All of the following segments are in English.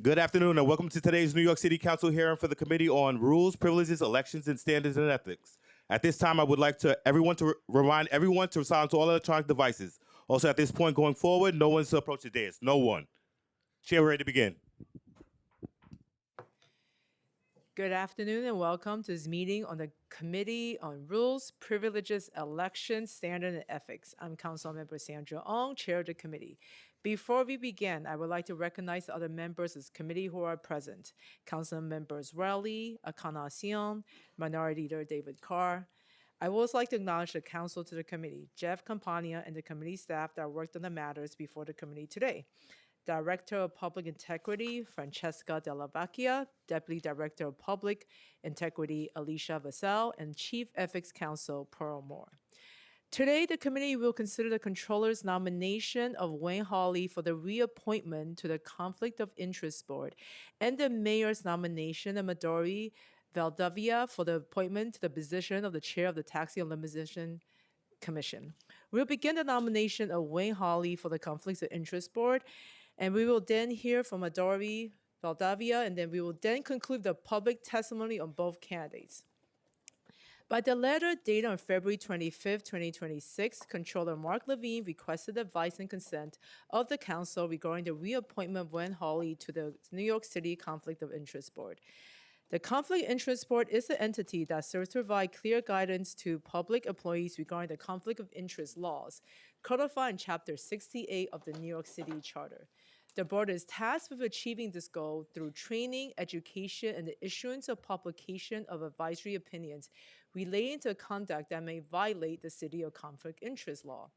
Good afternoon and welcome to today's New York City Council hearing for the Committee on Rules, Privileges, Elections, and Standards and Ethics. At this time, I would like to remind everyone to silence all electronic devices. Also, at this point going forward, no one's to approach the dais. No one. Chair, ready to begin. Good afternoon and welcome to this meeting on the Committee on Rules, Privileges, Elections, Standards, and Ethics. I'm Councilmember Sandra Ong, Chair of the committee. Before we begin, I would like to recognize the other members of this committee who are present. Council members Raleigh, Akanacion, Minority Leader David Carr. I would also like to acknowledge the council to the committee, Jeff Campania, and the committee staff that worked on the matters before the committee today. Director of Public Integrity, Francesca Della Vecchia, Deputy Director of Public Integrity, Alicia Vassell, and Chief Ethics Counsel, Pearl Moore. Today, the committee will consider the controller's nomination of Wayne Hawley for the reappointment to the Conflict of Interest Board and the mayor's nomination of Midori Valdivia for the appointment to the position of the chair of the Taxi and Limousine Commission. We'll begin the nomination of Wayne Hawley for the Conflicts of Interest Board, and we will then hear from Midori Valdivia, and then we will then conclude the public testimony on both candidates. By the letter dated on February 25, 2026, Controller Mark Levine requested advice and consent of the council regarding the reappointment of Wayne Hawley to the New York City Conflict of Interest Board. The Conflict of Interest Board is an entity that serves to provide clear guidance to public employees regarding the conflict of interest laws, codified in Chapter 68 of the New York City Charter. The board is tasked with achieving this goal through training, education, and the issuance of publication of advisory opinions relating to conduct that may violate the City of Conflict Interest Law.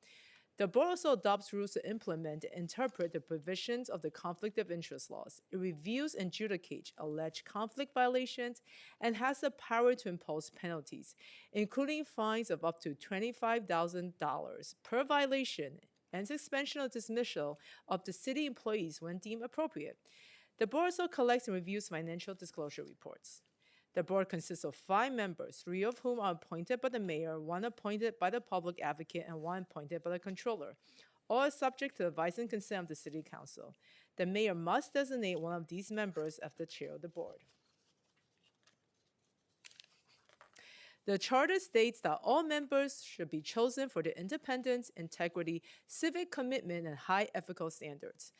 The board also adopts rules to implement and interpret the provisions of the conflict of interest laws. It reviews and adjudicates alleged conflict violations and has the power to impose penalties, including fines of up to $25,000 per violation and suspension or dismissal of the city employees when deemed appropriate. The board also collects and reviews financial disclosure reports. The board consists of 5 members, 3 of whom are appointed by the mayor, 1 appointed by the public advocate, and 1 appointed by the controller. All are subject to the advice and consent of the city council. The mayor must designate one of these members as the chair of the board. The charter states that all members should be chosen for their independence, integrity, civic commitment, and high ethical standards.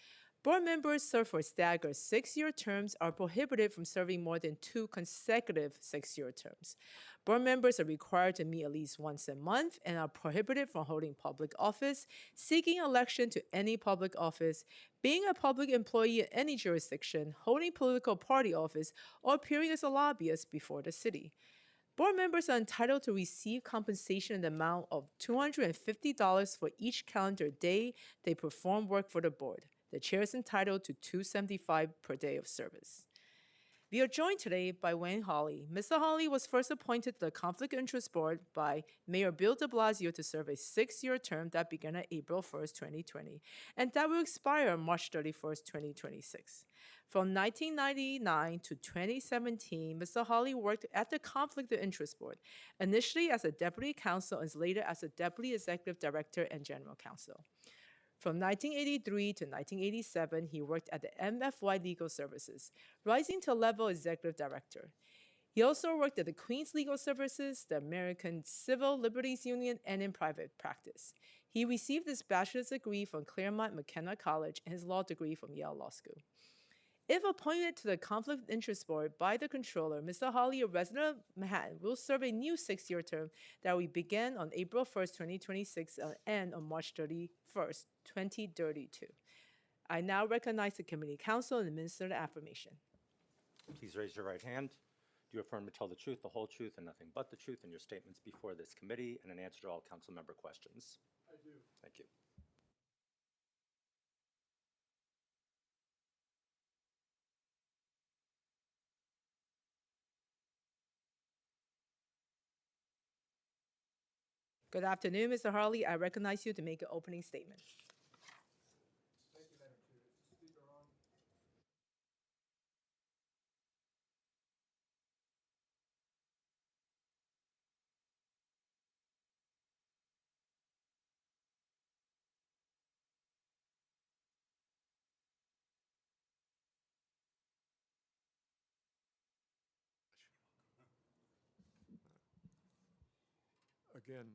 Board members serve for staggered 6-year terms are prohibited from serving more than 2 consecutive 6-year terms. Board members are required to meet at least once a month and are prohibited from holding public office, seeking election to any public office, being a public employee in any jurisdiction, holding political party office, or appearing as a lobbyist before the city. Board members are entitled to receive compensation in the amount of $250 for each calendar day they perform work for the board. The chair is entitled to $275 per day of service. We are joined today by Wayne Hawley. Mr. Hawley was first appointed to the Conflict of Interest Board by Mayor Bill de Blasio to serve a 6-year term that began on April 1st, 2020, and that will expire on March 31st, 2026. From 1999 to 2017, Mr. Hawley worked at the Conflict of Interest Board, initially as a deputy counsel and later as a deputy executive director and general counsel. From 1983 to 1987, he worked at the MFY Legal Services, rising to level executive director. He also worked at the Queens Legal Services, the American Civil Liberties Union, and in private practice. He received his bachelor's degree from Claremont McKenna College and his law degree from Yale Law School. If appointed to the Conflict of Interest Board by the controller, Mr. Hawley, a resident of Manhattan, will serve a new 6-year term that will begin on April 1st, 2026 and end on March 31st, 2032. I now recognize the committee counsel and administer the affirmation. Please raise your right hand. Do you affirm to tell the truth, the whole truth, and nothing but the truth in your statements before this committee and in answer to all council member questions? I do. Thank you. Good afternoon, Mr. Hawley. I recognize you to make an opening statement. again.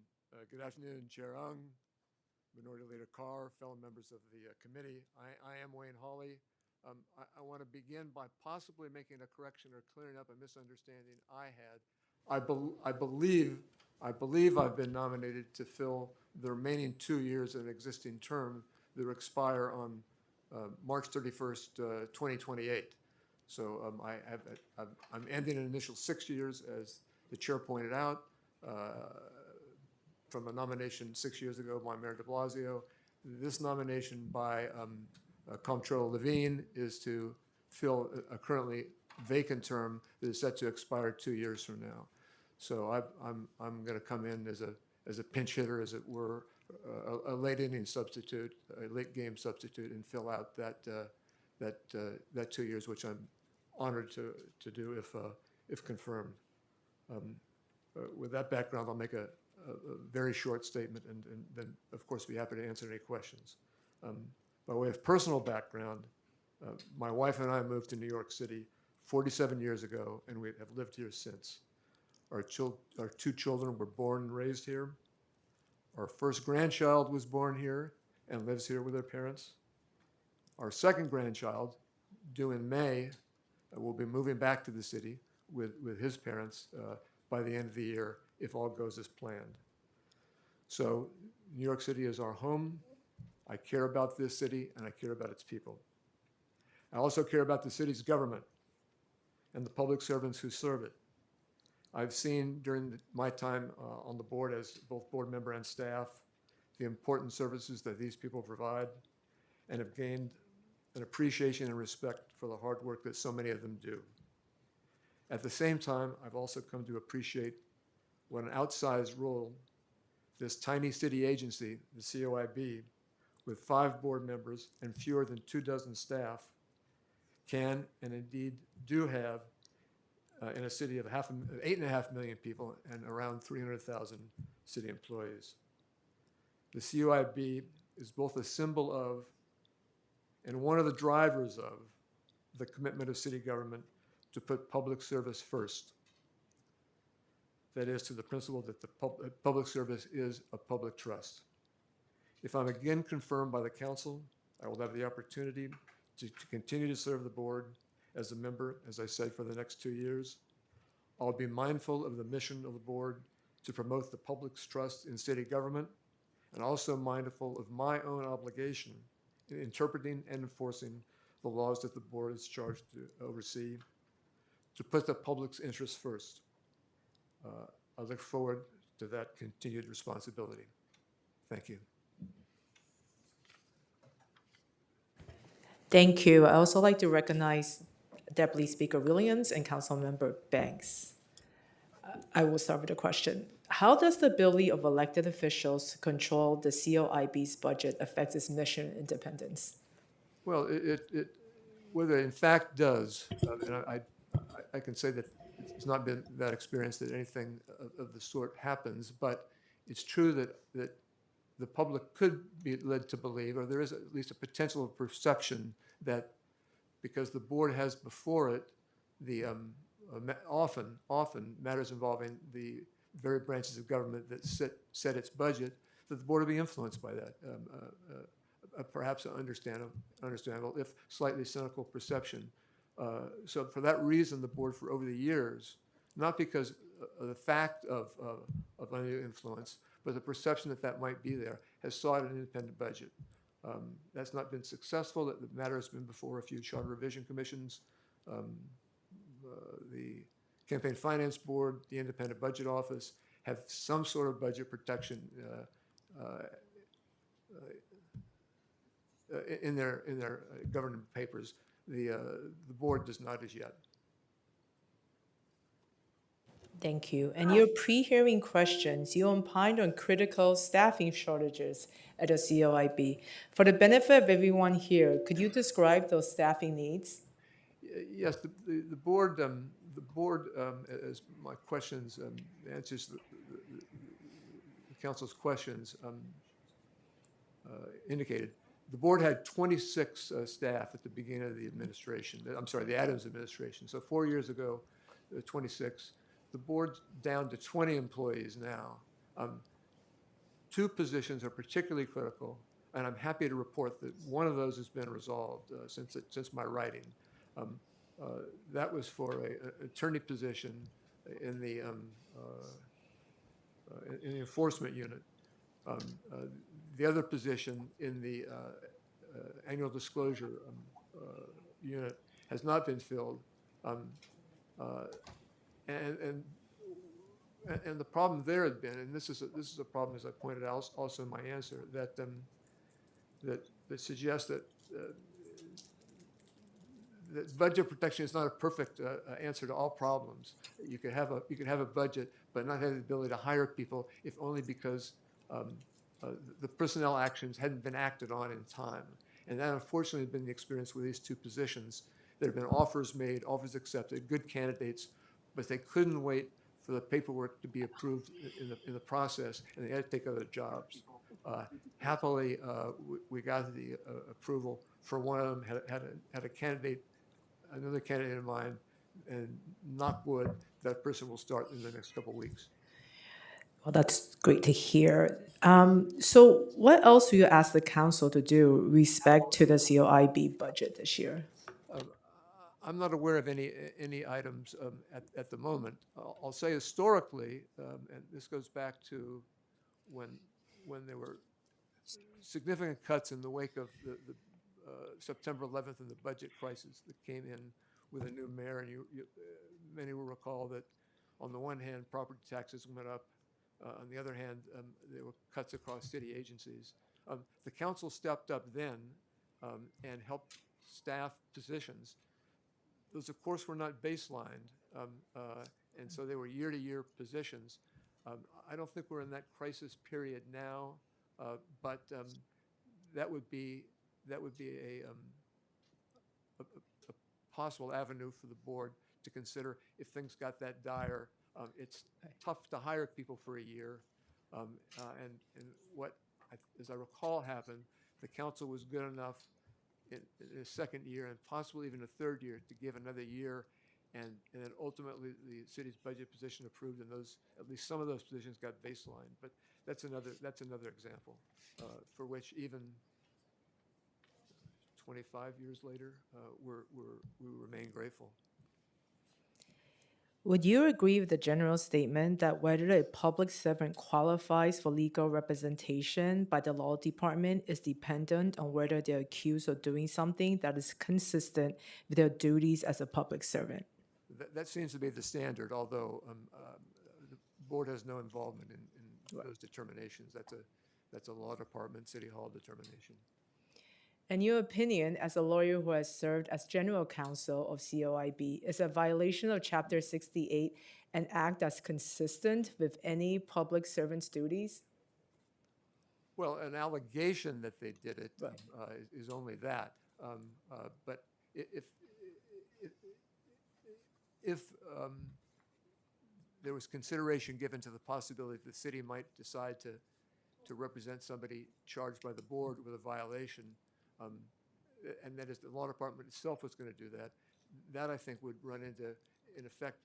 Good afternoon, Chair Ung, Minority Leader Carr, fellow members of the committee. I am Wayne Hawley. I want to begin by possibly making a correction or clearing up a misunderstanding I had. I believe I've been nominated to fill the remaining 2 years of an existing term that will expire on March 31st, 2028. So I'm ending an initial 6 years, as the chair pointed out, from a nomination 6 years ago by Mayor de Blasio. This nomination by Comptroller Levine is to fill a currently vacant term that is set to expire 2 years from now. So I'm going to come in as a pinch hitter, as it were, a late inning substitute, a late game substitute, and fill out that 2 years, which I'm honored to do if confirmed. With that background, I'll make a very short statement, and then, of course, be happy to answer any questions. By way of personal background, my wife and I moved to New York City 47 years ago, and we have lived here since. Our 2 children were born and raised here. Our first grandchild was born here and lives here with their parents. Our second grandchild, due in May, will be moving back to the city with his parents by the end of the year, if all goes as planned. So New York City is our home. I care about this city, and I care about its people. I also care about the city's government and the public servants who serve it. I've seen during my time on the board as both board member and staff the important services that these people provide, and have gained an appreciation and respect for the hard work that so many of them do. At the same time, I've also come to appreciate what an outsized role this tiny city agency, the COIB, with 5 board members and fewer than 24 staff, can and indeed do have in a city of 8.5 million people and around 300,000 city employees. The COIB is both a symbol of and one of the drivers of the commitment of city government to put public service first. That is, to the principle that the public service is a public trust. If I'm again confirmed by the council, I will have the opportunity to continue to serve the board as a member, as I said, for the next 2 years. I'll be mindful of the mission of the board to promote the public's trust in city government, and also mindful of my own obligation in interpreting and enforcing the laws that the board is charged to oversee, to put the public's interests first. I look forward to that continued responsibility. Thank you. Thank you. I also like to recognize Deputy Speaker Williams and Councilmember Banks. I will start with a question. How does the ability of elected officials to control the COIB's budget affect its mission and independence? Well, whether it in fact does, and I can say that it's not been that experience that anything of the sort happens, but it's true that the public could be led to believe, or there is at least a potential of perception that because the board has before it the often matters involving the very branches of government that set its budget, that the board will be influenced by that. Perhaps understandable, if slightly cynical perception. So for that reason, the board, for over the years, not because of the fact of undue influence, but the perception that might be there, has sought an independent budget. That's not been successful. The matter has been before a few charter revision commissions, the Campaign Finance Board, the Independent Budget Office, have some sort of budget protection in their government papers. The board does not as yet. Thank you. And your pre-hearing questions, you opined on critical staffing shortages at the COIB. For the benefit of everyone here, could you describe those staffing needs? Yes, the board, as my questions answers the council's questions indicated, the board had 26 staff at the beginning of the administration. I'm sorry, the Adams administration. So 4 years ago, 26. The board's down to 20 employees now. Two positions are particularly critical, and I'm happy to report that one of those has been resolved since my writing. That was for an attorney position in the enforcement unit. The other position in the annual disclosure unit has not been filled, and the problem there had been, and this is a problem, as I pointed out also in my answer, that that suggests that that budget protection is not a perfect answer to all problems. You could have a budget, but not have the ability to hire people, if only because the personnel actions hadn't been acted on in time. And that unfortunately has been the experience with these two positions. There have been offers made, offers accepted, good candidates, but they couldn't wait for the paperwork to be approved in the process, and they had to take other jobs. Happily, we got the approval for one of them. Had a candidate, another candidate in mind, and knock wood, that person will start in the next couple of weeks. Well, that's great to hear. So what else will you ask the council to do with respect to the COIB budget this year? I'm not aware of any items at the moment. I'll say historically, and this goes back to when there were significant cuts in the wake of the September 11th and the budget crisis that came in with a new mayor, and many will recall that on the one hand, property taxes went up. On the other hand, there were cuts across city agencies. The council stepped up then and helped staff positions. Those, of course, were not baselined, and so they were year-to-year positions. I don't think we're in that crisis period now, but that would be a possible avenue for the board to consider if things got that dire. It's tough to hire people for a year, and what, as I recall, happened, the council was good enough in a second year and possibly even a third year to give another year, and then ultimately the city's budget position approved, and those, at least some of those positions got baseline. But that's another example for which even 25 years later, we remain grateful. Would you agree with the general statement that whether a public servant qualifies for legal representation by the law department is dependent on whether they're accused of doing something that is consistent with their duties as a public servant? That seems to be the standard, although the board has no involvement in those determinations. That's a law department, city hall determination. In your opinion, as a lawyer who has served as general counsel of COIB, is a violation of Chapter 68 an act that's consistent with any public servant's duties? Well, an allegation that they did it is only that. But if there was consideration given to the possibility that the city might decide to represent somebody charged by the board with a violation, and that is the law department itself was going to do that, that I think would run into, in effect,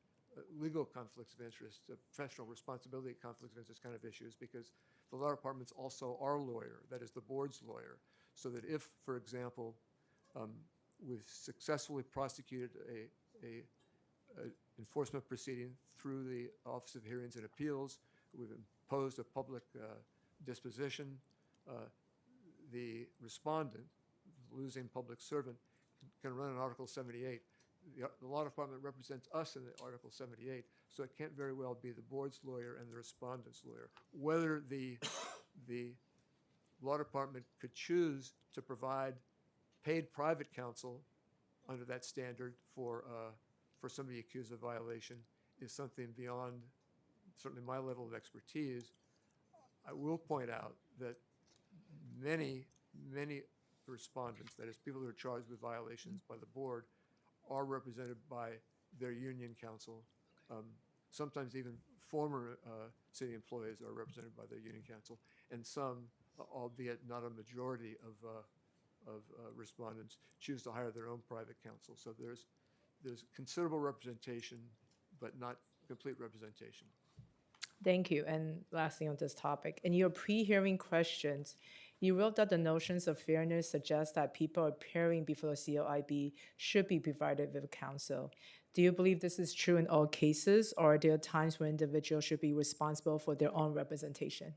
legal conflicts of interest, professional responsibility conflicts of interest kind of issues, because the law department's also our lawyer, that is the board's lawyer. So that if, for example, we've successfully prosecuted a enforcement proceeding through the Office of Hearings and Appeals, we've imposed a public disposition, the respondent, losing public servant, can run an Article 78. The law department represents us in the Article 78, so it can't very well be the board's lawyer and the respondent's lawyer. Whether the law department could choose to provide paid private counsel under that standard for somebody accused of violation is something beyond certainly my level of expertise. I will point out that many respondents, that is, people who are charged with violations by the board, are represented by their union counsel. Sometimes even former city employees are represented by their union counsel, and some, albeit not a majority of respondents, choose to hire their own private counsel. So there's considerable representation, but not complete representation. Thank you. And lastly on this topic, in your pre-hearing questions, you wrote that the notions of fairness suggest that people appearing before the COIB should be provided with counsel. Do you believe this is true in all cases, or are there times when individuals should be responsible for their own representation?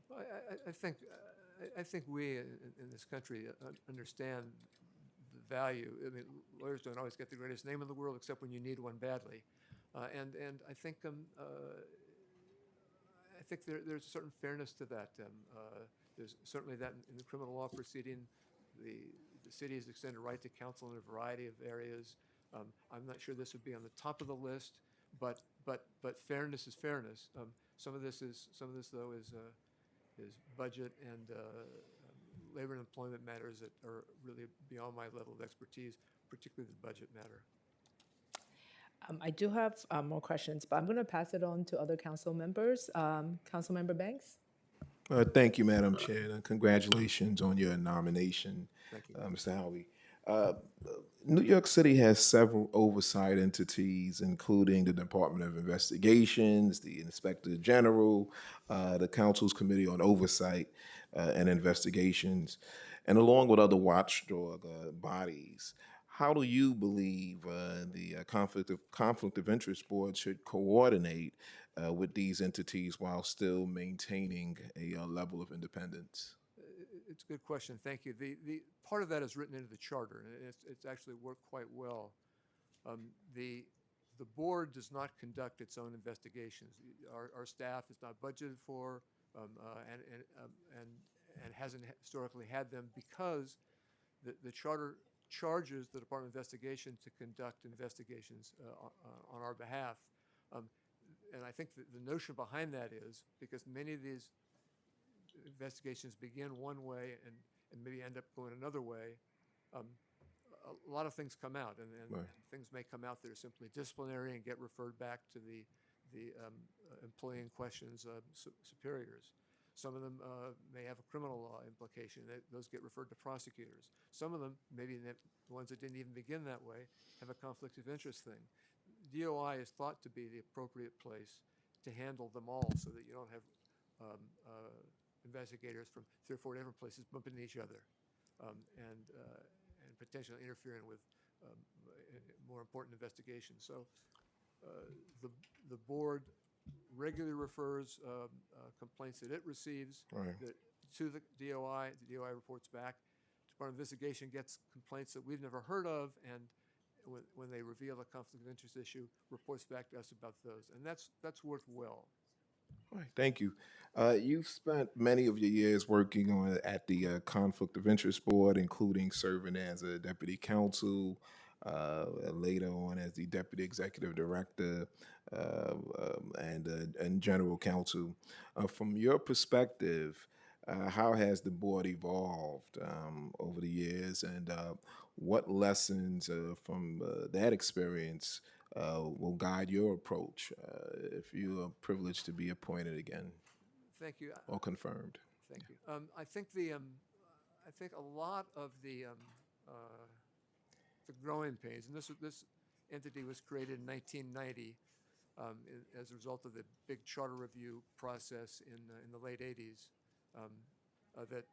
I think we in this country understand the value. I mean, lawyers don't always get the greatest name in the world, except when you need one badly. And I think there's a certain fairness to that. There's certainly that in the criminal law proceeding. The city has extended right to counsel in a variety of areas. I'm not sure this would be on the top of the list, but fairness is fairness. Some of this though is budget and labor and employment matters that are really beyond my level of expertise, particularly the budget matter. I do have more questions, but I'm going to pass it on to other council members. Councilmember Banks? Thank you, Madam Chair, and congratulations on your nomination, Thank you. Mr. Howey. New York City has several oversight entities, including the Department of Investigations, the Inspector General, the Council's Committee on Oversight and Investigations, and along with other watchdog bodies. How do you believe the conflict of interest board should coordinate with these entities while still maintaining a level of independence? It's a good question. Thank you. The part of that is written into the charter, and it's actually worked quite well. The board does not conduct its own investigations. Our staff is not budgeted for, and hasn't historically had them because the charter charges the Department of Investigation to conduct investigations on our behalf. And I think the notion behind that is because many of these investigations begin one way and maybe end up going another way, a lot of things come out, and Right. things may come out that are simply disciplinary and get referred back to the employee in question's superiors. Some of them may have a criminal law implication. Those get referred to prosecutors. Some of them, maybe the ones that didn't even begin that way, have a conflict of interest thing. DOI is thought to be the appropriate place to handle them all so that you don't have investigators from 3 or 4 different places bumping into each other and potentially interfering with more important investigations. So the board regularly refers complaints that it receives Right. to the DOI. The DOI reports back. Department of Investigation gets complaints that we've never heard of, and when they reveal a conflict of interest issue, reports back to us about those, and that's worked well. All right, thank you. You've spent many of your years working at the Conflict of Interest Board, including serving as a deputy counsel, later on as the deputy executive director and general counsel. From your perspective, how has the board evolved over the years, and what lessons from that experience will guide your approach if you are privileged to be appointed again Thank you. or confirmed? Thank you. I think I think a lot of the growing pains, and this entity was created in 1990 as a result of the big charter review process in the late 80s that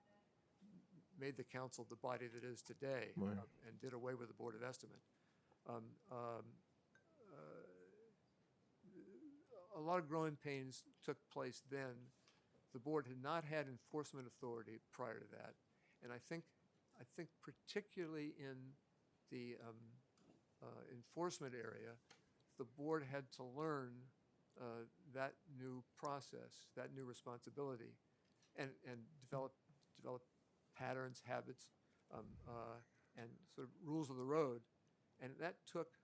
made the council the body that is today, Right. and did away with the Board of Estimate. A lot of growing pains took place then. The board had not had enforcement authority prior to that, and I think particularly in the enforcement area, the board had to learn that new process, that new responsibility, and develop patterns, habits, and sort of rules of the road, and that took.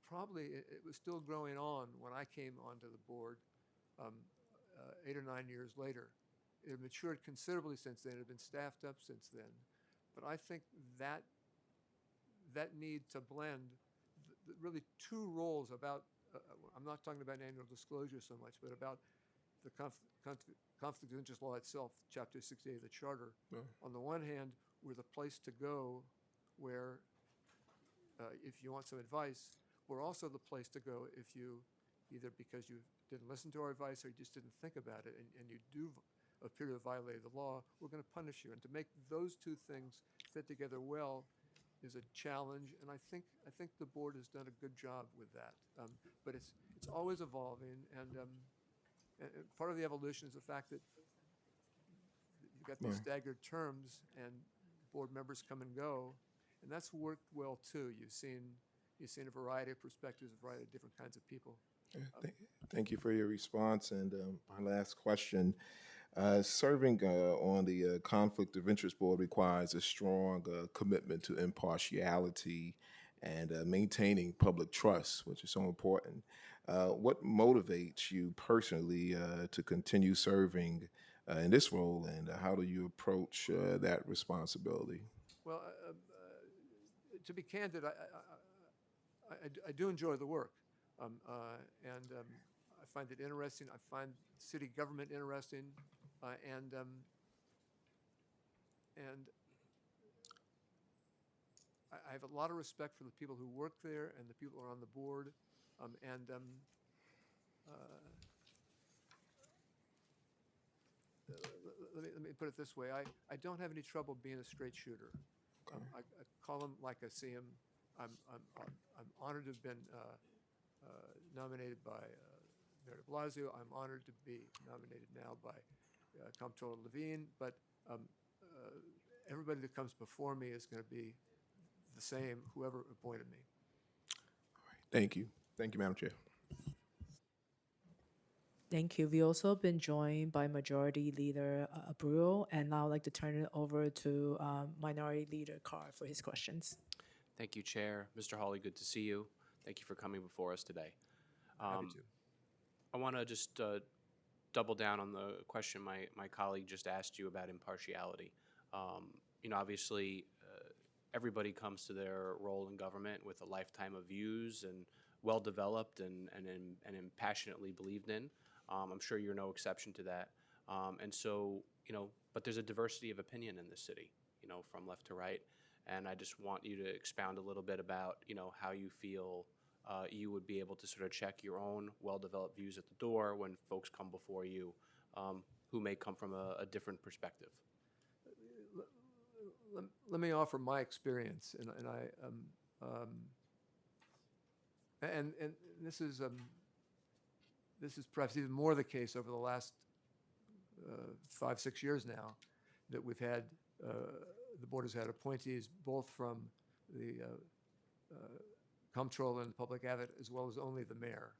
Probably it was still growing on when I came onto the board 8 or 9 years later. It had matured considerably since then. It had been staffed up since then. But I think that need to blend really two roles about, I'm not talking about annual disclosure so much, but about the conflict of interest law itself, Chapter 68 of the Charter. Yeah. On the one hand, we're the place to go where if you want some advice, we're also the place to go if you, either because you've didn't listen to our advice or you just didn't think about it, and you do appear to have violated the law, we're going to punish you. And to make those two things fit together well is a challenge, and I think the board has done a good job with that. But it's always evolving, and part of the evolution is the fact that you've got these staggered terms, and board members come and go, and that's worked well too. You've seen a variety of perspectives, a variety of different kinds of people. Thank you for your response. And my last question. Serving on the Conflict of Interest Board requires a strong commitment to impartiality and maintaining public trust, which is so important. What motivates you personally to continue serving in this role, and how do you approach that responsibility? Well, to be candid, I do enjoy the work, and I find it interesting. I find city government interesting, and I have a lot of respect for the people who work there and the people who are on the board, let me put it this way. I don't have any trouble being a straight shooter. I call him like I see him. I'm honored to have been nominated by Mayor de Blasio. I'm honored to be nominated now by Comptroller Levine. But everybody that comes before me is going to be the same, whoever appointed me. All right. Thank you. Thank you, Madam Chair. Thank you. We also been joined by Majority Leader Abreu, and now I'd like to turn it over to Minority Leader Carr for his questions. Thank you, Chair. Mr. Hawley, good to see you. Thank you for coming before us today. Happy to. I want to just double down on the question my colleague just asked you about impartiality. Obviously, everybody comes to their role in government with a lifetime of views and well-developed and passionately believed in. I'm sure you're no exception to that. And so, but there's a diversity of opinion in this city, from left to right. And I just want you to expound a little bit about, how you feel you would be able to sort of check your own well-developed views at the door when folks come before you who may come from a different perspective. Let me offer my experience, and this is perhaps even more the case over the last 5-6 years now, that we've had the board has had appointees both from the comptroller and the public advocate, as well as only the mayor.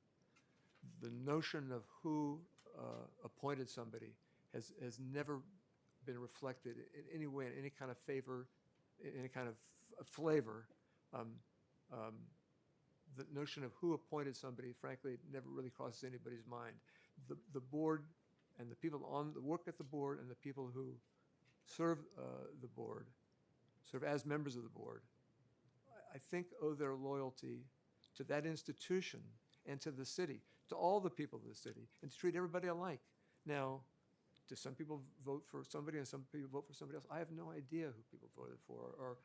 The notion of who appointed somebody has never been reflected in any way, in any kind of favor, in any kind of flavor. The notion of who appointed somebody, frankly, never really crosses anybody's mind. The board and the people on the work at the board and the people who serve the board, serve as members of the board, I think owe their loyalty to that institution and to the city, to all the people of the city, and to treat everybody alike. Now, do some people vote for somebody and some people vote for somebody else? I have no idea who people voted for, or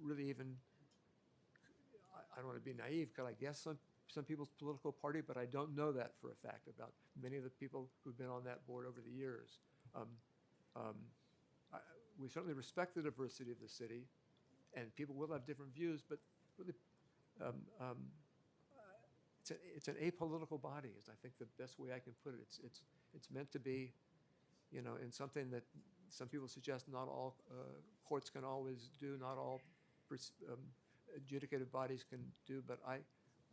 really even, I don't want to be naive, because I guess some people's political party, but I don't know that for a fact about many of the people who've been on that board over the years. We certainly respect the diversity of the city, and people will have different views, but really, it's an apolitical body, is I think the best way I can put it. It's meant to be, in something that some people suggest not all courts can always do, not all adjudicative bodies can do, but I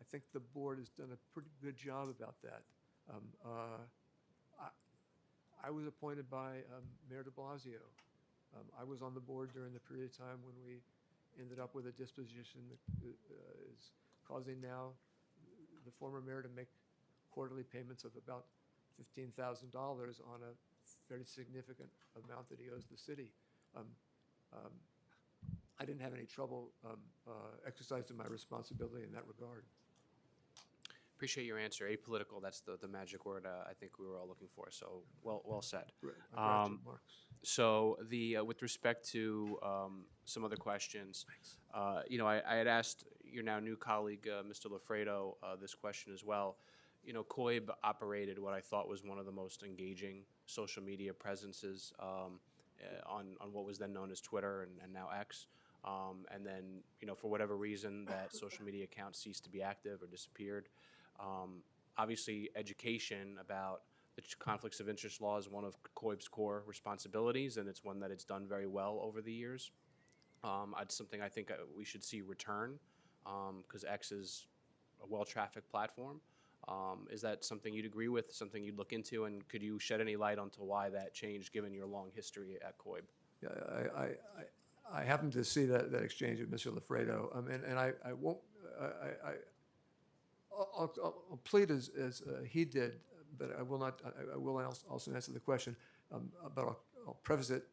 think the board has done a pretty good job about that. I was appointed by Mayor de Blasio. I was on the board during the period of time when we ended up with a disposition that is causing now the former mayor to make quarterly payments of about $15,000 on a very significant amount that he owes the city. I didn't have any trouble exercising my responsibility in that regard. Appreciate your answer. Apolitical, that's the magic word I think we were all looking for. So well said. So with respect to some other questions, I had asked your now new colleague, Mr. Lafredo, this question as well. COIB operated what I thought was one of the most engaging social media presences on what was then known as Twitter and now X. And then, for whatever reason, that social media account ceased to be active or disappeared. Obviously, education about the conflicts of interest law is one of COIB's core responsibilities, and it's one that it's done very well over the years. It's something I think we should see return because X is a well-trafficked platform. Is that something you'd agree with, something you'd look into, and could you shed any light onto why that changed given your long history at COIB? Yeah, I happened to see that exchange with Mr. Lafredo, and I won't, I'll plead as he did, but I will not, I will also answer the question, but I'll preface it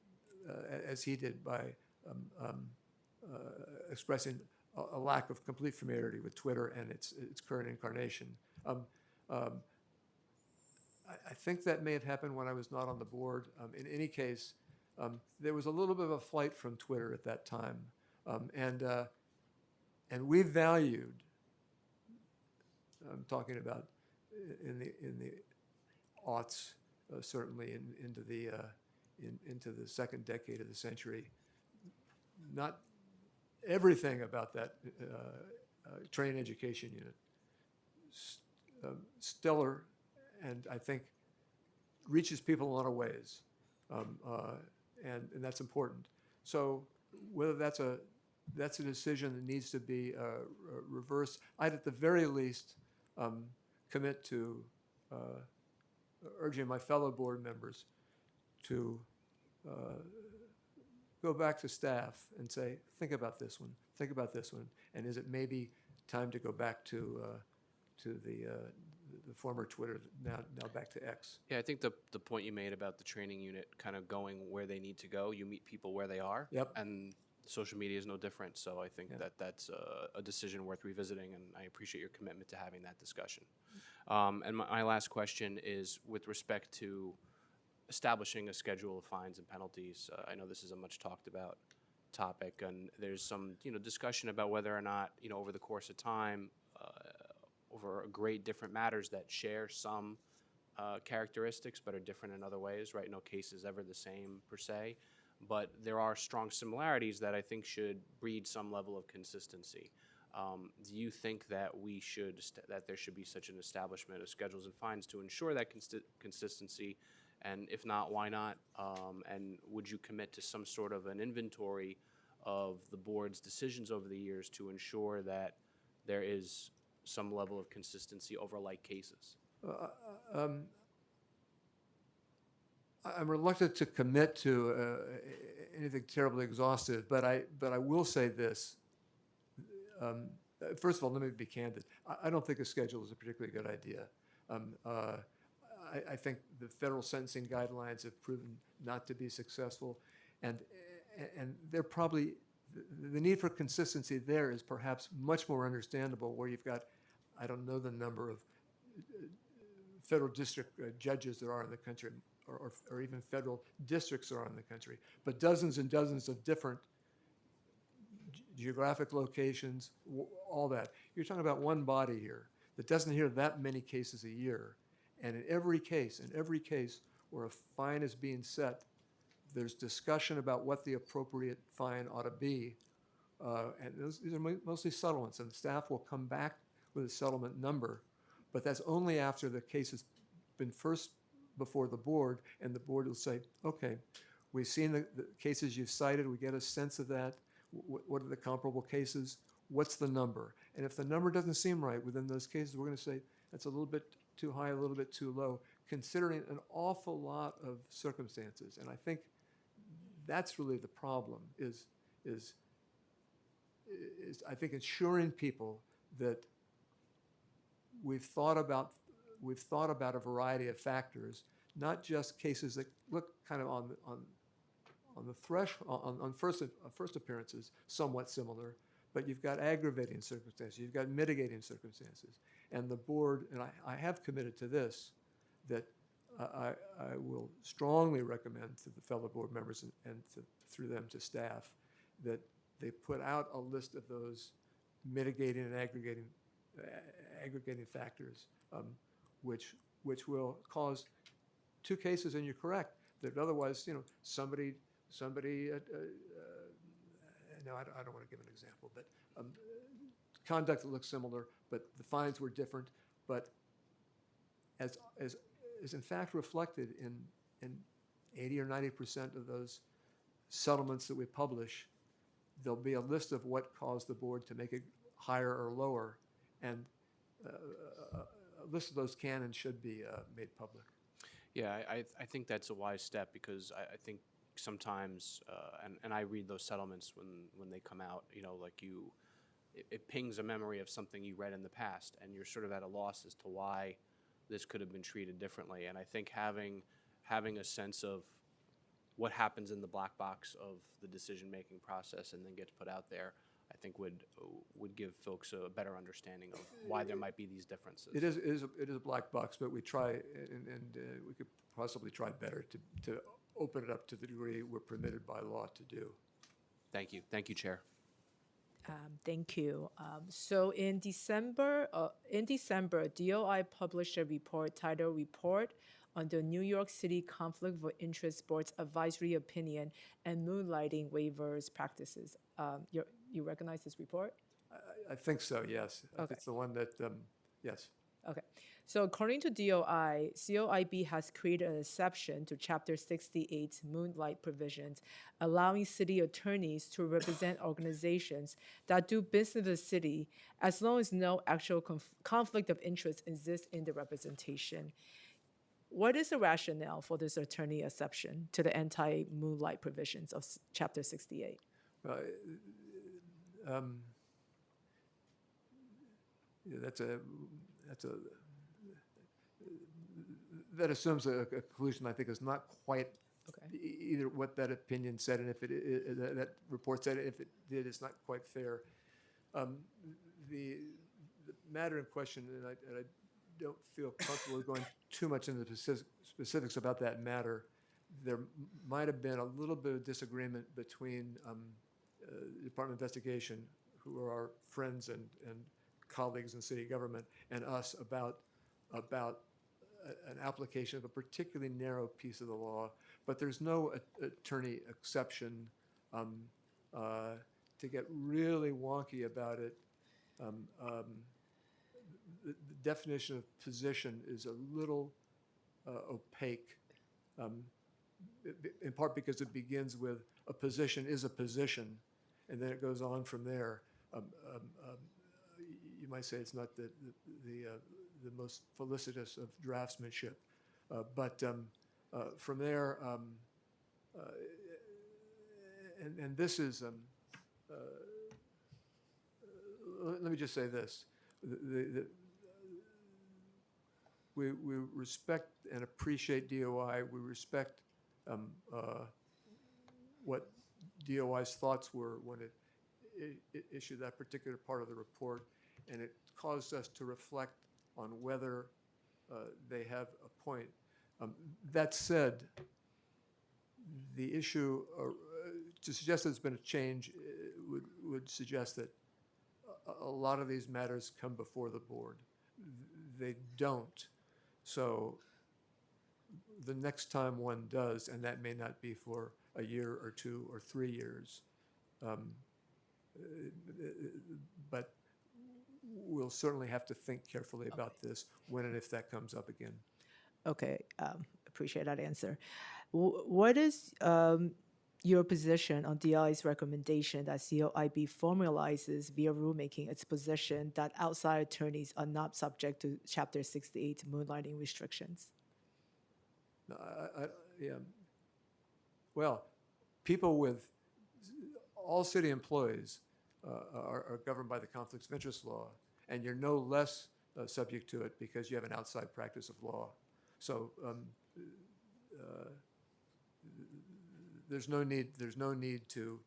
as he did by expressing a lack of complete familiarity with Twitter and its current incarnation. I think that may have happened when I was not on the board. In any case, there was a little bit of a flight from Twitter at that time, and we valued. I'm talking about in the aughts, certainly into the second decade of the century. Not everything about that train education unit. Stellar, and I think reaches people in a lot of ways, and that's important. So whether that's a decision that needs to be reversed, I'd at the very least commit to urging my fellow board members to go back to staff and say, think about this one, and is it maybe time to go back to the former Twitter, now back to X? Yeah, I think the point you made about the training unit kind of going where they need to go, you meet people where they are. Yep. And social media is no different. So I think that's a decision worth revisiting, and I appreciate your commitment to having that discussion. And my last question is with respect to establishing a schedule of fines and penalties. I know this is a much talked about topic, and there's some discussion about whether or not over the course of time, over a great different matters that share some characteristics but are different in other ways, right? No case is ever the same per se, but there are strong similarities that I think should breed some level of consistency. Do you think that that there should be such an establishment of schedules and fines to ensure that consistency? And if not, why not? And would you commit to some sort of an inventory of the board's decisions over the years to ensure that there is some level of consistency over like cases? I'm reluctant to commit to anything terribly exhaustive, but I will say this. First of all, let me be candid. I don't think a schedule is a particularly good idea. I think the federal sentencing guidelines have proven not to be successful, and they're probably the need for consistency there is perhaps much more understandable where you've got, I don't know the number of federal district judges there are in the country, or even federal districts there are in the country, but dozens and dozens of different geographic locations, all that. You're talking about one body here that doesn't hear that many cases a year. And in every case where a fine is being set, there's discussion about what the appropriate fine ought to be. And these are mostly settlements, and the staff will come back with a settlement number, but that's only after the case has been first before the board, and the board will say, okay, we've seen the cases you've cited, we get a sense of that. What are the comparable cases? What's the number? And if the number doesn't seem right within those cases, we're going to say that's a little bit too high, a little bit too low, considering an awful lot of circumstances. And I think that's really the problem, is I think ensuring people that we've thought about a variety of factors, not just cases that look kind of on the threshold, on first appearances, somewhat similar, but you've got aggravating circumstances, you've got mitigating circumstances. And the board, and I have committed to this, that I will strongly recommend to the fellow board members and through them to staff that they put out a list of those mitigating and aggregating factors. which will cause two cases, and you're correct, that otherwise, somebody, no, I don't want to give an example, but conduct that looks similar, but the fines were different. But as in fact reflected in 80 or 90% of those settlements that we publish, there'll be a list of what caused the board to make it higher or lower, and a list of those can and should be made public. Yeah, I think that's a wise step because I think sometimes, and I read those settlements when they come out, like it pings a memory of something you read in the past, and you're sort of at a loss as to why this could have been treated differently. And I think having a sense of what happens in the black box of the decision-making process and then gets put out there, I think would give folks a better understanding of why there might be these differences. It is a black box, but we try, and we could possibly try better to open it up to the degree we're permitted by law to do. Thank you, Chair. Thank you. So in December, DOI published a report titled "Report on the New York City Conflict of Interest Board's Advisory Opinion and Moonlighting Waivers Practices." You recognize this report? I think so, yes. Okay. It's the one that, yes. Okay. So according to DOI, COIB has created an exception to Chapter 68's moonlight provisions, allowing city attorneys to represent organizations that do business with the city as long as no actual conflict of interest exists in the representation. What is the rationale for this attorney exception to the anti-moonlight provisions of Chapter 68? That assumes a conclusion I think is not quite Okay. either what that opinion said, and if that report said, if it did, it's not quite fair. The matter in question, and I don't feel comfortable going too much into the specifics about that matter. There might have been a little bit of disagreement between the Department of Investigation, who are our friends and colleagues in city government, and us about an application of a particularly narrow piece of the law. But there's no attorney exception. To get really wonky about it, the definition of position is a little opaque, in part because it begins with a position is a position, and then it goes on from there. You might say it's not the most felicitous of draftsmanship, but from there, and this is, let me just say this. We respect and appreciate DOI. We respect what DOI's thoughts were when it issued that particular part of the report, and it caused us to reflect on whether they have a point. That said, the issue, to suggest that there's been a change would suggest that a lot of these matters come before the board. They don't. So the next time one does, and that may not be for a year or 2 or 3 years, but we'll certainly have to think carefully about this when and if that comes up again. Okay, appreciate that answer. What is your position on DI's recommendation that COIB formalizes via rulemaking its position that outside attorneys are not subject to Chapter 68 moonlighting restrictions? No, yeah. Well, people with, all city employees are governed by the conflicts of interest law, and you're no less subject to it because you have an outside practice of law. So there's no need to,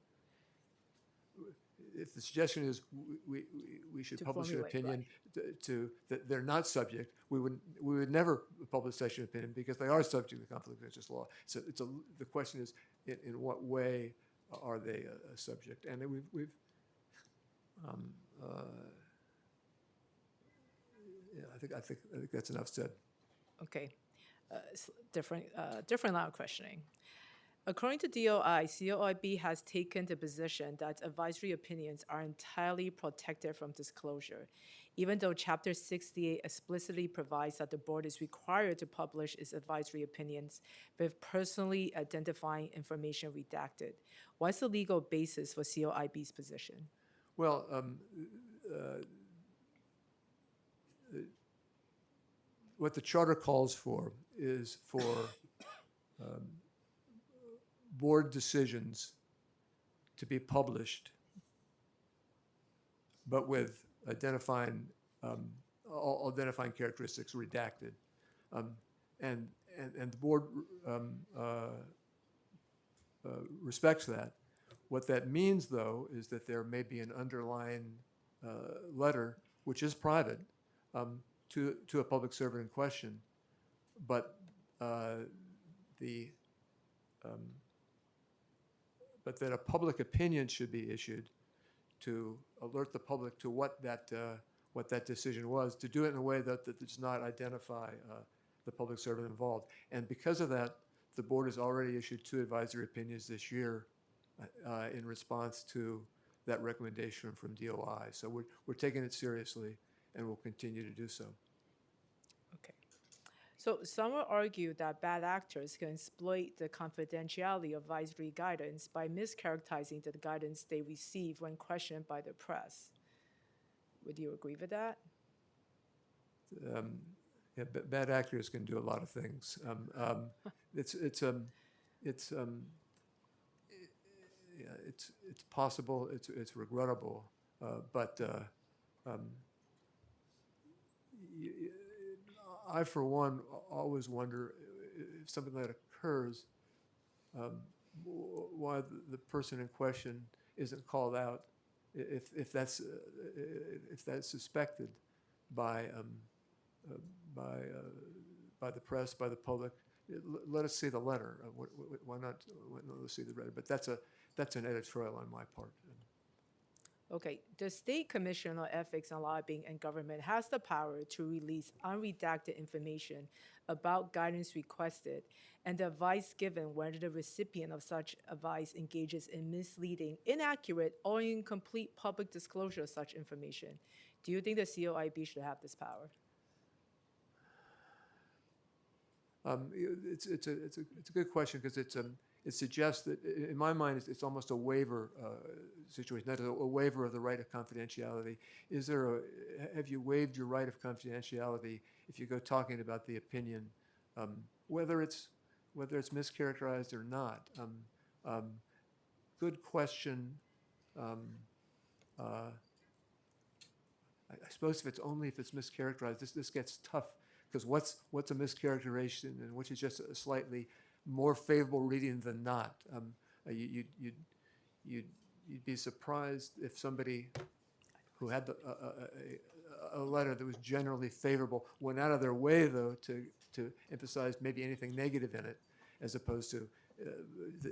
if the suggestion is we should To publish an formulate, opinion that they're not subject, we would never publish such an opinion because they are subject to the conflict of interest law. So the question is, in what way are they a subject? And Yeah, I think that's enough said. Okay. Different line of questioning. According to DOI, COIB has taken the position that advisory opinions are entirely protected from disclosure, even though Chapter 68 explicitly provides that the board is required to publish its advisory opinions with personally identifying information redacted. What's the legal basis for COIB's position? Well, what the charter calls for is for board decisions to be published, but with identifying characteristics redacted, and the board respects that. What that means, though, is that there may be an underlying letter which is private to a public servant in question, but but that a public opinion should be issued to alert the public to what that decision was, to do it in a way that does not identify the public servant involved. And because of that, the board has already issued 2 advisory opinions this year in response to that recommendation from DOI. So we're taking it seriously, and we'll continue to do so. Okay. So some will argue that bad actors can exploit the confidentiality of advisory guidance by mischaracterizing the guidance they receive when questioned by the press. Would you agree with that? Yeah, bad actors can do a lot of things. It's possible. It's regrettable, but I, for one, always wonder if something like that occurs, why the person in question isn't called out, if that's suspected by the press, by the public. Let us see the letter. Why not? Let us see the letter. But that's an editorial on my part. Okay, the State Commission on Ethics and Lobbying and Government has the power to release unredacted information about guidance requested and the advice given whether the recipient of such advice engages in misleading, inaccurate, or incomplete public disclosure of such information. Do you think the COIB should have this power? It's a good question because it suggests that, in my mind, it's almost a waiver situation, not a waiver of the right of confidentiality. Have you waived your right of confidentiality if you go talking about the opinion, whether it's mischaracterized or not? Good question. I suppose if it's mischaracterized, this gets tough, because what's a mischaracterization and which is just a slightly more favorable reading than not. You'd be surprised if somebody who had a letter that was generally favorable went out of their way, though, to emphasize maybe anything negative in it, as opposed to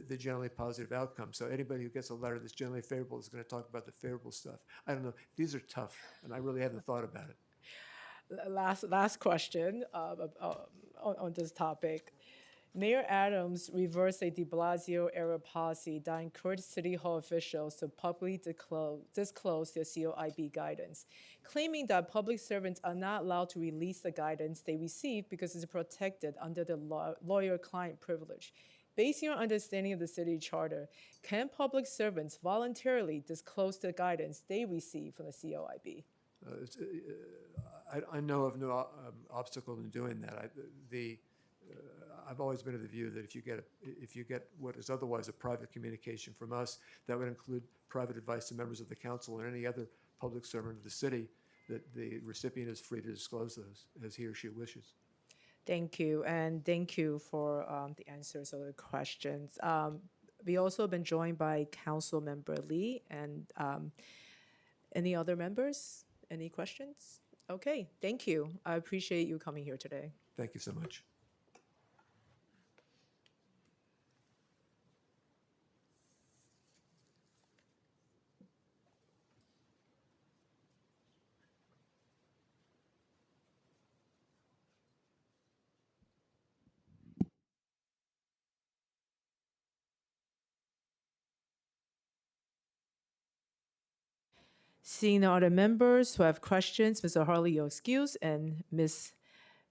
the generally positive outcome. So anybody who gets a letter that's generally favorable is going to talk about the favorable stuff. I don't know. These are tough, and I really haven't thought about it. Last question on this topic. Mayor Adams reversed a de Blasio-era policy that encouraged City Hall officials to publicly disclose their COIB guidance, claiming that public servants are not allowed to release the guidance they receive because it's protected under the lawyer-client privilege. Based on your understanding of the city charter, can public servants voluntarily disclose the guidance they receive from the COIB? I know of no obstacle in doing that. I've always been of the view that if you get what is otherwise a private communication from us, that would include private advice to members of the council or any other public servant of the city, that the recipient is free to disclose those as he or she wishes. Thank you, and thank you for the answers of the questions. We also been joined by Council Member Lee, and any other members? Any questions? Okay, thank you. I appreciate you coming here today. Thank you so much. Seeing no other members who have questions, Mr. Harley, your excuse, and Ms.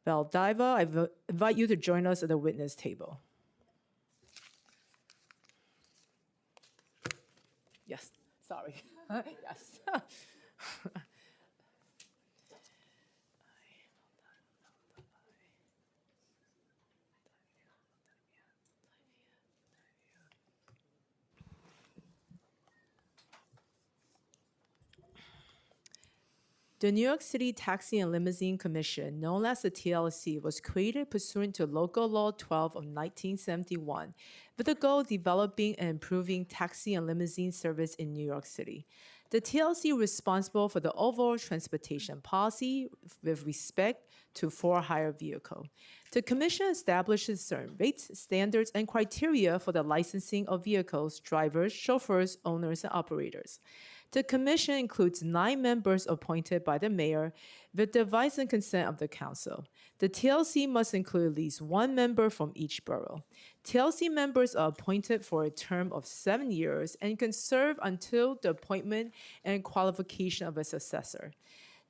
Valdiva, invite you to join us at the witness table. Yes, sorry. Yes. The New York City Taxi and Limousine Commission, known as the TLC, was created pursuant to Local Law 12 of 1971 with the goal of developing and improving taxi and limousine service in New York City. The TLC is responsible for the overall transportation policy with respect to for-hire vehicle. The Commission establishes certain rates, standards, and criteria for the licensing of vehicles, drivers, chauffeurs, owners, and operators. The Commission includes 9 members appointed by the mayor with the advice and consent of the council. The TLC must include at least 1 member from each borough. TLC members are appointed for a term of 7 years and can serve until the appointment and qualification of a successor.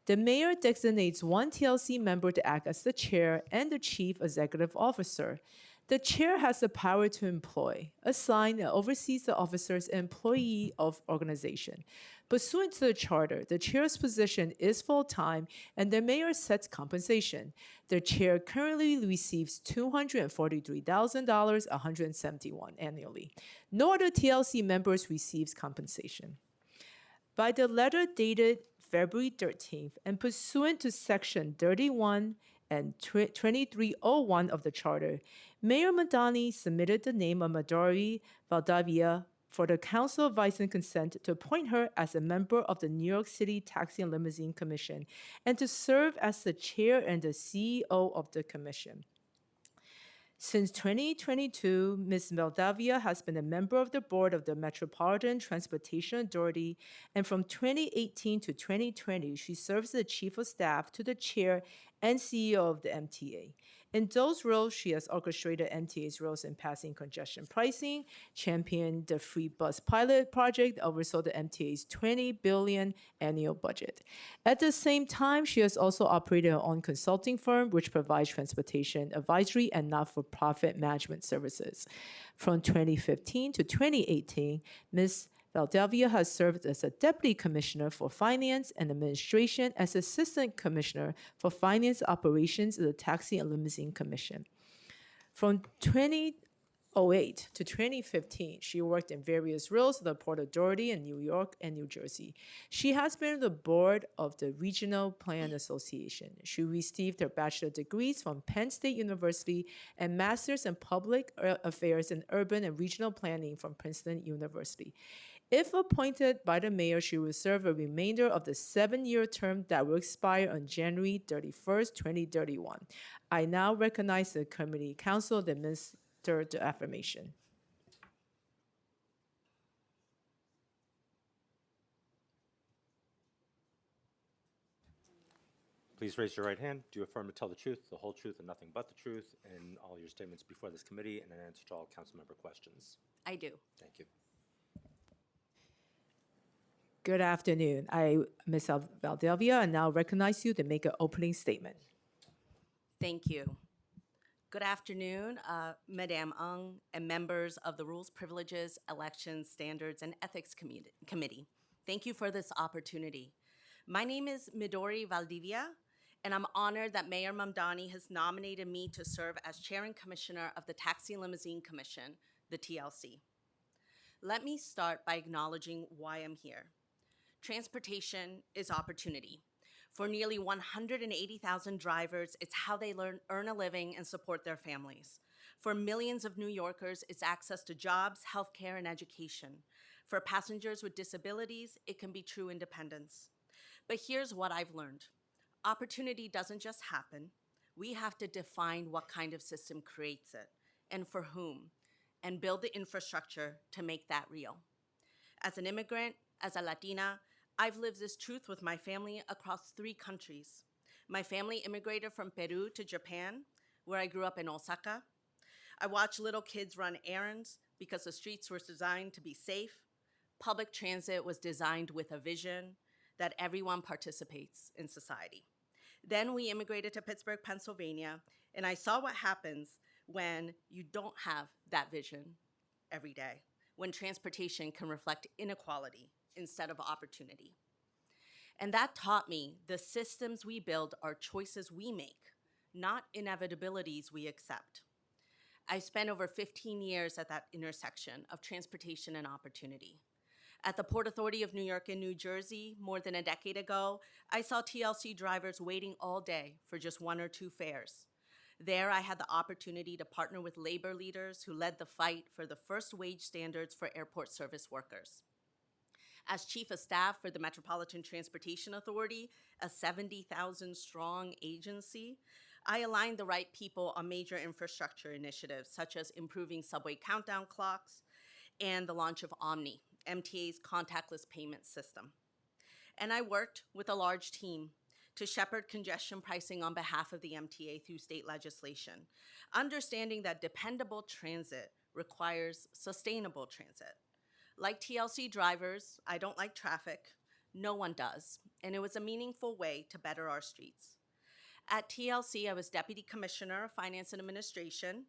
The mayor designates 1 TLC member to act as the chair and the chief executive officer. The chair has the power to employ, assign, and oversees the officers and employee of organization. Pursuant to the charter, the chair's position is full-time and the mayor sets compensation. The chair currently receives $243,171 annually. No other TLC members receives compensation. By the letter dated February 13th and pursuant to Section 31 and 2301 of the Charter, Mayor Madani submitted the name of Midori Valdivia for the Council advice and consent to appoint her as a member of the New York City Taxi and Limousine Commission and to serve as the chair and the CEO of the commission. Since 2022, Ms. Valdivia has been a member of the board of the Metropolitan Transportation Authority, and from 2018 to 2020, she serves as the chief of staff to the chair and CEO of the MTA. In those roles, she has orchestrated MTA's roles in passing congestion pricing, championed the free bus pilot project, oversaw the MTA's $20 billion annual budget. At the same time, she has also operated her own consulting firm, which provides transportation advisory and not-for-profit management services. From 2015 to 2018, Ms. Valdivia has served as a Deputy Commissioner for Finance and Administration as Assistant Commissioner for Finance Operations of the Taxi and Limousine Commission. From 2008 to 2015, she worked in various roles of the Port Authority in New York and New Jersey. She has been on the board of the Regional Plan Association. She received her bachelor's degrees from Penn State University and master's in Public Affairs in Urban and Regional Planning from Princeton University. If appointed by the mayor, she will serve a remainder of the 7-year term that will expire on January 31st, 2031. I now recognize the committee council to administer the affirmation. Please raise your right hand. Do you affirm to tell the truth, the whole truth, and nothing but the truth in all your statements before this committee and in answer to all council member questions? I do. Thank you. Good afternoon. Ms. Valdivia, I now recognize you to make an opening statement. Thank you. Good afternoon, Madame Ung and members of the Rules, Privileges, Elections, Standards, and Ethics Committee. Thank you for this opportunity. My name is Midori Valdivia, and I'm honored that Mayor Mamdani has nominated me to serve as Chair and Commissioner of the Taxi and Limousine Commission, the TLC. Let me start by acknowledging why I'm here. Transportation is opportunity. For nearly 180,000 drivers, it's how they earn a living and support their families. For millions of New Yorkers, it's access to jobs, healthcare, and education. For passengers with disabilities, it can be true independence. But here's what I've learned. Opportunity doesn't just happen. We have to define what kind of system creates it and for whom, and build the infrastructure to make that real. As an immigrant, as a Latina, I've lived this truth with my family across 3 countries. My family immigrated from Peru to Japan, where I grew up in Osaka. I watched little kids run errands because the streets were designed to be safe. Public transit was designed with a vision. that everyone participates in society. Then we immigrated to Pittsburgh, Pennsylvania, and I saw what happens when you don't have that vision every day, when transportation can reflect inequality instead of opportunity. And that taught me the systems we build are choices we make, not inevitabilities we accept. I spent over 15 years at that intersection of transportation and opportunity. At the Port Authority of New York and New Jersey, more than a decade ago, I saw TLC drivers waiting all day for just 1 or 2 fares. There, I had the opportunity to partner with labor leaders who led the fight for the first wage standards for airport service workers. As Chief of Staff for the Metropolitan Transportation Authority, a 70,000 strong agency, I aligned the right people on major infrastructure initiatives such as improving subway countdown clocks and the launch of Omni, MTA's contactless payment system. And I worked with a large team to shepherd congestion pricing on behalf of the MTA through state legislation, understanding that dependable transit requires sustainable transit. Like TLC drivers, I don't like traffic. No one does. And it was a meaningful way to better our streets. At TLC, I was Deputy Commissioner of Finance and Administration.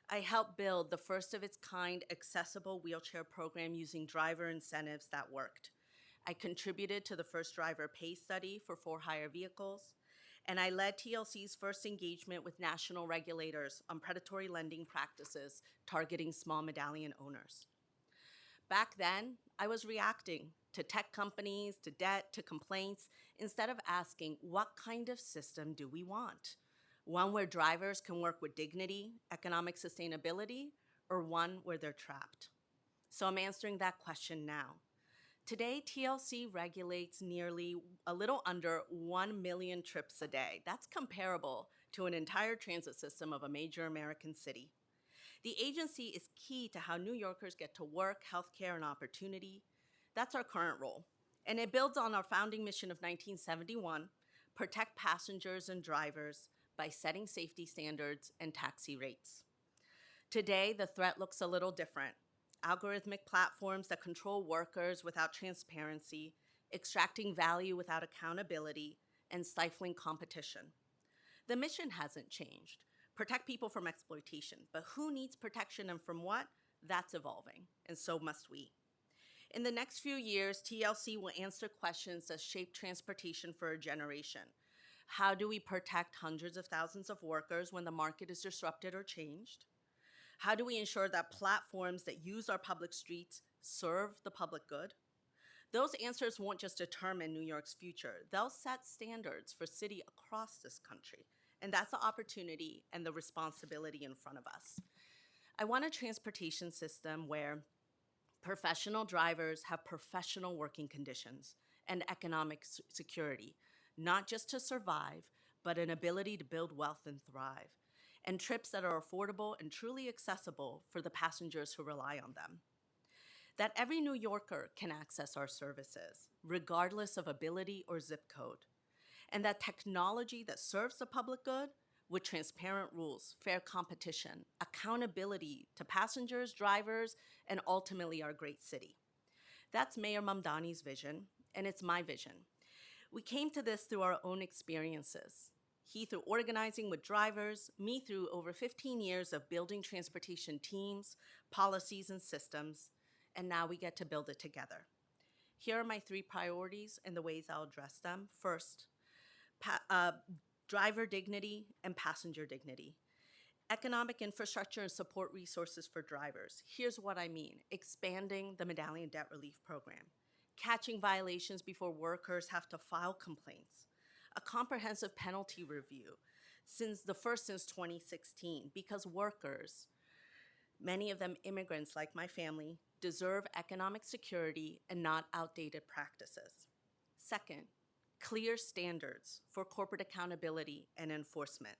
I helped build the first of its kind accessible wheelchair program using driver incentives that worked. I contributed to the first driver pay study for for-hire vehicles, and I led TLC's first engagement with national regulators on predatory lending practices targeting small medallion owners. Back then, I was reacting to tech companies, to debt, to complaints, instead of asking, what kind of system do we want? One where drivers can work with dignity, economic sustainability, or one where they're trapped? So I'm answering that question now. Today, TLC regulates nearly a little under 1 million trips a day. That's comparable to an entire transit system of a major American city. The agency is key to how New Yorkers get to work, healthcare, and opportunity. That's our current role. And it builds on our founding mission of 1971, protect passengers and drivers by setting safety standards and taxi rates. Today, the threat looks a little different. Algorithmic platforms that control workers without transparency, extracting value without accountability, and stifling competition. The mission hasn't changed. Protect people from exploitation, but who needs protection and from what? That's evolving, and so must we. In the next few years, TLC will answer questions that shape transportation for a generation. How do we protect hundreds of thousands of workers when the market is disrupted or changed? How do we ensure that platforms that use our public streets serve the public good? Those answers won't just determine New York's future. They'll set standards for cities across this country. And that's the opportunity and the responsibility in front of us. I want a transportation system where professional drivers have professional working conditions and economic security, not just to survive, but an ability to build wealth and thrive, and trips that are affordable and truly accessible for the passengers who rely on them. That every New Yorker can access our services, regardless of ability or zip code, and that technology that serves the public good with transparent rules, fair competition, accountability to passengers, drivers, and ultimately our great city. That's Mayor Mamdani's vision, and it's my vision. We came to this through our own experiences. He through organizing with drivers, me through over 15 years of building transportation teams, policies, and systems, and now we get to build it together. Here are my 3 priorities and the ways I'll address them. First, driver dignity and passenger dignity. Economic infrastructure and support resources for drivers. Here's what I mean. Expanding the Medallion Debt Relief Program. Catching violations before workers have to file complaints. A comprehensive penalty review since 2016, because workers, many of them immigrants like my family, deserve economic security and not outdated practices. Second, clear standards for corporate accountability and enforcement.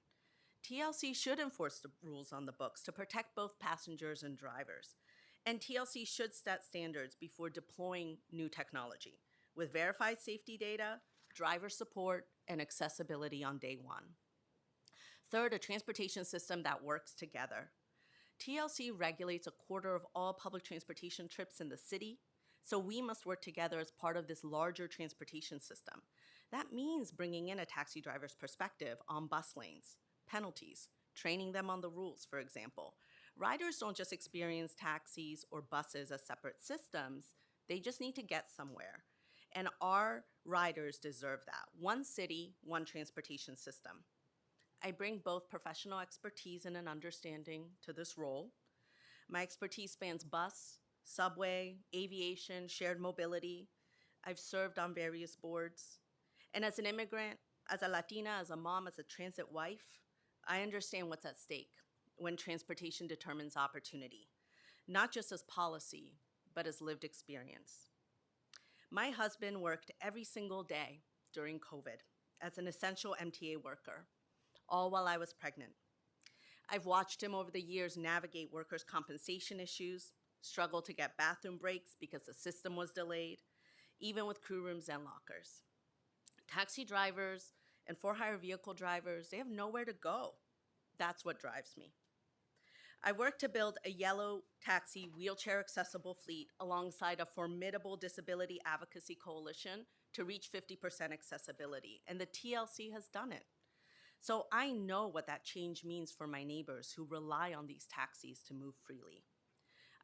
TLC should enforce the rules on the books to protect both passengers and drivers. And TLC should set standards before deploying new technology with verified safety data, driver support, and accessibility on day 1. Third, a transportation system that works together. TLC regulates 1/4 of all public transportation trips in the city, So we must work together as part of this larger transportation system. That means bringing in a taxi driver's perspective on bus lanes, penalties, training them on the rules, for example. Riders don't just experience taxis or buses as separate systems, they just need to get somewhere. And our riders deserve that. One city, one transportation system. I bring both professional expertise and an understanding to this role. My expertise spans bus, subway, aviation, shared mobility. I've served on various boards. And as an immigrant, as a Latina, as a mom, as a transit wife, I understand what's at stake when transportation determines opportunity, not just as policy, but as lived experience. My husband worked every single day during COVID as an essential MTA worker, all while I was pregnant. I've watched him over the years navigate workers' compensation issues, struggle to get bathroom breaks because the system was delayed, even with crew rooms and lockers. Taxi drivers and for-hire vehicle drivers, they have nowhere to go. That's what drives me. I worked to build a yellow taxi wheelchair accessible fleet alongside a formidable disability advocacy coalition to reach 50% accessibility, and the TLC has done it. So I know what that change means for my neighbors who rely on these taxis to move freely.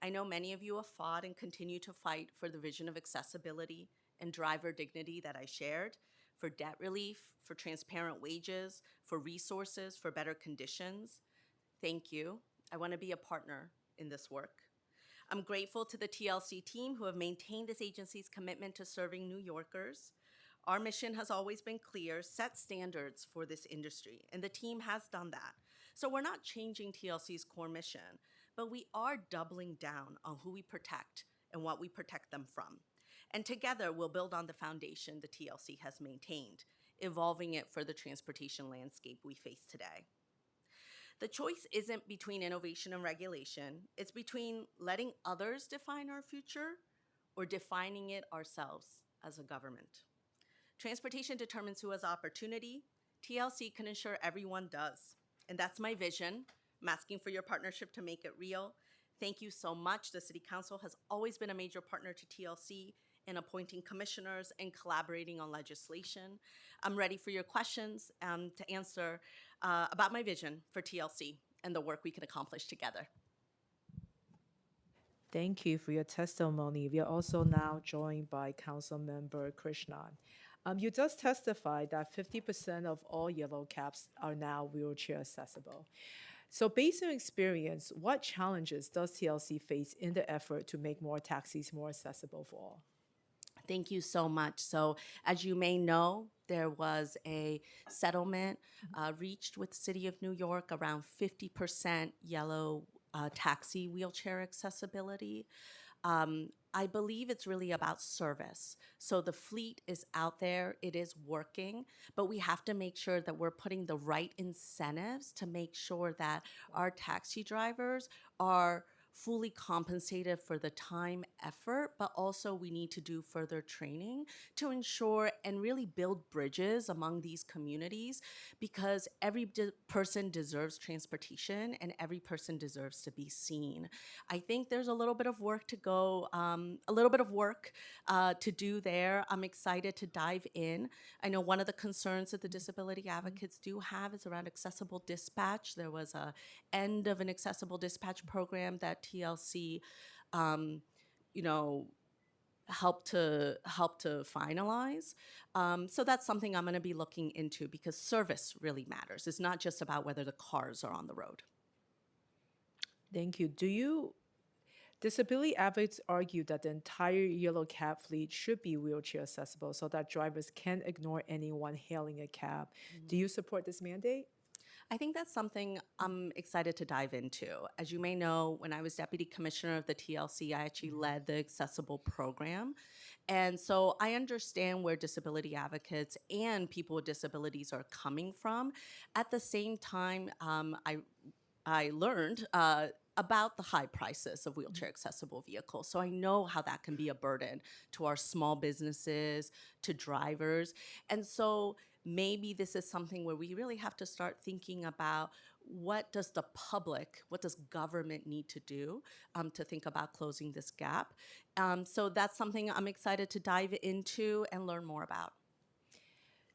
I know many of you have fought and continue to fight for the vision of accessibility and driver dignity that I shared, for debt relief, for transparent wages, for resources, for better conditions. Thank you. I want to be a partner in this work. I'm grateful to the TLC team who have maintained this agency's commitment to serving New Yorkers. Our mission has always been clear: set standards for this industry, and the team has done that. So we're not changing TLC's core mission, but we are doubling down on who we protect and what we protect them from. And together, we'll build on the foundation the TLC has maintained, evolving it for the transportation landscape we face today. The choice isn't between innovation and regulation. It's between letting others define our future or defining it ourselves as a government. Transportation determines who has opportunity. TLC can ensure everyone does. And that's my vision. I'm asking for your partnership to make it real. Thank you so much. The City Council has always been a major partner to TLC in appointing commissioners and collaborating on legislation. I'm ready for your questions to answer about my vision for TLC and the work we can accomplish together. Thank you for your testimony. We are also now joined by Councilmember Krishnan. You just testified that 50% of all yellow cabs are now wheelchair accessible. So based on experience, what challenges does TLC face in the effort to make more taxis more accessible for all? Thank you so much. So as you may know, there was a settlement reached with the City of New York around 50% yellow taxi wheelchair accessibility. I believe it's really about service. So the fleet is out there, it is working, but we have to make sure that we're putting the right incentives to make sure that our taxi drivers are fully compensated for the time, effort, but also we need to do further training to ensure and really build bridges among these communities, because every person deserves transportation and every person deserves to be seen. I think there's a little bit of work to go, to do there. I'm excited to dive in. I know one of the concerns that the disability advocates do have is around accessible dispatch. There was a end of an accessible dispatch program that TLC, helped to finalize. So that's something I'm going to be looking into, because service really matters. It's not just about whether the cars are on the road. Thank you. Disability advocates argue that the entire yellow cab fleet should be wheelchair accessible so that drivers can't ignore anyone hailing a cab. Do you support this mandate? I think that's something I'm excited to dive into. As you may know, when I was deputy commissioner of the TLC, I actually led the accessible program. And so I understand where disability advocates and people with disabilities are coming from. At the same time, I learned about the high prices of wheelchair accessible vehicles. So I know how that can be a burden to our small businesses, to drivers. And so maybe this is something where we really have to start thinking about what does the public, what does government need to do to think about closing this gap? So that's something I'm excited to dive into and learn more about.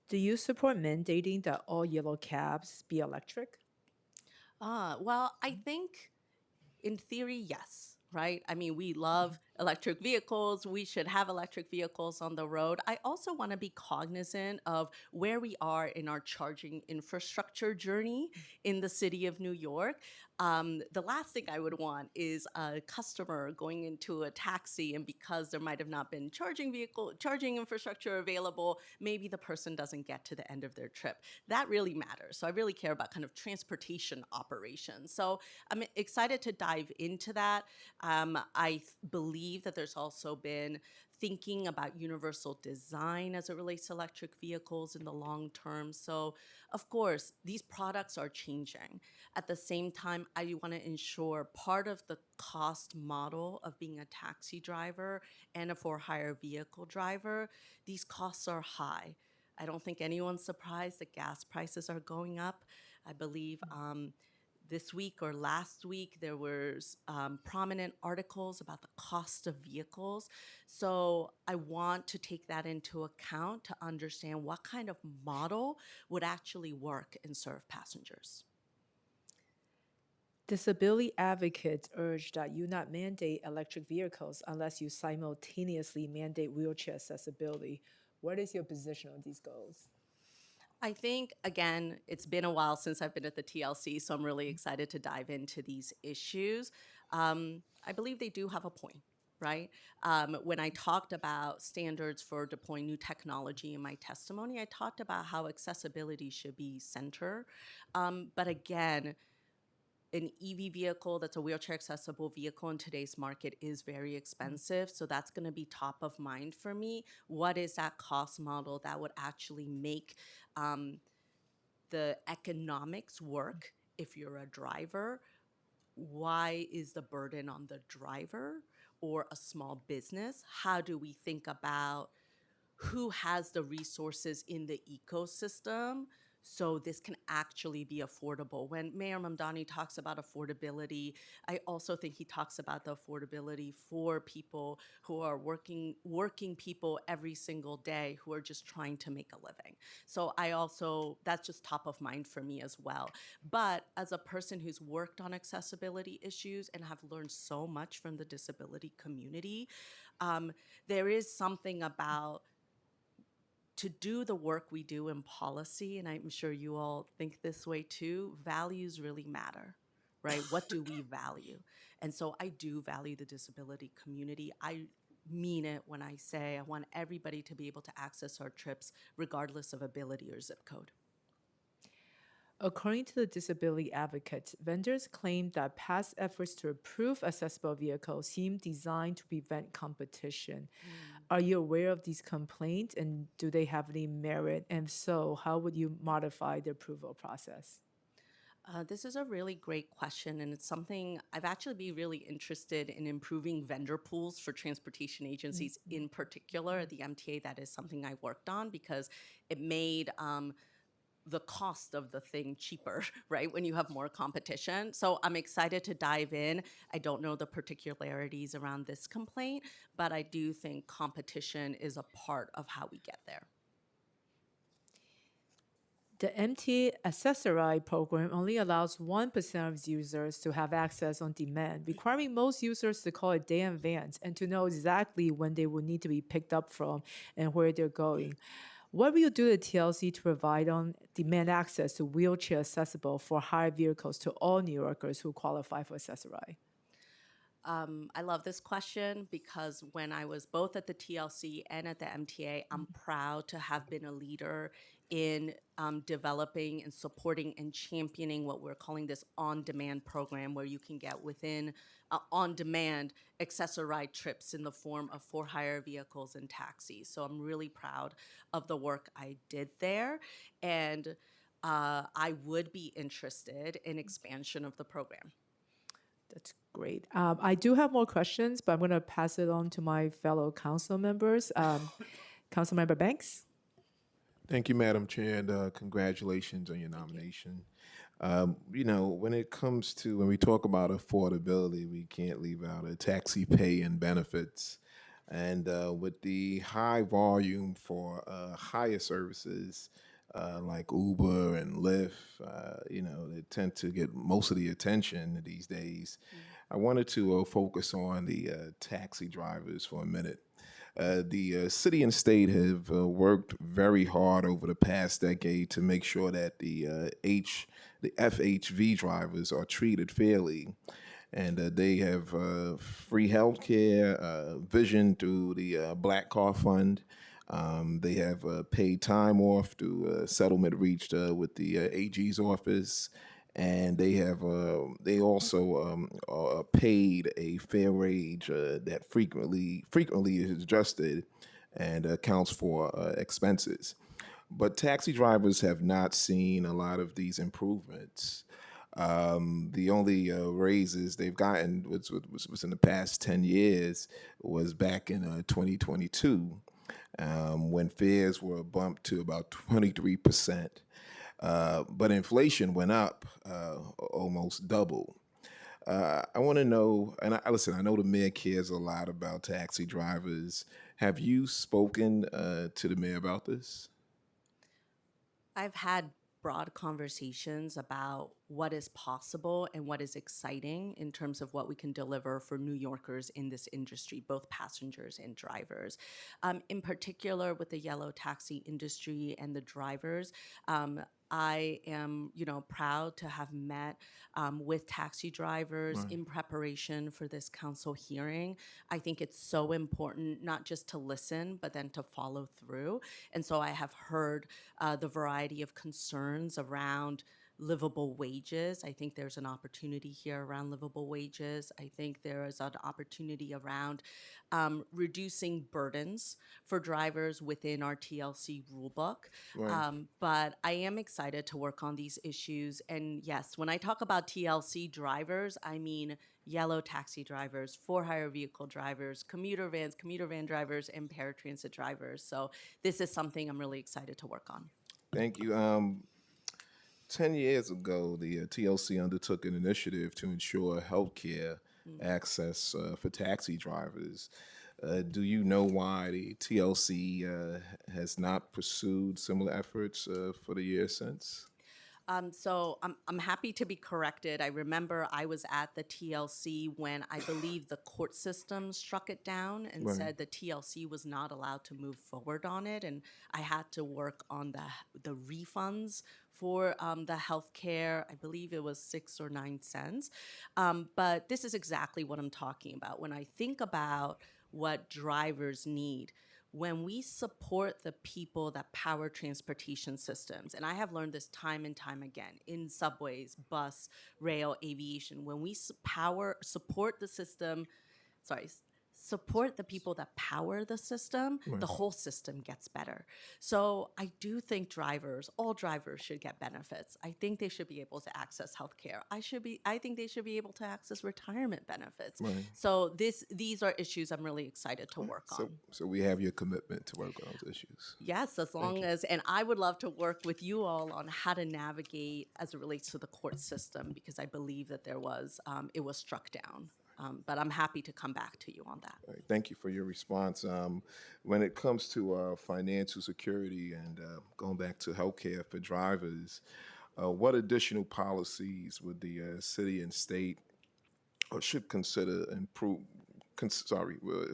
Do you support mandating that all yellow cabs be electric? Well, I think in theory, yes, right? I mean, we love electric vehicles. We should have electric vehicles on the road. I also want to be cognizant of where we are in our charging infrastructure journey in the city of New York. The last thing I would want is a customer going into a taxi, and because there might have not been charging infrastructure available, maybe the person doesn't get to the end of their trip. That really matters. So I really care about kind of transportation operations. So I'm excited to dive into that. Believe that there's also been thinking about universal design as it relates to electric vehicles in the long term. So, of course, these products are changing. At the same time, I want to ensure part of the cost model of being a taxi driver and a for-hire vehicle driver, these costs are high. I don't think anyone's surprised that gas prices are going up. I believe this week or last week, there was prominent articles about the cost of vehicles. So I want to take that into account to understand what kind of model would actually work and serve passengers. Disability advocates urge that you not mandate electric vehicles unless you simultaneously mandate wheelchair accessibility. What is your position on these goals? I think, again, it's been a while since I've been at the TLC, so I'm really excited to dive into these issues. I believe they do have a point, right? When I talked about standards for deploying new technology in my testimony, I talked about how accessibility should be center. But again, an EV vehicle that's a wheelchair accessible vehicle in today's market is very expensive. So that's going to be top of mind for me. What is that cost model that would actually make the economics work if you're a driver? Why is the burden on the driver or a small business? How do we think about who has the resources in the ecosystem so this can actually be affordable? When Mayor Mamdani talks about affordability, I also think he talks about the affordability for people who are working people every single day who are just trying to make a living. So that's just top of mind for me as well. But as a person who's worked on accessibility issues and have learned so much from the disability community, there is something about to do the work we do in policy, and I'm sure you all think this way too, values really matter, right? What do we value? And so I do value the disability community. I mean it when I say I want everybody to be able to access our trips regardless of ability or zip code. According to the disability advocates, vendors claim that past efforts to approve accessible vehicles seem designed to prevent competition. Are you aware of these complaints, and do they have any merit? And if so, how would you modify the approval process? This is a really great question, and it's something I've actually been really interested in improving vendor pools for transportation agencies in particular. At the MTA, that is something I worked on because it made the cost of the thing cheaper, right, when you have more competition. So I'm excited to dive in. I don't know the particularities around this complaint, but I do think competition is a part of how we get there. The MTA Accessorize program only allows 1% of its users to have access on demand, requiring most users to call a day in advance and to know exactly when they will need to be picked up from and where they're going. What will you do at TLC to provide on-demand access to wheelchair accessible for hire vehicles to all New Yorkers who qualify for Accessorize? I love this question because when I was both at the TLC and at the MTA, I'm proud to have been a leader in developing and supporting and championing what we're calling this on-demand program, where you can get within on-demand Accessorize trips in the form of for-hire vehicles and taxis. So I'm really proud of the work I did there, and I would be interested in expansion of the program. That's great. I do have more questions, but I'm going to pass it on to my fellow council members. Councilmember Banks? Thank you, Madam Chair, and congratulations on your nomination. When it comes to when we talk about affordability, we can't leave out a taxi pay and benefits. And with the high volume for higher services like Uber and Lyft, they tend to get most of the attention these days. I wanted to focus on the taxi drivers for a minute. The city and state have worked very hard over the past decade to make sure that the FHV drivers are treated fairly, and they have free health care, vision through the Black Car Fund. They have paid time off through settlement reached with the AG's office, and they also are paid a fair wage that frequently is adjusted and accounts for expenses. But taxi drivers have not seen a lot of these improvements. The only raises they've gotten was in the past 10 years was back in 2022 when fares were bumped to about 23%. But inflation went up almost double. I want to know, and listen, I know the mayor cares a lot about taxi drivers. Have you spoken to the mayor about this? I've had broad conversations about what is possible and what is exciting in terms of what we can deliver for New Yorkers in this industry, both passengers and drivers. In particular, with the yellow taxi industry and the drivers, I am, proud to have met with taxi drivers in preparation for this council hearing. I think it's so important not just to listen, but then to follow through. And so I have heard the variety of concerns around livable wages. I think there's an opportunity here around livable wages. I think there is an opportunity around reducing burdens for drivers within our TLC rulebook. But I am excited to work on these issues. And yes, when I talk about TLC drivers, I mean yellow taxi drivers, for-hire vehicle drivers, commuter vans, commuter van drivers, and paratransit drivers. So this is something I'm really excited to work on. Thank you. 10 years ago, the TLC undertook an initiative to ensure healthcare access for taxi drivers. Do you know why the TLC has not pursued similar efforts for the years since? So I'm happy to be corrected. I remember I was at the TLC when I believe the court system struck it down and said the TLC was not allowed to move forward on it, and I had to work on the refunds for the healthcare. I believe it was 6 or 9 cents. But this is exactly what I'm talking about. When I think about what drivers need, when we support the people that power transportation systems, and I have learned this time and time again in subways, bus, rail, aviation, when we support the system, sorry, support the people that power the system, the whole system gets better. So I do think all drivers should get benefits. I think they should be able to access healthcare. I think they should be able to access retirement benefits. So these are issues I'm really excited to work on. So we have your commitment to work on those issues. Yes, as long as, and I would love to work with you all on how to navigate as it relates to the court system, because I believe that it was struck down. But I'm happy to come back to you on that. All right, thank you for your response. When it comes to financial security and going back to healthcare for drivers, what additional policies would the city and state or should consider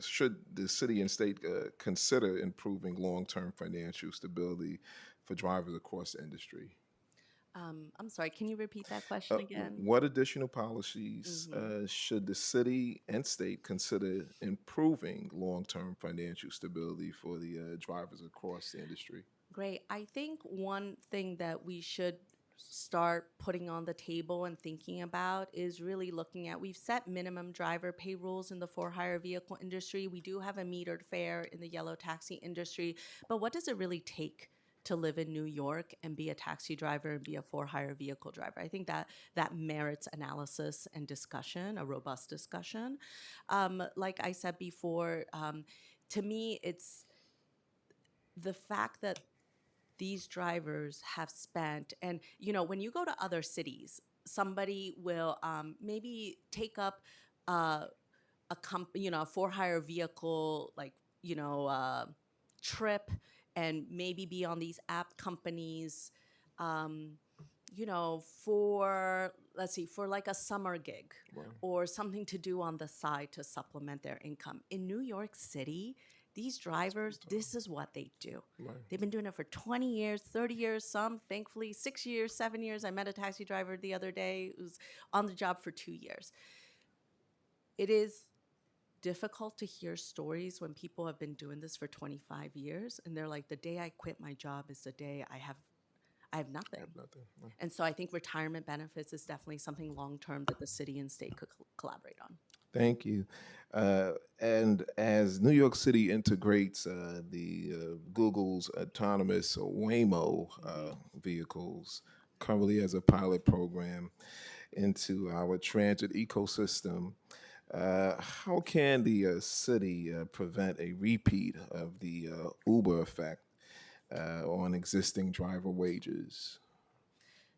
should the city and state consider improving long-term financial stability for drivers across the industry? I'm sorry, can you repeat that question again? What additional policies should the city and state consider improving long-term financial stability for the drivers across the industry? Great. I think one thing that we should start putting on the table and thinking about is really looking at, we've set minimum driver pay rules in the for-hire vehicle industry. We do have a metered fare in the yellow taxi industry, but what does it really take to live in New York and be a taxi driver and be a for-hire vehicle driver? I think that merits analysis and discussion, a robust discussion. Like I said before, to me, it's the fact that these drivers have spent, and you know, when you go to other cities, somebody will maybe take up a for hire vehicle, like, trip, and maybe be on these app companies, um, for, let's see, for like a summer gig or something to do on the side to supplement their income. In New York City, these drivers, this is what they do. They've been doing it for 20 years, 30 years, some thankfully 6 years, 7 years. I met a taxi driver the other day who was on the job for 2 years. It is difficult to hear stories when people have been doing this for 25 years and they're like, the day I quit my job is the day I have nothing. And so I think retirement benefits is definitely something long term that the city and state could collaborate on. Thank you. And as New York City integrates Google's autonomous Waymo vehicles currently as a pilot program into our transit ecosystem, how can the city prevent a repeat of the Uber effect on existing driver wages?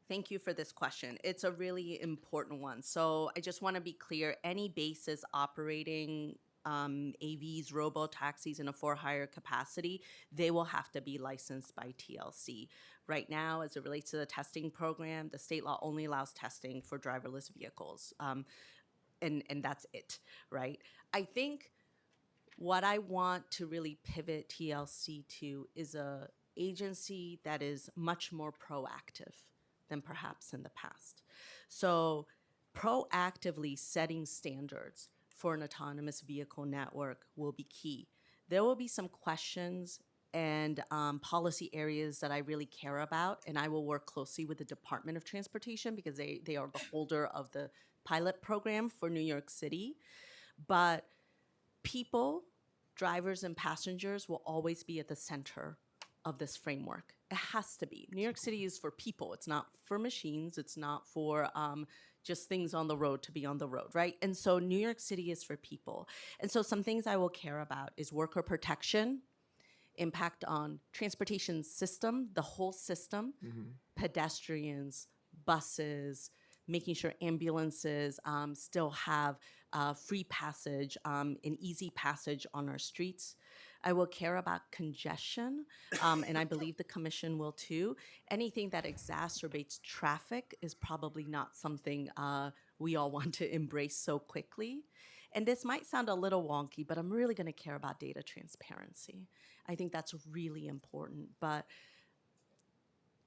Thank you for this question. It's a really important one. So I just want to be clear, any bases operating AVs, robo taxis in a for hire capacity, they will have to be licensed by TLC. Right now, as it relates to the testing program, the state law only allows testing for driverless vehicles. And that's it, right? I think what I want to really pivot TLC to is a agency that is much more proactive than perhaps in the past. So proactively setting standards for an autonomous vehicle network will be key. There will be some questions and policy areas that I really care about, and I will work closely with the Department of Transportation because they are the holder of the pilot program for New York City. But people, drivers, and passengers will always be at the center of this framework. It has to be. New York City is for people. It's not for machines. It's not for just things on the road to be on the road, right? And so New York City is for people. And so some things I will care about is worker protection, impact on transportation system, the whole system, pedestrians, buses, making sure ambulances still have free passage and easy passage on our streets. I will care about congestion, and I believe the commission will too. Anything that exacerbates traffic is probably not something we all want to embrace so quickly. And this might sound a little wonky, but I'm really going to care about data transparency. I think that's really important. But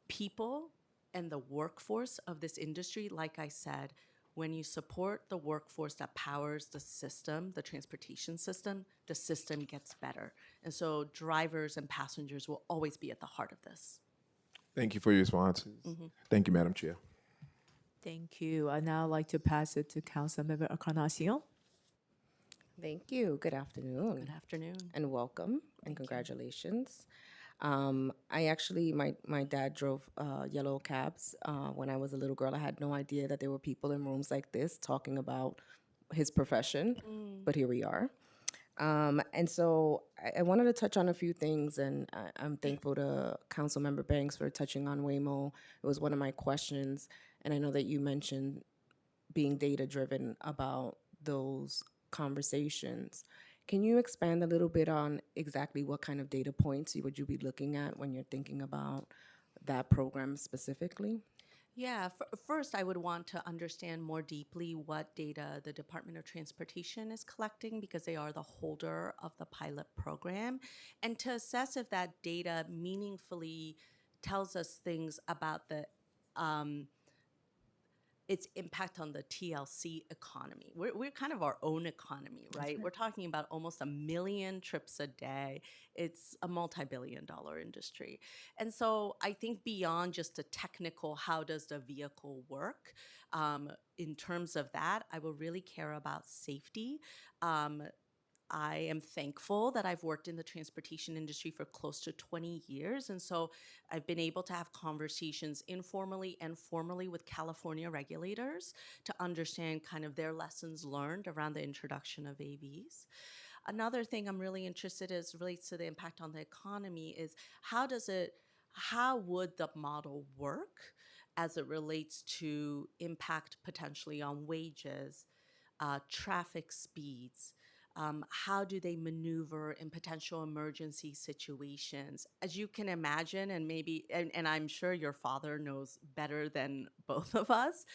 people and the workforce of this industry, like I said, when you support the workforce that powers the system, the transportation system, the system gets better. And so drivers and passengers will always be at the heart of this. Thank you for your responses. Thank you, Madam Chair. Thank you. I'd now like to pass it to Councilmember Encarnacion. Thank you. Good afternoon. Good afternoon. And welcome and congratulations. I actually, my dad drove yellow cabs when I was a little girl. I had no idea that there were people in rooms like this talking about his profession, but here we are. And so I wanted to touch on a few things, and I'm thankful to Councilmember Banks for touching on Waymo. It was one of my questions, and I know that you mentioned being data-driven about those conversations. Can you expand a little bit on exactly what kind of data points would you be looking at when you're thinking about that program specifically? Yeah, first I would want to understand more deeply what data the Department of Transportation is collecting because they are the holder of the pilot program, and to assess if that data meaningfully tells us things about the its impact on the TLC economy. We're kind of our own economy, right? We're talking about almost 1 million trips a day. It's a multi-billion-dollar industry. And so I think beyond just a technical, how does the vehicle work, in terms of that, I will really care about safety. I am thankful that I've worked in the transportation industry for close to 20 years. And so I've been able to have conversations informally and formally with California regulators to understand kind of their lessons learned around the introduction of AVs. Another thing I'm really interested in as relates to the impact on the economy is how does it how would the model work as it relates to impact potentially on wages, traffic speeds? How do they maneuver in potential emergency situations? As you can imagine, and I'm sure your father knows better than both of us,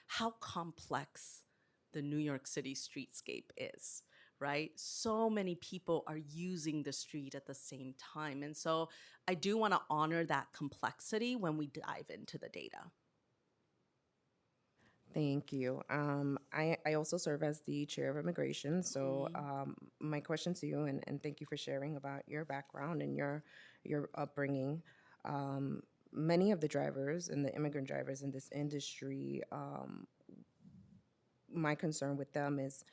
how complex the New York City streetscape is, right? So many people are using the street at the same time. And so I do want to honor that complexity when we dive into the data. Thank you. I also serve as the chair of immigration. So my question to you, and thank you for sharing about your background and your upbringing. Many of the drivers and the immigrant drivers in this industry, my concern with them is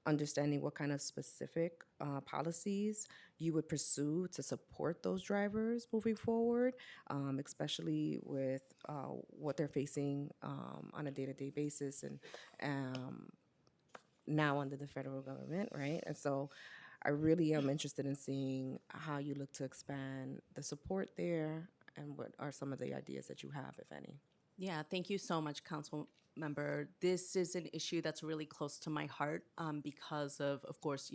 understanding what kind of specific policies you would pursue to support those drivers moving forward, especially with what they're facing on a day-to-day basis and um, now under the federal government, right? And so I really am interested in seeing how you look to expand the support there and what are some of the ideas that you have, if any. Yeah, thank you so much, Council Member. This is an issue that's really close to my heart because of course,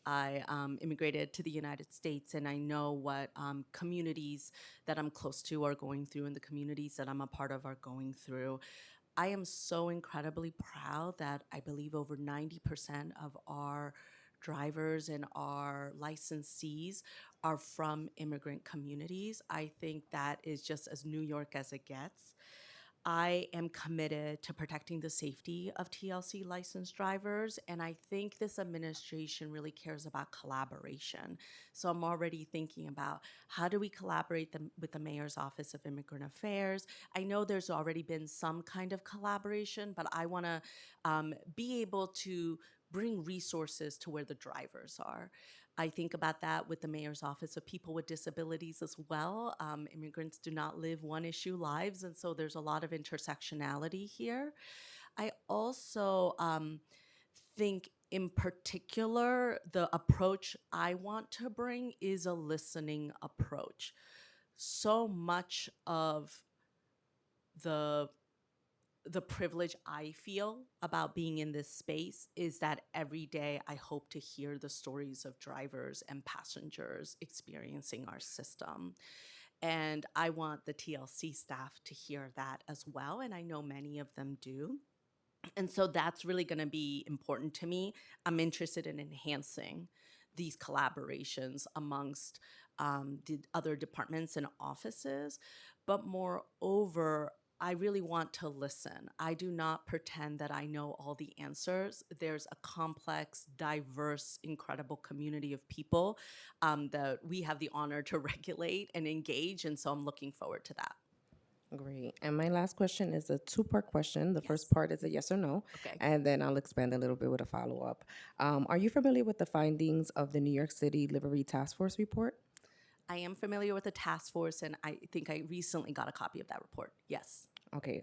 I immigrated to the United States, and I know what communities that I'm close to are going through, and the communities that I'm a part of are going through. I am so incredibly proud that I believe over 90% of our drivers and our licensees are from immigrant communities. I think that is just as New York as it gets. I am committed to protecting the safety of TLC licensed drivers, and I think this administration really cares about collaboration. So I'm already thinking about how do we collaborate with the Mayor's Office of Immigrant Affairs. I know there's already been some kind of collaboration, but I want to be able to bring resources to where the drivers are. I think about that with the Mayor's Office of People with Disabilities as well. Immigrants do not live one issue lives, and so there's a lot of intersectionality here. I also think, in particular, the approach I want to bring is a listening approach. So much of the the privilege I feel about being in this space is that every day I hope to hear the stories of drivers and passengers experiencing our system. And I want the TLC staff to hear that as well. And I know many of them do. And so that's really going to be important to me. I'm interested in enhancing these collaborations amongst the other departments and offices. But moreover, I really want to listen. I do not pretend that I know all the answers. There's a complex, diverse, incredible community of people that we have the honor to regulate and engage. And so I'm looking forward to that. Great. And my last question is a two-part question. The first Yes. part is a yes or no, Okay. and then I'll expand a little bit with a follow-up. Are you familiar with the findings of the New York City Livery Task Force report? I am familiar with the task force, and I think I recently got a copy of that report. Yes. Okay,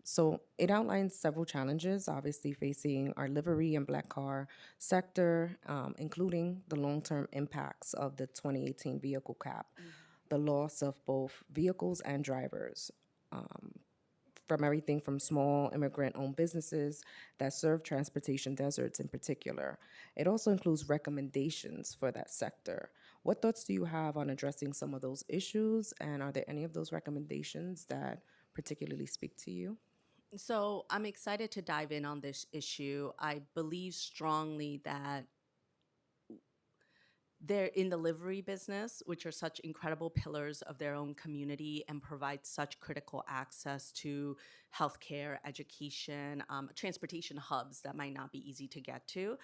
so it outlines several challenges, obviously facing our livery and black car sector, including the long-term impacts of the 2018 vehicle cap, the loss of both vehicles and drivers, from everything from small immigrant-owned businesses that serve transportation deserts in particular. It also includes recommendations for that sector. What thoughts do you have on addressing some of those issues, and are there any of those recommendations that particularly speak to you? So I'm excited to dive in on this issue. I believe strongly that they're in the livery business, which are such incredible pillars of their own community and provide such critical access to healthcare, education, transportation hubs that might not be easy to get to.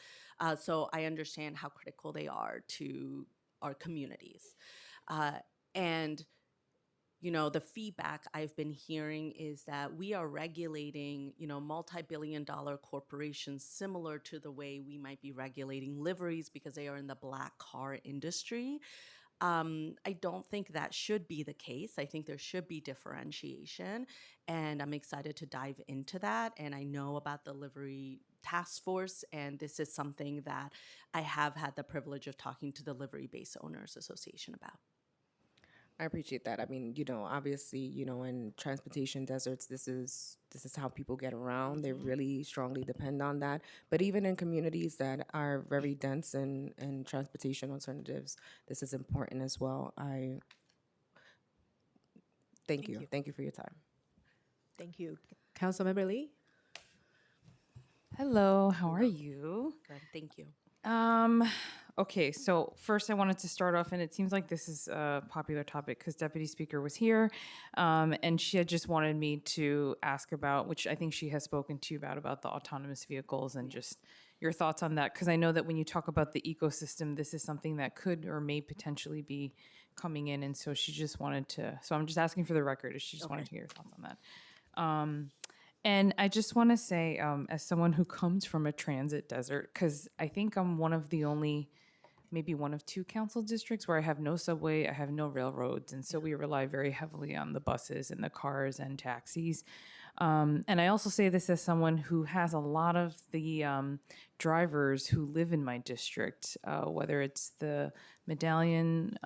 So I understand how critical they are to our communities. And the feedback I've been hearing is that we are regulating, multi-billion-dollar corporations similar to the way we might be regulating liveries because they are in the black car industry. I don't think that should be the case. I think there should be differentiation, and I'm excited to dive into that. And I know about the livery task force, and this is something that I have had the privilege of talking to the Livery Base Owners Association about. I appreciate that. I mean, obviously, in transportation deserts, this is how people get around. They really strongly depend on that. But even in communities that are very dense in transportation alternatives, this is important as well. I thank you. you. Thank you for your time. Thank you. Councilmember Lee? Hello, how are you? Good, thank you. Um, okay, so first I wanted to start off, and it seems like this is a popular topic because Deputy Speaker was here, and she had just wanted me to ask about, which I think she has spoken to you about the autonomous vehicles and just your thoughts on that. Because I know that when you talk about the ecosystem, this is something that could or may potentially be coming in, and so she just wanted to. So I'm just asking for the record. If she just wanted to get your thoughts on that. And I just want to say, as someone who comes from a transit desert, because I think I'm one of the only, maybe one of two council districts where I have no subway, I have no railroads, and so we rely very heavily on the buses and the cars and taxis. And I also say this as someone who has a lot of the drivers who live in my district, whether it's the medallion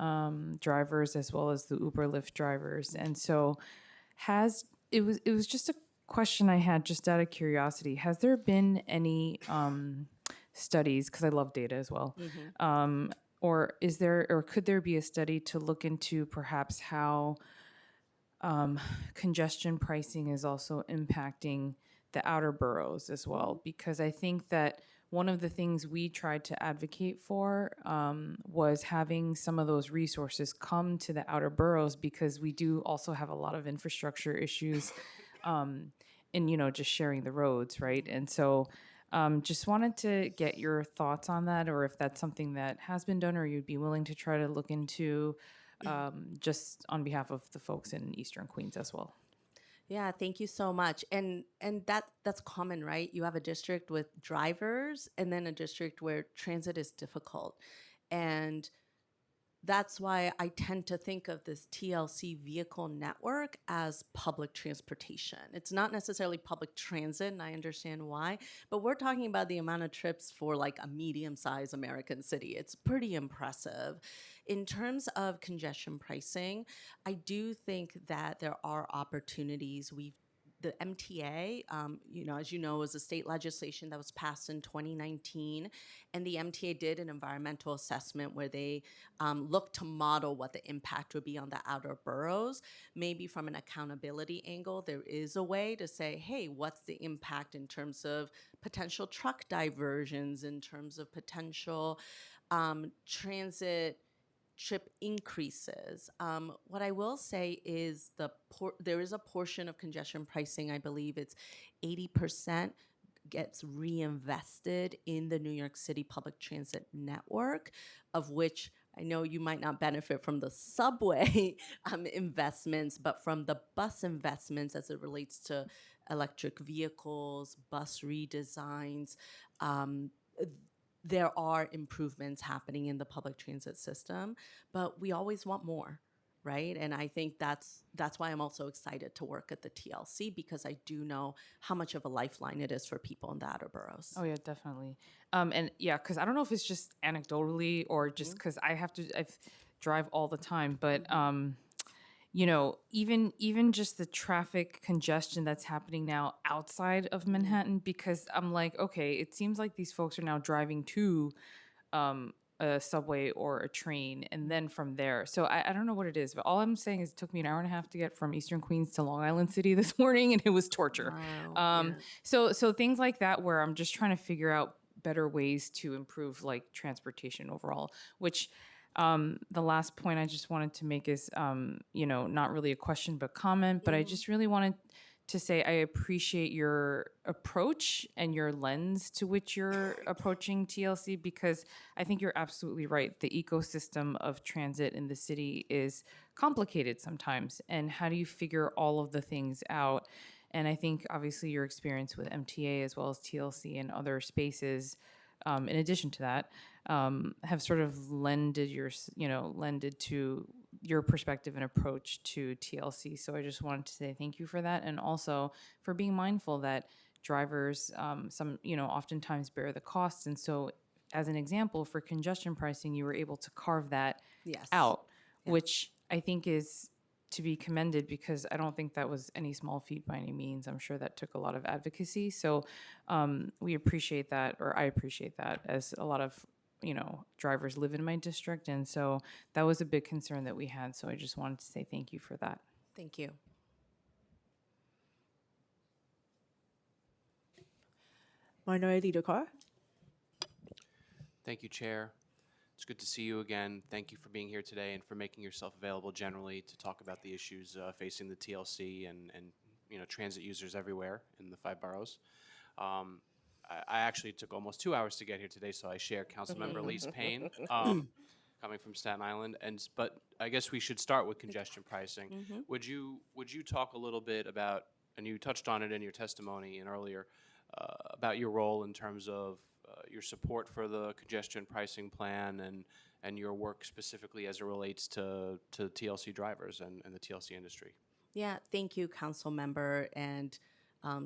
drivers as well as the Uber Lyft drivers, and so it was just a question I had just out of curiosity. Has there been any studies, because I love data as well, or could there be a study to look into perhaps how congestion pricing is also impacting the outer boroughs as well? Because I think that one of the things we tried to advocate for was having some of those resources come to the outer boroughs, because we do also have a lot of infrastructure issues in just sharing the roads, right? And so just wanted to get your thoughts on that, or if that's something that has been done or you'd be willing to try to look into, just on behalf of the folks in Eastern Queens as well. Yeah, thank you so much. And that's common, right? You have a district with drivers and then a district where transit is difficult. And that's why I tend to think of this TLC vehicle network as public transportation. It's not necessarily public transit, and I understand why, but we're talking about the amount of trips for like a medium-sized American city. It's pretty impressive. In terms of congestion pricing, I do think that there are opportunities. The MTA, as you know, was a state legislation that was passed in 2019, and the MTA did an environmental assessment where they looked to model what the impact would be on the outer boroughs. Maybe from an accountability angle, there is a way to say, hey, what's the impact in terms of potential truck diversions, in terms of potential transit trip increases. What I will say is there is a portion of congestion pricing, I believe it's 80% gets reinvested in the New York City public transit network, of which I know you might not benefit from the subway investments, but from the bus investments as it relates to electric vehicles, bus redesigns. There are improvements happening in the public transit system, but we always want more, right? And I think that's why I'm also excited to work at the TLC, because I do know how much of a lifeline it is for people in the outer boroughs. Oh yeah, definitely. And yeah, because I don't know if it's just anecdotally or just because I drive all the time, but even just the traffic congestion that's happening now outside of Manhattan, because I'm like, okay, it seems like these folks are now driving to a subway or a train and then from there. So I don't know what it is, but all I'm saying is it took me an hour and a half to get from Eastern Queens to Long Island City this morning, and it was torture. Wow, So things like that where I'm just trying to figure out better ways to improve like transportation overall, which the last point I just wanted to make is, not really a question but comment, but I just really wanted to say I appreciate your approach and your lens to which you're approaching TLC, because I think you're absolutely right. The ecosystem of transit in the city is complicated sometimes, and how do you figure all of the things out? And I think obviously your experience with MTA as well as TLC and other spaces, in addition to that, have sort of lended to your perspective and approach to TLC. So I just wanted to say thank you for that, and also for being mindful that drivers, oftentimes bear the costs. And so, as an example, for congestion pricing, you were able to carve that Yes. out, which I think is to be commended, because I don't think that was any small feat by any means. I'm sure that took a lot of advocacy. So we appreciate that, or I appreciate that, as a lot of drivers live in my district, and so that was a big concern that we had. So I just wanted to say thank you for that. Thank you. Minority Leader Carr. Thank you, Chair. It's good to see you again. Thank you for being here today and for making yourself available generally to talk about the issues facing the TLC and transit users everywhere in the 5 boroughs. I actually took almost 2 hours to get here today, so I share Councilmember Lee's pain coming from Staten Island. But I guess we should start with congestion pricing. Would you talk a little bit about, and you touched on it in your testimony and earlier, about your role in terms of your support for the congestion pricing plan and your work specifically as it relates to TLC drivers and the TLC industry? Yeah, thank you, council member. And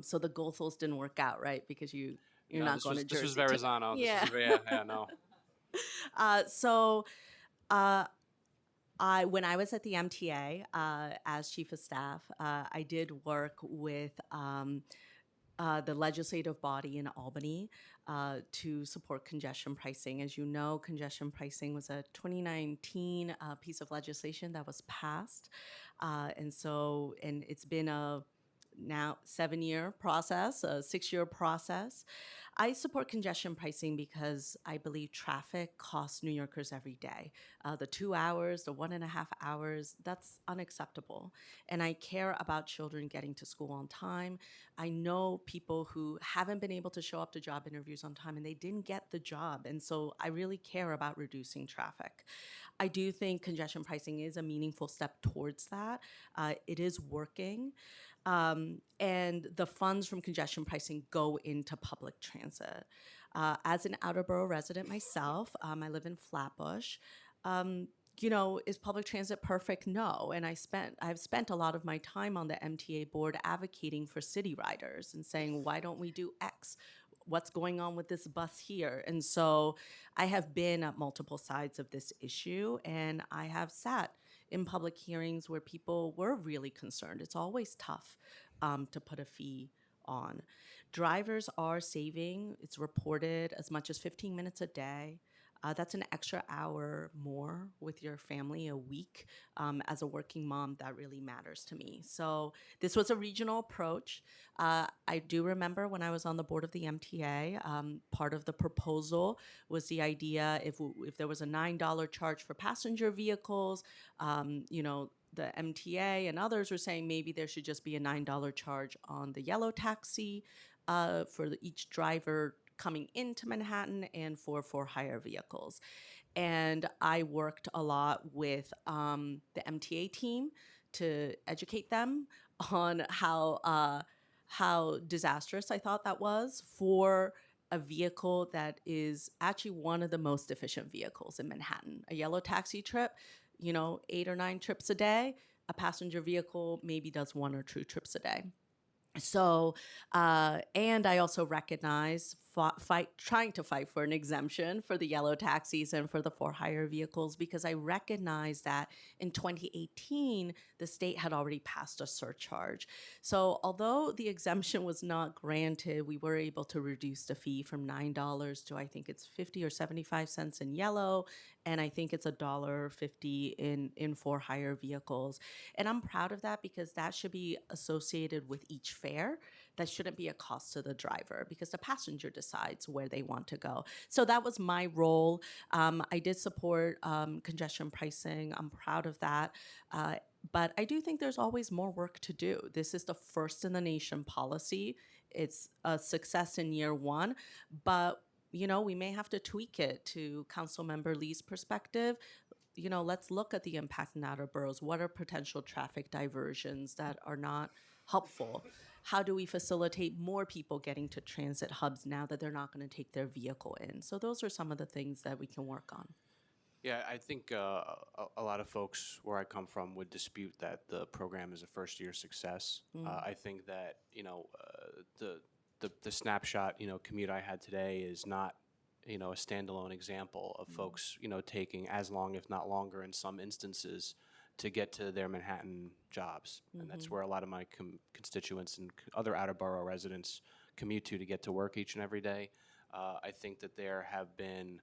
so the Goethals didn't work out, right? Because you're No, not going to Jersey. This was Verrazano. Yeah. No. When I was at the MTA as chief of staff, I did work with the legislative body in Albany to support congestion pricing. As you know, congestion pricing was a 2019 piece of legislation that was passed. And it's been a now 7-year process, a 6-year process. I support congestion pricing because I believe traffic costs New Yorkers every day. The 2 hours, the 1.5 hours, that's unacceptable. And I care about children getting to school on time. I know people who haven't been able to show up to job interviews on time and they didn't get the job. And so I really care about reducing traffic. I do think congestion pricing is a meaningful step towards that. It is working. And the funds from congestion pricing go into public transit. As an outer borough resident myself, I live in Flatbush. Is public transit perfect? No. And I've spent a lot of my time on the MTA board advocating for city riders and saying, why don't we do X? What's going on with this bus here? And so I have been at multiple sides of this issue, and I have sat in public hearings where people were really concerned. It's always tough to put a fee on. Drivers are saving, it's reported, as much as 15 minutes a day. That's an extra hour more with your family a week. As a working mom, that really matters to me. So this was a regional approach. I do remember when I was on the board of the MTA, part of the proposal was the idea if there was a $9 charge for passenger vehicles, the MTA and others were saying maybe there should just be a $9 charge on the yellow taxi for each driver coming into Manhattan and for hire vehicles. And I worked a lot with the MTA team to educate them on how disastrous I thought that was for a vehicle that is actually one of the most efficient vehicles in Manhattan. A yellow taxi trip, 8 or 9 trips a day. A passenger vehicle maybe does 1 or 2 trips a day. So, and I also recognize trying to fight for an exemption for the yellow taxis and for the for-hire vehicles, because I recognize that in 2018, the state had already passed a surcharge. So although the exemption was not granted, we were able to reduce the fee from $9 to, I think it's 50 or 75 cents in yellow, and I think it's $1.50 in for-hire vehicles. And I'm proud of that because that should be associated with each fare. That shouldn't be a cost to the driver because the passenger decides where they want to go. So that was my role. I did support congestion pricing. I'm proud of that. But I do think there's always more work to do. This is the first in the nation policy. It's a success in year 1, but we may have to tweak it to Councilmember Lee's perspective. Let's look at the impact in outer boroughs. What are potential traffic diversions that are not helpful? How do we facilitate more people getting to transit hubs now that they're not going to take their vehicle in? So those are some of the things that we can work on. Yeah, I think a lot of folks where I come from would dispute that the program is a first-year success. I think that the snapshot commute I had today is not a standalone example of folks taking as long, if not longer, in some instances, to get to their Manhattan jobs. And that's where a lot of my constituents and other outer borough residents commute to get to work each and every day. I think that there have been,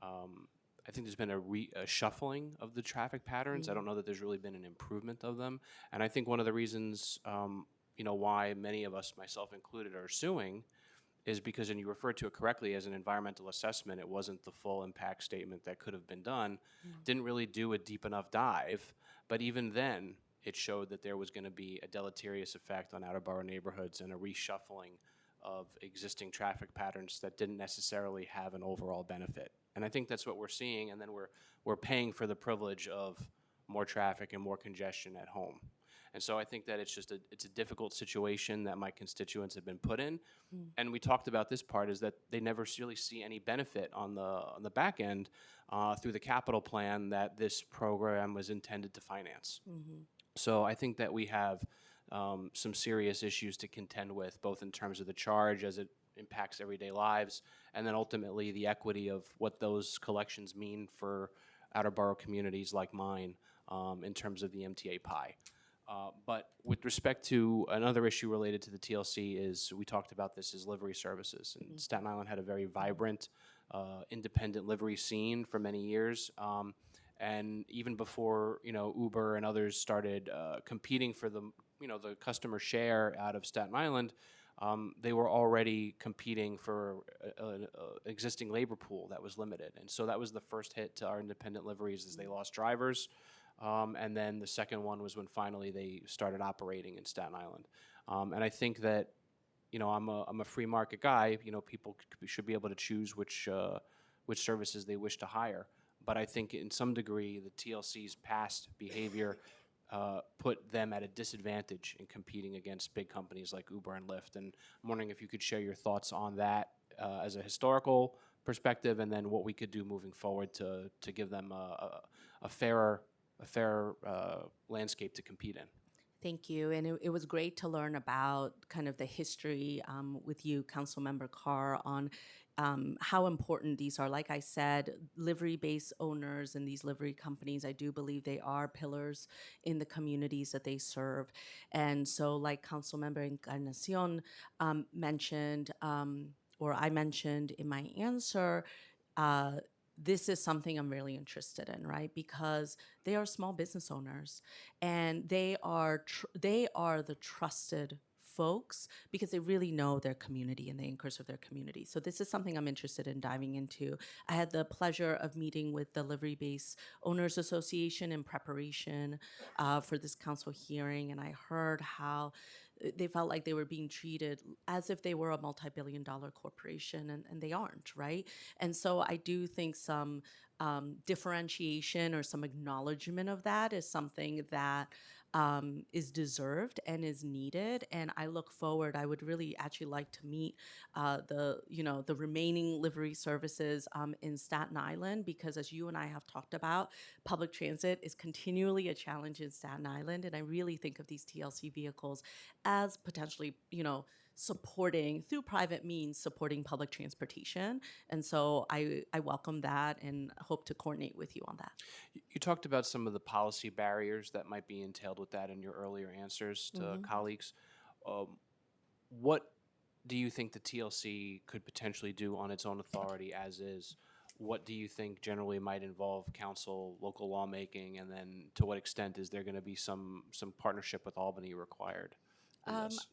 I think there's been a shuffling of the traffic patterns. I don't know that there's really been an improvement of them. And I think one of the reasons, why many of us, myself included, are suing is because, and you referred to it correctly as an environmental assessment, it wasn't the full impact statement that could have been done, didn't really do a deep enough dive, but even then, it showed that there was going to be a deleterious effect on outer borough neighborhoods and a reshuffling of existing traffic patterns that didn't necessarily have an overall benefit. And I think that's what we're seeing, and then we're paying for the privilege of more traffic and more congestion at home. And so I think that it's a difficult situation that my constituents have been put in. And we talked about this part is that they never really see any benefit on the back end through the capital plan that this program was intended to finance. So I think that we have some serious issues to contend with, both in terms of the charge as it impacts everyday lives, and then ultimately the equity of what those collections mean for outer borough communities like mine in terms of the MTA pie. But with respect to another issue related to the TLC is we talked about this as livery services. And Staten Island had a very vibrant, independent livery scene for many years. And even before, Uber and others started competing for the customer share out of Staten Island, they were already competing for an existing labor pool that was limited. And so that was the first hit to our independent liveries as they lost drivers. And then the second one was when finally they started operating in Staten Island. And I think that, I'm a free market guy. People should be able to choose which services they wish to hire. But I think in some degree, the TLC's past behavior put them at a disadvantage in competing against big companies like Uber and Lyft. And I'm wondering if you could share your thoughts on that as a historical perspective, and then what we could do moving forward to give them a fairer landscape to compete in. Thank you. And it was great to learn about kind of the history with you, Councilmember Carr, on how important these are. Like I said, livery-based owners and these livery companies, I do believe they are pillars in the communities that they serve. And so like Councilmember Encarnacion mentioned, or I mentioned in my answer, this is something I'm really interested in, right? Because they are small business owners, and they are the trusted folks because they really know their community and the anchors of their community. So this is something I'm interested in diving into. I had the pleasure of meeting with the Livery-Based Owners Association in preparation for this council hearing, and I heard how they felt like they were being treated as if they were a multi-billion-dollar corporation, and they aren't, right? And so I do think some differentiation or some acknowledgement of that is something that is deserved and is needed. And I look forward, I would really actually like to meet the remaining livery services in Staten Island, because as you and I have talked about, public transit is continually a challenge in Staten Island. And I really think of these TLC vehicles as potentially, supporting, through private means, supporting public transportation. And so I welcome that and hope to coordinate with you on that. You talked about some of the policy barriers that might be entailed with that in your earlier answers to colleagues. What do you think the TLC could potentially do on its own authority as is? What do you think generally might involve council, local lawmaking, and then to what extent is there going to be some partnership with Albany required in this?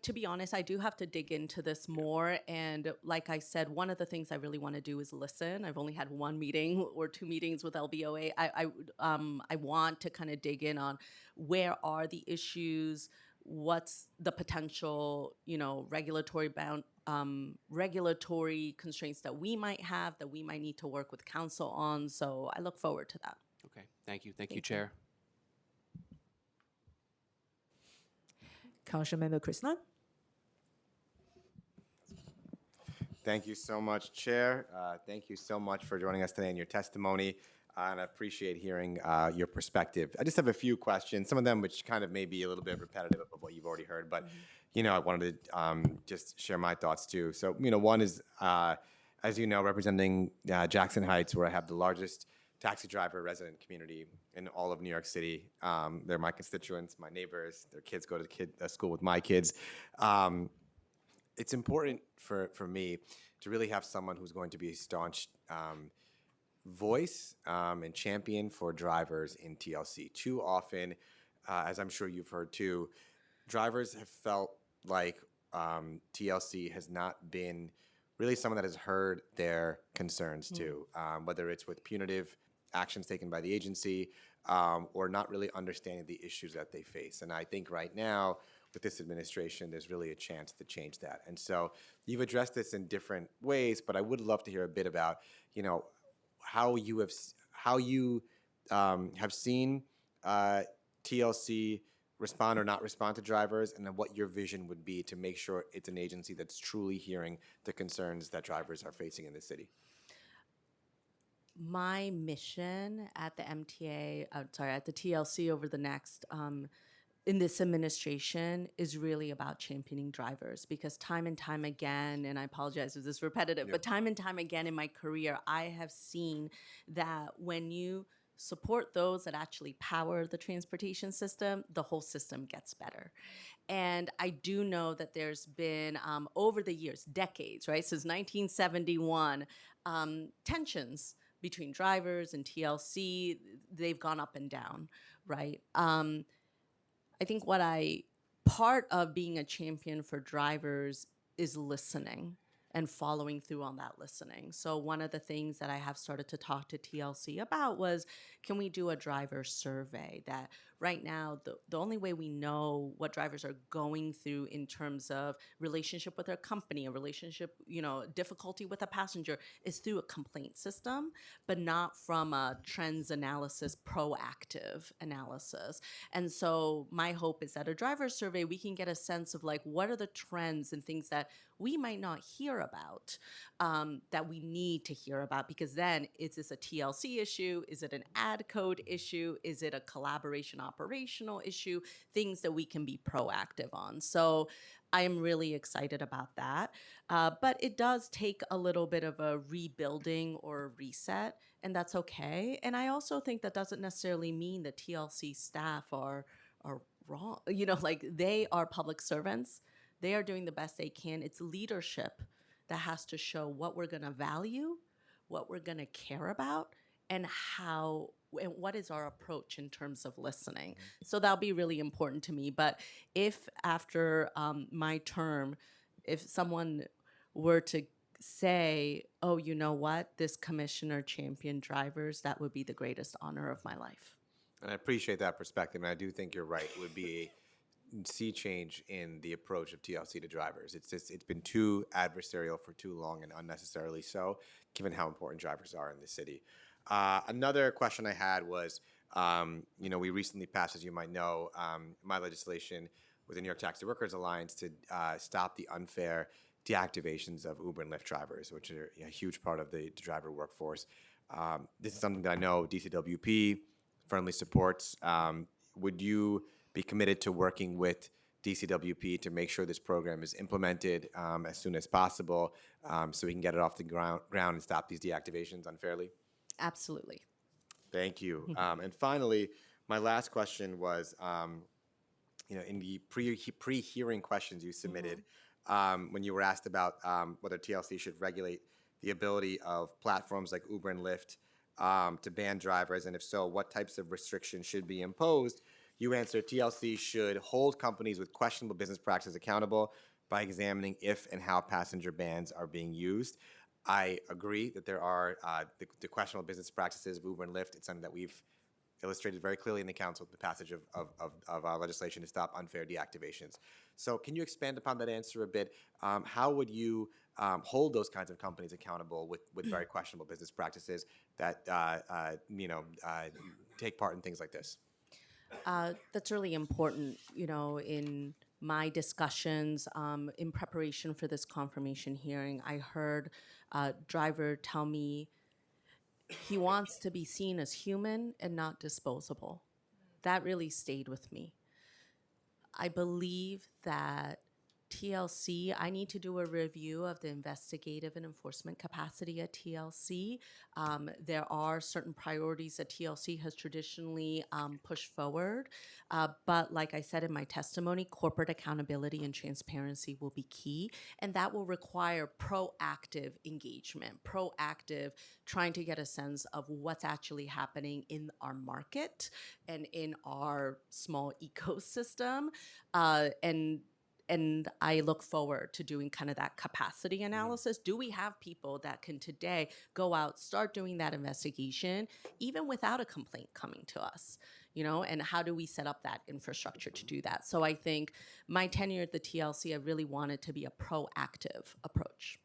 To be honest, I do have to dig into this more. And like I said, one of the things I really want to do is listen. I've only had one meeting or two meetings with LBOA. I want to kind of dig in on where are the issues, what's the potential, regulatory constraints that we might have, that we might need to work with council on. So I look forward to that. Okay, thank you. Thank you, Chair. Councilmember Krishnan. Thank you so much, Chair. Thank you so much for joining us today in your testimony, and I appreciate hearing your perspective. I just have a few questions, some of them which kind of may be a little bit repetitive of what you've already heard, but I wanted to just share my thoughts too. So, one is, as you know, representing Jackson Heights, where I have the largest taxi driver resident community in all of New York City. They're my constituents, my neighbors. Their kids go to school with my kids. It's important for me to really have someone who's going to be a staunch voice and champion for drivers in TLC. Too often, as I'm sure you've heard too, drivers have felt like TLC has not been really someone that has heard their concerns too, whether it's with punitive actions taken by the agency or not really understanding the issues that they face. And I think right now, with this administration, there's really a chance to change that. And so you've addressed this in different ways, but I would love to hear a bit about, how you have seen TLC respond or not respond to drivers, and then what your vision would be to make sure it's an agency that's truly hearing the concerns that drivers are facing in the city. My mission at the at the TLC over the next, in this administration is really about championing drivers, because time and time again, and I apologize if this is repetitive, but time and time again in my career, I have seen that when you support those that actually power the transportation system, the whole system gets better. And I do know that there's been, over the years, decades, right, since 1971, tensions between drivers and TLC, they've gone up and down, right? I think part of being a champion for drivers is listening and following through on that listening. So one of the things that I have started to talk to TLC about was, can we do a driver survey? That right now, the only way we know what drivers are going through in terms of relationship with their company, a relationship, difficulty with a passenger, is through a complaint system, but not from a trends analysis, proactive analysis. And so my hope is that a driver survey, we can get a sense of what are the trends and things that we might not hear about, that we need to hear about, because then is this a TLC issue? Is it an ad code issue? Is it a collaboration operational issue? Things that we can be proactive on. So I am really excited about that. But it does take a little bit of a rebuilding or a reset, and that's okay. And I also think that doesn't necessarily mean that TLC staff are wrong. They are public servants. They are doing the best they can. It's leadership that has to show what we're going to value, what we're going to care about, and what is our approach in terms of listening. So that'll be really important to me. But if after my term, if someone were to say, oh, you know what, this commissioner championed drivers, that would be the greatest honor of my life. And I appreciate that perspective, and I do think you're right. It would be sea change in the approach of TLC to drivers. It's been too adversarial for too long, and unnecessarily so, given how important drivers are in the city. Another question I had was, we recently passed, as you might know, my legislation with the New York Taxi Workers Alliance to stop the unfair deactivations of Uber and Lyft drivers, which are a huge part of the driver workforce. This is something that I know DCWP firmly supports. Would you be committed to working with DCWP to make sure this program is implemented as soon as possible, so we can get it off the ground and stop these deactivations unfairly? Absolutely. Thank you. And finally, my last question was, in the pre-hearing questions you submitted, when you were asked about whether TLC should regulate the ability of platforms like Uber and Lyft to ban drivers, and if so, what types of restrictions should be imposed, you answered TLC should hold companies with questionable business practices accountable by examining if and how passenger bans are being used. I agree that there are the questionable business practices of Uber and Lyft. It's something that we've illustrated very clearly in the council with the passage of our legislation to stop unfair deactivations. So can you expand upon that answer a bit? How would you hold those kinds of companies accountable with very questionable business practices that take part in things like this? That's really important, in my discussions in preparation for this confirmation hearing. I heard a driver tell me he wants to be seen as human and not disposable. That really stayed with me. I believe that TLC, I need to do a review of the investigative and enforcement capacity at TLC. There are certain priorities that TLC has traditionally pushed forward. But like I said in my testimony, corporate accountability and transparency will be key. And that will require proactive engagement, proactive trying to get a sense of what's actually happening in our market and in our small ecosystem. And I look forward to doing kind of that capacity analysis. Do we have people that can today go out, start doing that investigation, even without a complaint coming to us? And how do we set up that infrastructure to do that? So I think my tenure at the TLC, I really wanted to be a proactive approach.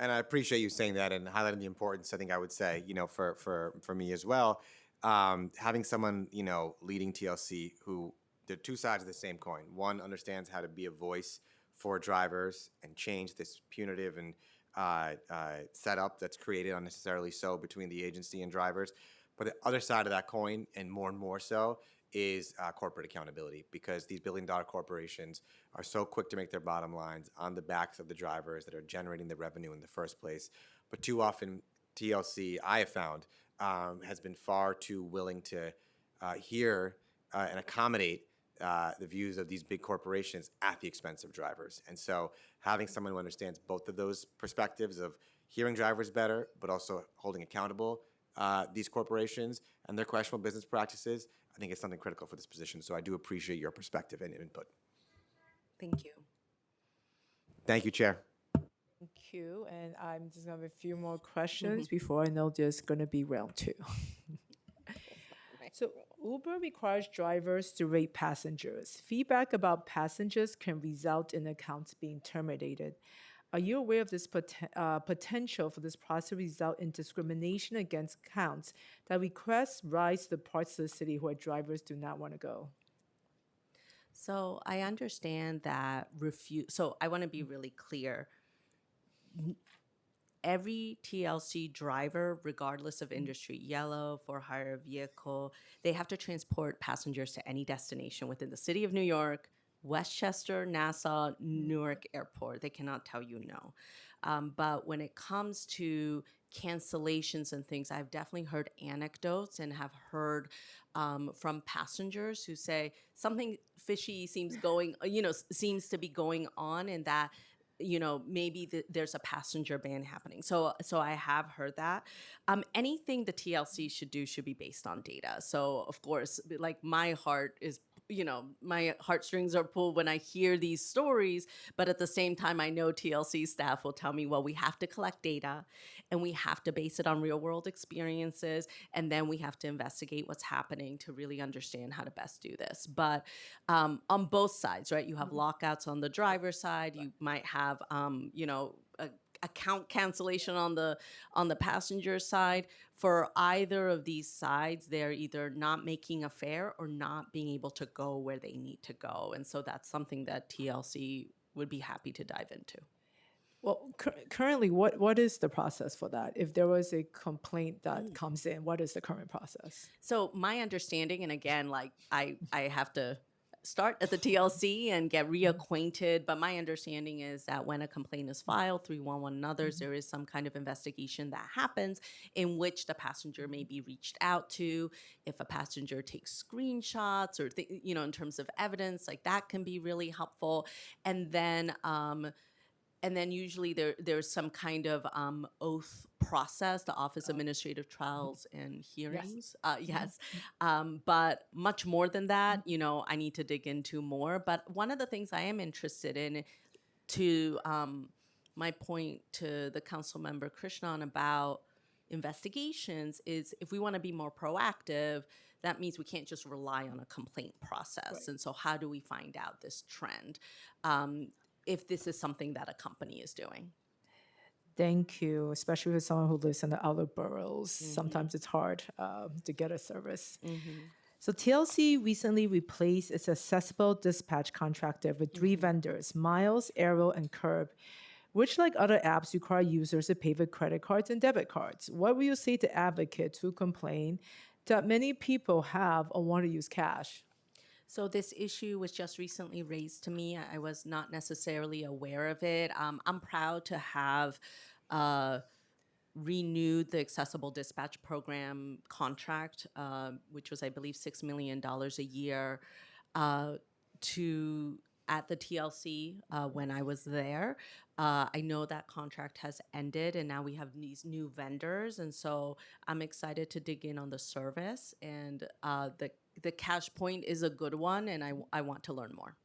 And I appreciate you saying that and highlighting the importance. I think I would say, for me as well, having someone, leading TLC who they're two sides of the same coin. One understands how to be a voice for drivers and change this punitive and setup that's created unnecessarily so between the agency and drivers. But the other side of that coin, and more so, is corporate accountability, because these billion-dollar corporations are so quick to make their bottom lines on the backs of the drivers that are generating the revenue in the first place. But too often, TLC, I have found, has been far too willing to hear and accommodate the views of these big corporations at the expense of drivers. And so having someone who understands both of those perspectives of hearing drivers better, but also holding accountable these corporations and their questionable business practices, I think is something critical for this position. So I do appreciate your perspective and input. Thank you. Thank you, Chair. Thank you. And I'm just going to have a few more questions before I know there's going to be round two. So Uber requires drivers to rate passengers. Feedback about passengers can result in accounts being terminated. Are you aware of this potential for this process to result in discrimination against accounts that request rides to the parts of the city where drivers do not want to go? So I understand that so I want to be really clear. Every TLC driver, regardless of industry, yellow, for hire vehicle, they have to transport passengers to any destination within the city of New York, Westchester, Nassau, Newark Airport. They cannot tell you no. But when it comes to cancellations and things, I've definitely heard anecdotes and have heard from passengers who say something fishy seems to be going on, and that maybe there's a passenger ban happening. So I have heard that. Anything the TLC should do should be based on data. So of course, like my heartstrings are pulled when I hear these stories, but at the same time, I know TLC staff will tell me, well, we have to collect data and we have to base it on real world experiences. And then we have to investigate what's happening to really understand how to best do this. But on both sides, right? You have lockouts on the driver's side. You might have, account cancellation on the passenger side. For either of these sides, they're either not making a fare or not being able to go where they need to go. And so that's something that TLC would be happy to dive into. Well, currently, what is the process for that? If there was a complaint that comes in, what is the current process? So my understanding, and again, like I have to start at the TLC and get reacquainted, but my understanding is that when a complaint is filed, 311 and others, there is some kind of investigation that happens in which the passenger may be reached out to. If a passenger takes screenshots or in terms of evidence, like that can be really helpful. And then usually there's some kind of oath process, the Office of Administrative Trials and Hearings. Yes. But much more than that, I need to dig into more. But one of the things I am interested in, to my point to the council member Krishnan about investigations, is if we want to be more proactive, that means we can't just rely on a complaint process. Right. And so how do we find out this trend? If this is something that a company is doing. Thank you, especially for someone who lives in the outer boroughs. Sometimes it's hard to get a service. So TLC recently replaced its accessible dispatch contractor with 3 vendors, Miles, Arrow, and Curb, which, like other apps, require users to pay with credit cards and debit cards. What will you say to advocates who complain that many people have or want to use cash? So this issue was just recently raised to me. I was not necessarily aware of it. I'm proud to have renewed the accessible dispatch program contract, which was, I believe, $6 million a year, uh, to at the TLC when I was there. I know that contract has ended, and now we have these new vendors, and so I'm excited to dig in on the service. And the cash point is a good one, and I want to learn more.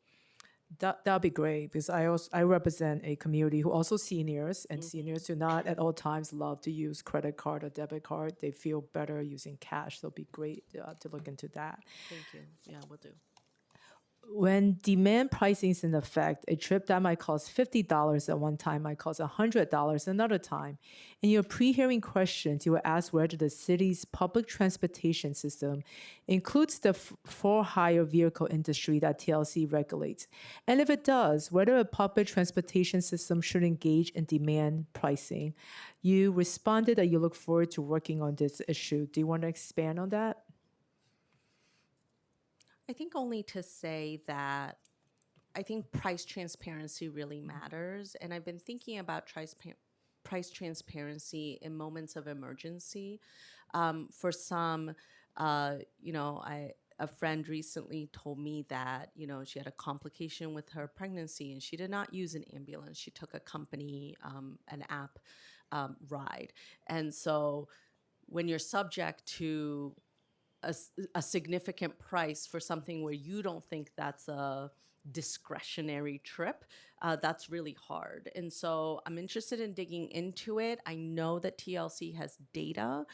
That'd be great because I represent a community who also seniors, and seniors do not at all times love to use credit card or debit card. They feel better using cash. So it'd be great to look into that. Thank you. Yeah, we'll do. When demand pricing is in effect, a trip that might cost $50 at one time might cost $100 another time. In your pre-hearing questions, you were asked whether the city's public transportation system includes the for-hire vehicle industry that TLC regulates. And if it does, whether a public transportation system should engage in demand pricing. You responded that you look forward to working on this issue. Do you want to expand on that? I think only to say that I think price transparency really matters. And I've been thinking about price transparency in moments of emergency. For some, a friend recently told me that, she had a complication with her pregnancy and she did not use an ambulance. She took a company, an app ride. And so when you're subject to a significant price for something where you don't think that's a discretionary trip, that's really hard. And so I'm interested in digging into it. I know that TLC has data,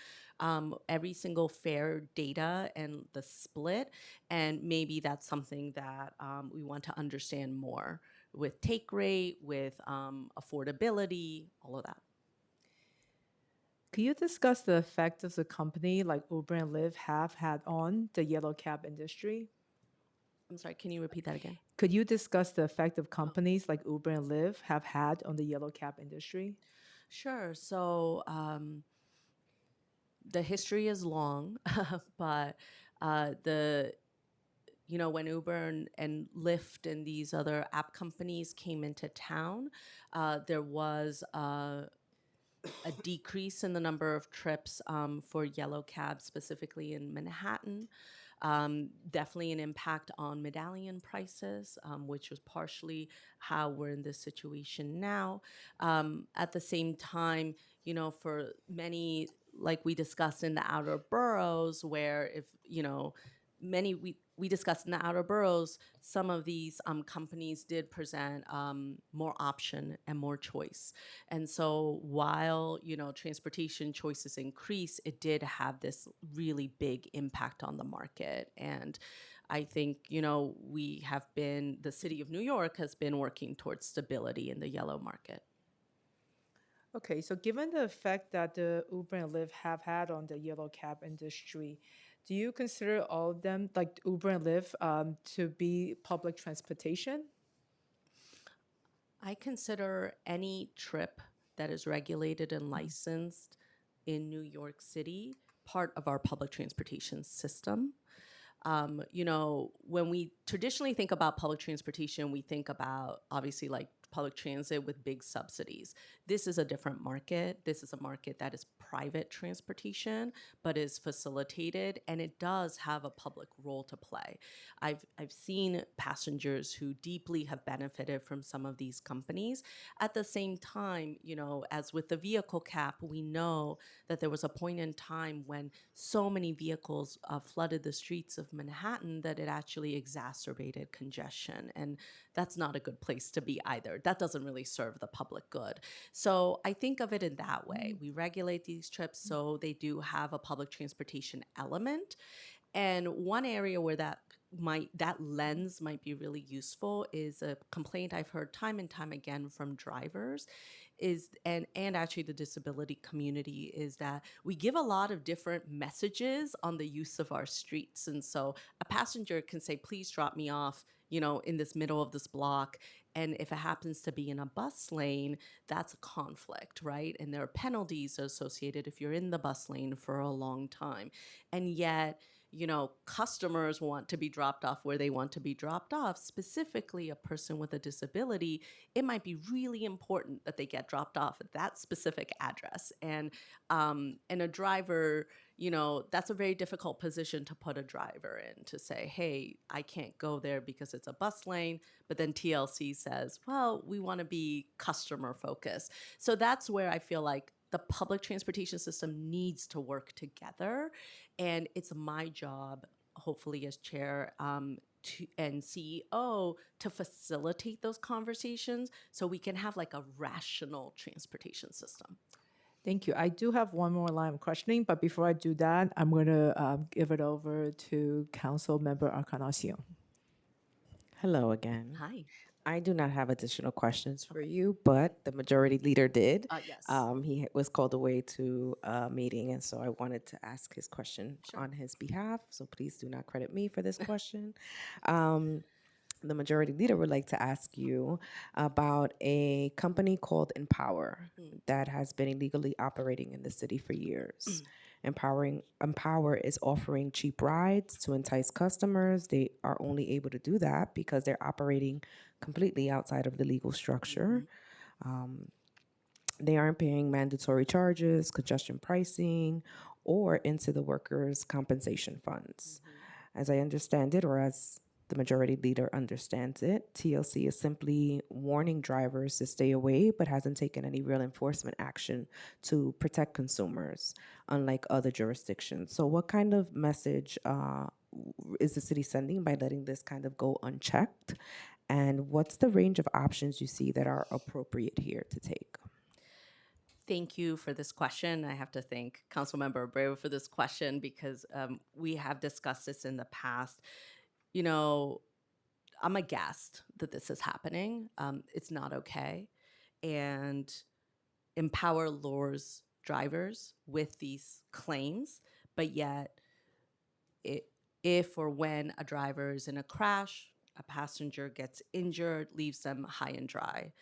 every single fare data and the split, and maybe that's something that we want to understand more with take rate, with affordability, all of that. Could you discuss the effect of the company like Uber and Lyft have had on the yellow cab industry? I'm sorry, can you repeat that again? Could you discuss the effect of companies like Uber and Lyft have had on the yellow cab industry? Sure. So the history is long, but when Uber and Lyft and these other app companies came into town, there was a decrease in the number of trips for yellow cabs, specifically in Manhattan. Definitely an impact on medallion prices, which was partially how we're in this situation now. At the same time, for many, like we discussed in the outer boroughs, where if, many we discussed in the outer boroughs, some of these companies did present more option and more choice. And so while, transportation choices increase, it did have this really big impact on the market. And I think, the city of New York has been working towards stability in the yellow market. Okay, so given the effect that the Uber and Lyft have had on the yellow cab industry, do you consider all of them, like Uber and Lyft, to be public transportation? I consider any trip that is regulated and licensed in New York City part of our public transportation system. When we traditionally think about public transportation, we think about obviously like public transit with big subsidies. This is a different market. This is a market that is private transportation, but is facilitated, and it does have a public role to play. I've seen passengers who deeply have benefited from some of these companies. At the same time, as with the vehicle cap, we know that there was a point in time when so many vehicles flooded the streets of Manhattan that it actually exacerbated congestion. And that's not a good place to be either. That doesn't really serve the public good. So I think of it in that way. We regulate these trips so they do have a public transportation element. And one area where that lens might be really useful is a complaint I've heard time and time again from drivers and actually the disability community is that we give a lot of different messages on the use of our streets. And so a passenger can say, please drop me off, in this middle of this block. And if it happens to be in a bus lane, that's a conflict, right? And there are penalties associated if you're in the bus lane for a long time. And yet, customers want to be dropped off where they want to be dropped off, specifically a person with a disability, it might be really important that they get dropped off at that specific address. And a driver, that's a very difficult position to put a driver in, to say, hey, I can't go there because it's a bus lane. But then TLC says, well, we want to be customer focused. So that's where I feel like the public transportation system needs to work together. And it's my job, hopefully as chair and CEO, to facilitate those conversations so we can have like a rational transportation system. Thank you. I do have one more line of questioning, but before I do that, I'm going to give it over to Council Member Encarnacion. Hello again. Hi. I do not have additional questions for you, but the majority leader did. Yes. He was called away to a meeting, and so I wanted to ask his question on his behalf. So please do not credit me for this question. The majority leader would like to ask you about a company called Empower that has been illegally operating in the city for years. Empower is offering cheap rides to entice customers. They are only able to do that because they're operating completely outside of the legal structure. They aren't paying mandatory charges, congestion pricing, or into the workers' compensation funds. As I understand it, or as the majority leader understands it, TLC is simply warning drivers to stay away, but hasn't taken any real enforcement action to protect consumers, unlike other jurisdictions. So what kind of message is the city sending by letting this kind of go unchecked? And what's the range of options you see that are appropriate here to take? Thank you for this question. I have to thank Councilmember Abreu for this question because we have discussed this in the past. I'm aghast that this is happening. It's not okay. And Empower lures drivers with these claims, but yet if or when a driver is in a crash, a passenger gets injured, leaves them high and dry.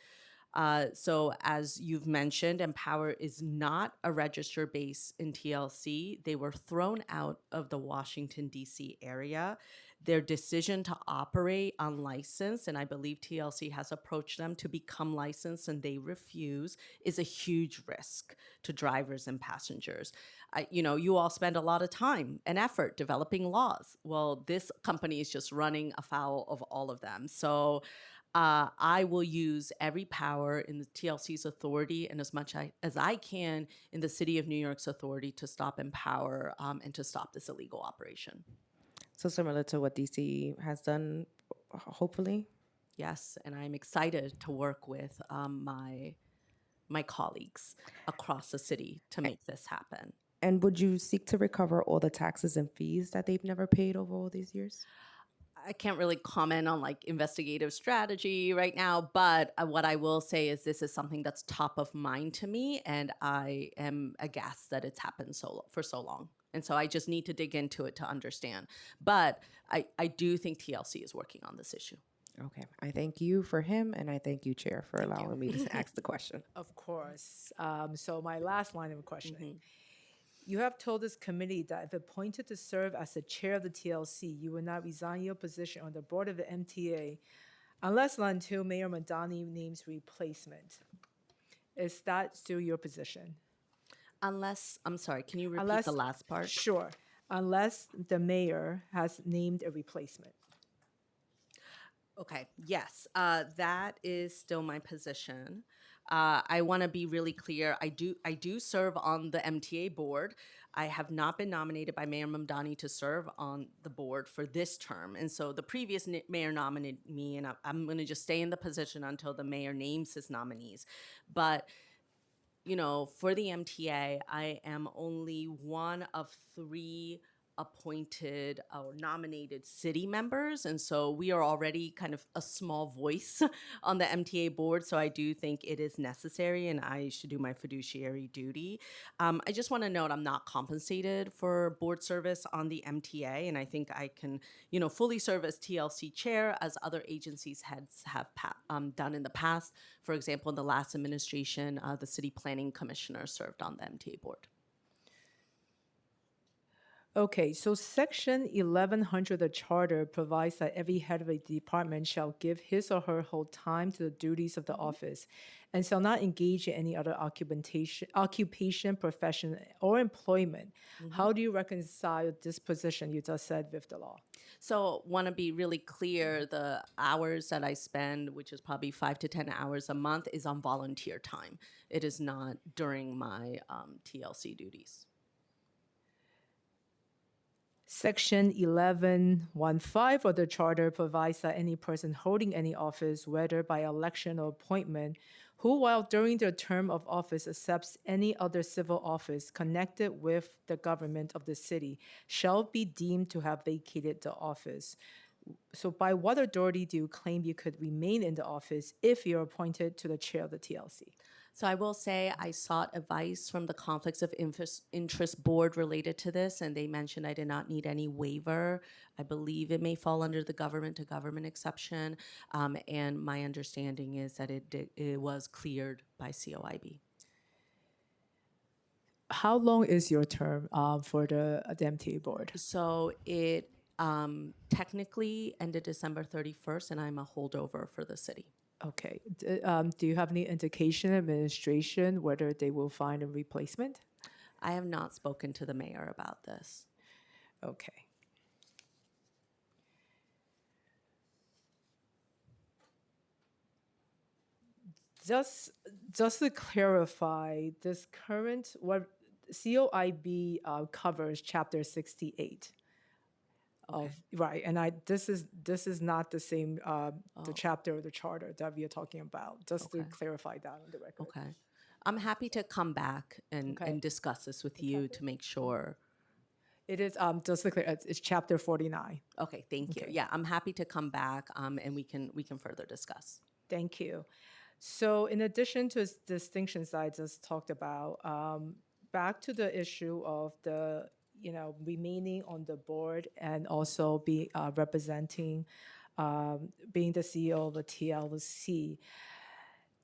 So as you've mentioned, Empower is not a registered base in TLC. They were thrown out of the Washington, D.C. area. Their decision to operate unlicensed, and I believe TLC has approached them to become licensed and they refuse, is a huge risk to drivers and passengers. You all spend a lot of time and effort developing laws. Well, this company is just running afoul of all of them. So I will use every power in the TLC's authority and as much as I can in the City of New York's authority to stop Empower and to stop this illegal operation. So similar to what DC has done, hopefully? Yes, and I'm excited to work with my colleagues across the city to make this happen. And would you seek to recover all the taxes and fees that they've never paid over all these years? I can't really comment on like investigative strategy right now, but what I will say is this is something that's top of mind to me, and I am aghast that it's happened for so long. And so I just need to dig into it to understand. But I do think TLC is working on this issue. Okay. I thank you for him, and I thank you, Chair, for allowing me to ask the question. Of course. So my last line of questioning. You have told this committee that if appointed to serve as the chair of the TLC, you will not resign your position on the board of the MTA unless and until Mayor Madani names replacement. Is that still your position? Unless, I'm sorry, can you repeat the last part? Sure. Unless the mayor has named a replacement. Okay, yes, that is still my position. I want to be really clear. I do serve on the MTA board. I have not been nominated by Mayor Mamdani to serve on the board for this term. And so the previous mayor nominated me, and I'm going to just stay in the position until the mayor names his nominees. But, for the MTA, I am only one of 3 appointed or nominated city members. And so we are already kind of a small voice on the MTA board. So I do think it is necessary and I should do my fiduciary duty. I just want to note I'm not compensated for board service on the MTA. And I think I can, fully serve as TLC chair as other agencies heads have done in the past. For example, in the last administration, the city planning commissioner served on the MTA board. Okay, so section 1100 of the charter provides that every head of a department shall give his or her whole time to the duties of the office and shall not engage in any other occupation, profession, or employment. How do you reconcile this position you just said with the law? So want to be really clear, the hours that I spend, which is probably 5 to 10 hours a month, is on volunteer time. It is not during my TLC duties. Section 1115 of the charter provides that any person holding any office, whether by election or appointment, who while during their term of office accepts any other civil office connected with the government of the city, shall be deemed to have vacated the office. So by what authority do you claim you could remain in the office if you're appointed to the chair of the TLC? So I will say I sought advice from the Conflicts of Interest Board related to this, and they mentioned I did not need any waiver. I believe it may fall under the government to government exception, and my understanding is that it was cleared by COIB. How long is your term for the MTA board? So it technically ended December 31st, and I'm a holdover for the city. Okay. Do you have any indication, administration, whether they will find a replacement? I have not spoken to the mayor about this. Okay. Just to clarify, this current, what COIB covers Chapter 68. Of, right, and this is not the same the chapter of the charter that we are talking about. Just to clarify that on the record. Okay. I'm happy to come back and discuss this with you to make sure. It is just to clear, it's Chapter 49. Okay, thank you. Yeah, I'm happy to come back and we can further discuss. Thank you. So in addition to distinctions I just talked about, back to the issue of the remaining on the board and also be representing, being the CEO of the TLC.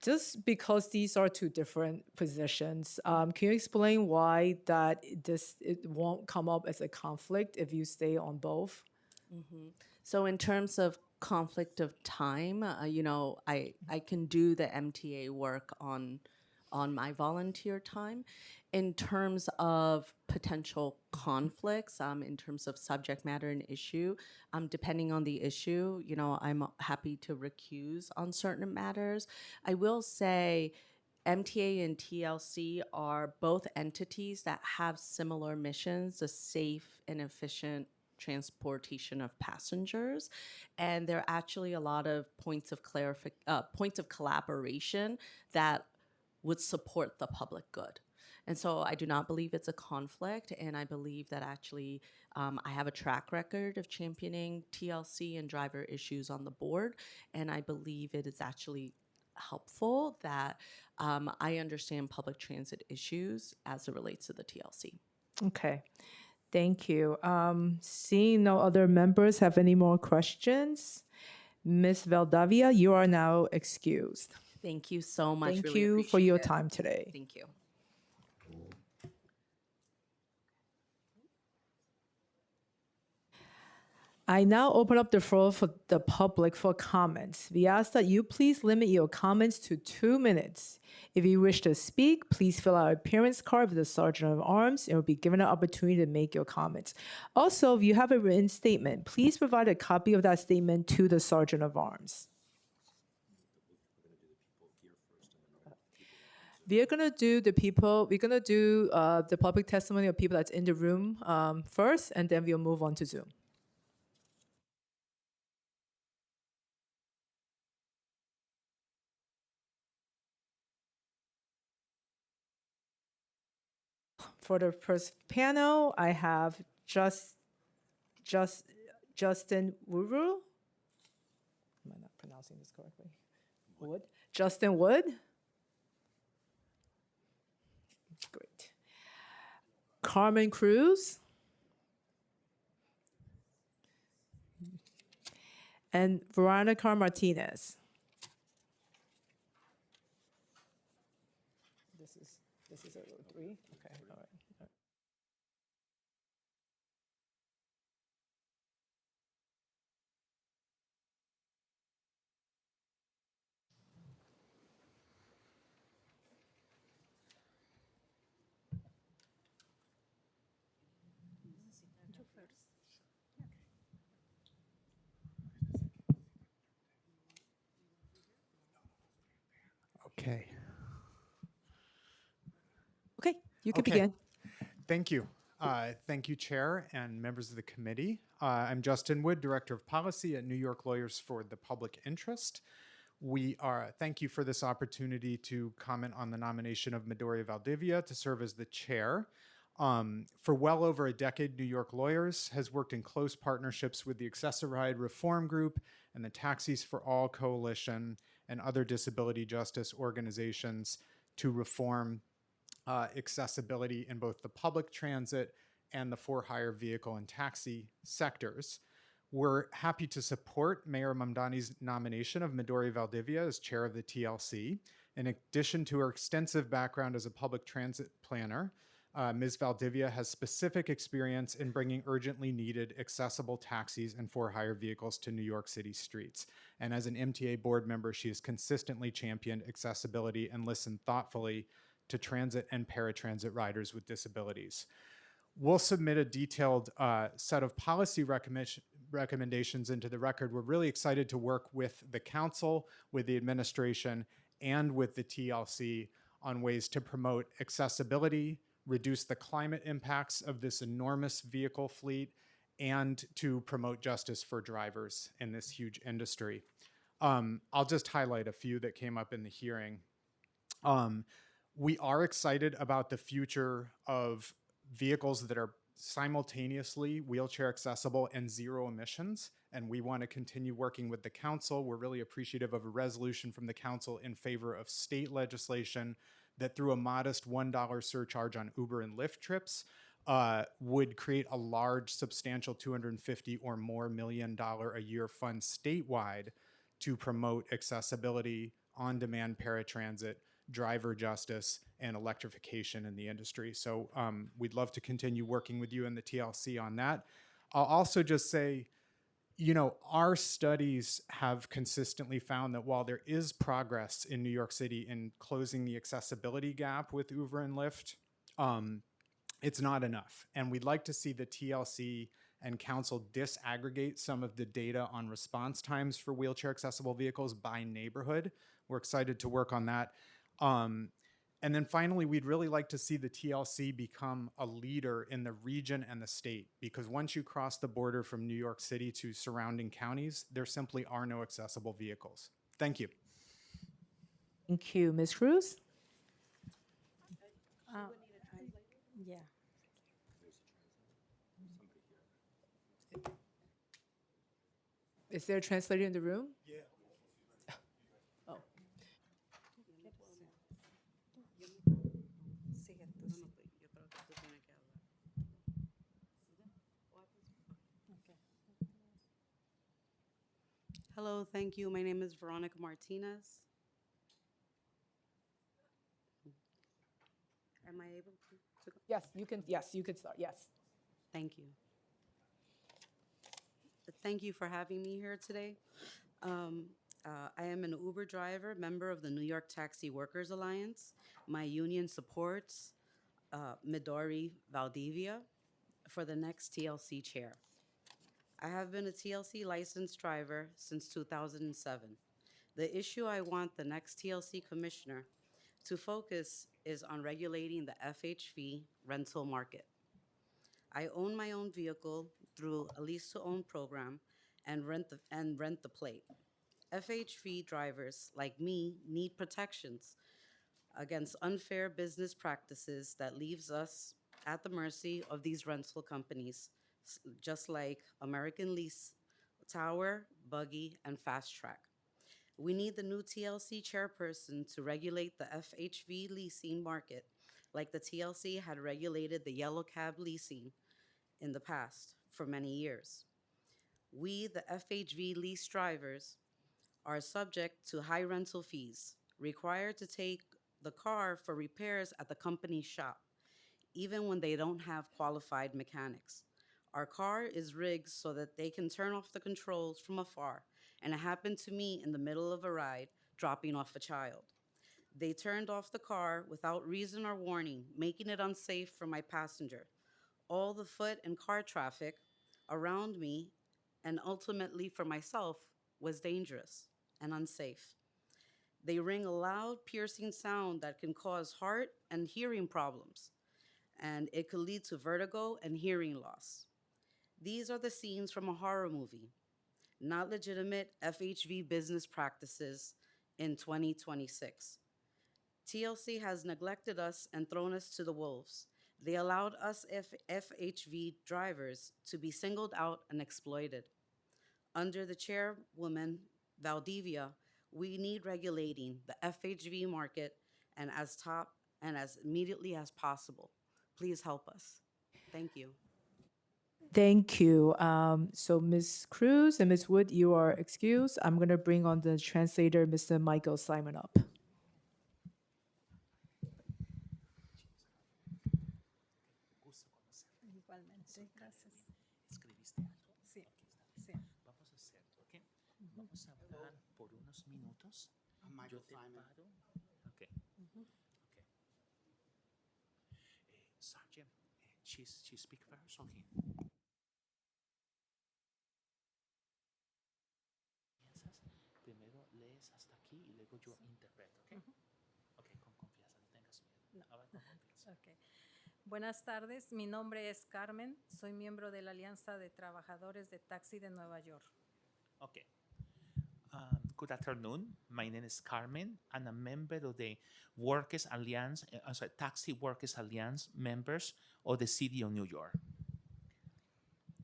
Just because these are two different positions, can you explain why that it won't come up as a conflict if you stay on both? So in terms of conflict of time, I can do the MTA work on my volunteer time. In terms of potential conflicts, in terms of subject matter and issue, depending on the issue, I'm happy to recuse on certain matters. I will say MTA and TLC are both entities that have similar missions, the safe and efficient transportation of passengers, and there are actually a lot of points of collaboration that would support the public good. And so I do not believe it's a conflict, and I believe that actually I have a track record of championing TLC and driver issues on the board, and I believe it is actually helpful that I understand public transit issues as it relates to the TLC. Okay, thank you. Seeing no other members have any more questions, Ms. Valdavia, you are now excused. Thank you so much. Thank Really you for appreciate your it. time today. Thank you. I now open up the floor for the public for comments. We ask that you please limit your comments to 2 minutes. If you wish to speak, please fill out an appearance card with the Sergeant of Arms and you'll be given an opportunity to make your comments. Also, if you have a written statement, please provide a copy of that statement to the Sergeant of Arms. We're gonna do the public testimony of people that's in the room first, and then we'll move on to Zoom. For the first panel, I have Justin Wuru. Am I not pronouncing this correctly? Wood. Justin Wood. Great. Carmen Cruz. And Veronica Martinez. This is a 3. Okay, all right. Okay. Okay, you can Okay. begin. Thank you. Thank you, Chair and members of the committee. I'm Justin Wood, Director of Policy at New York Lawyers for the Public Interest. Thank you for this opportunity to comment on the nomination of Midori Valdivia to serve as the chair. For well over a decade, New York Lawyers has worked in close partnerships with the Accessibility Reform Group and the Taxis for All Coalition and other disability justice organizations to reform accessibility in both the public transit and the for-hire vehicle and taxi sectors. We're happy to support Mayor Mamdani's nomination of Midori Valdivia as chair of the TLC. In addition to her extensive background as a public transit planner, Ms. Valdivia has specific experience in bringing urgently needed accessible taxis and for-hire vehicles to New York City streets. And as an MTA board member, she has consistently championed accessibility and listened thoughtfully to transit and paratransit riders with disabilities. We'll submit a detailed set of policy recommendations into the record. We're really excited to work with the council, with the administration, and with the TLC on ways to promote accessibility, reduce the climate impacts of this enormous vehicle fleet, and to promote justice for drivers in this huge industry. I'll just highlight a few that came up in the hearing. We are excited about the future of vehicles that are simultaneously wheelchair accessible and zero emissions, and we want to continue working with the council. We're really appreciative of a resolution from the council in favor of state legislation that through a modest $1 surcharge on Uber and Lyft trips would create a large, substantial $250 or more million a year fund statewide to promote accessibility, on-demand paratransit, driver justice, and electrification in the industry. So we'd love to continue working with you and the TLC on that. I'll also just say, you know, our studies have consistently found that while there is progress in New York City in closing the accessibility gap with Uber and Lyft, it's not enough. And we'd like to see the TLC and council disaggregate some of the data on response times for wheelchair accessible vehicles by neighborhood. We're excited to work on that. And then finally, we'd really like to see the TLC become a leader in the region and the state, because once you cross the border from New York City to surrounding counties, there simply are no accessible vehicles. Thank you. Thank you. Ms. Cruz? Yeah. Is there a translator in the room? Yeah. Oh. Hello, thank you. My name is Veronica Martinez. Am I able to go? Yes, you can. Yes, you could start. Yes. Thank you. Thank you for having me here today. I am an Uber driver, member of the New York Taxi Workers Alliance. My union supports Midori Valdivia for the next TLC chair. I have been a TLC licensed driver since 2007. The issue I want the next TLC commissioner to focus is on regulating the FHV rental market. I own my own vehicle through a lease-to-own program and rent the plate. FHV drivers like me need protections against unfair business practices that leaves us at the mercy of these rental companies, just like American Lease, Tower, Buggy, and Fast Track. We need the new TLC chairperson to regulate the FHV leasing market like the TLC had regulated the yellow cab leasing in the past for many years. We, the FHV lease drivers, are subject to high rental fees, required to take the car for repairs at the company's shop, even when they don't have qualified mechanics. Our car is rigged so that they can turn off the controls from afar, and it happened to me in the middle of a ride, dropping off a child. They turned off the car without reason or warning, making it unsafe for my passenger. All the foot and car traffic around me, and ultimately for myself, was dangerous and unsafe. They ring a loud, piercing sound that can cause heart and hearing problems, and it could lead to vertigo and hearing loss. These are the scenes from a horror movie, not legitimate FHV business practices in 2026. TLC has neglected us and thrown us to the wolves. They allowed us FHV drivers to be singled out and exploited. Under the chairwoman, Valdivia, we need regulating the FHV market and as immediately as possible. Please help us. Thank you. Thank you. So Ms. Cruz and Ms. Wood, you are excused. I'm going to bring on the translator, Mr. Michael Simon, up. Igualmente, gracias. ¿Escribiste algo? Sí, sí. Vamos a hacer, ¿ok? Vamos a hablar por unos minutos. Yo te paro. Ok. Sergeant, she speak first or him? Primero lees hasta aquí y luego yo interpreto, ¿ok? Ok, con confianza, no tengas miedo. Habla con confianza. Okay. Buenas tardes, mi nombre es Carmen, soy miembro de la Alianza de Trabajadores de Taxi de Nueva York. Okay. Good afternoon. My name is Carmen. I'm a member of the Workers Alliance, Taxi Workers Alliance members of the City of New York.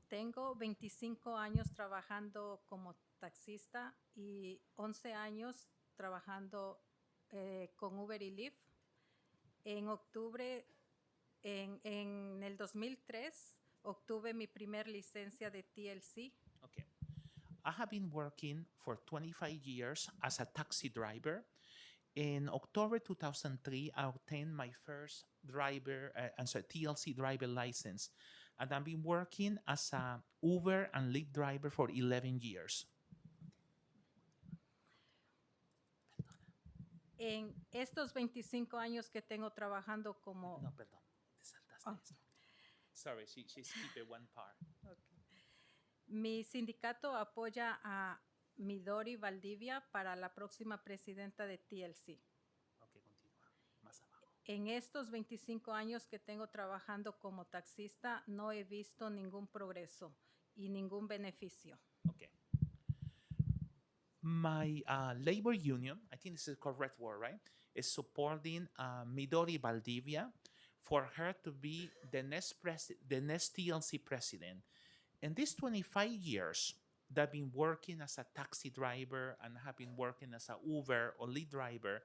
Tengo 25 años trabajando como taxista y 11 años trabajando con Uber y Lyft. En octubre, en el 2003, obtuve mi primer licencia de TLC. Okay. I have been working for 25 years as a taxi driver. In October 2003, I obtained my first TLC driver license. And I've been working as a Uber and Lyft driver for 11 years. En estos 25 años que tengo trabajando como... No, perdón, te saltaste esto. Sorry, she skipped one part. Okay. Mi sindicato apoya a Midori Valdivia para la próxima presidenta de TLC. Okay, continúa. Más abajo. En estos 25 años que tengo trabajando como taxista, no he visto ningún progreso y ningún beneficio. Okay. My labor union, I think this is the correct word, right, is supporting Midori Valdivia for her to be the next TLC president. In these 25 years that I've been working as a taxi driver and have been working as a Uber or Lyft driver,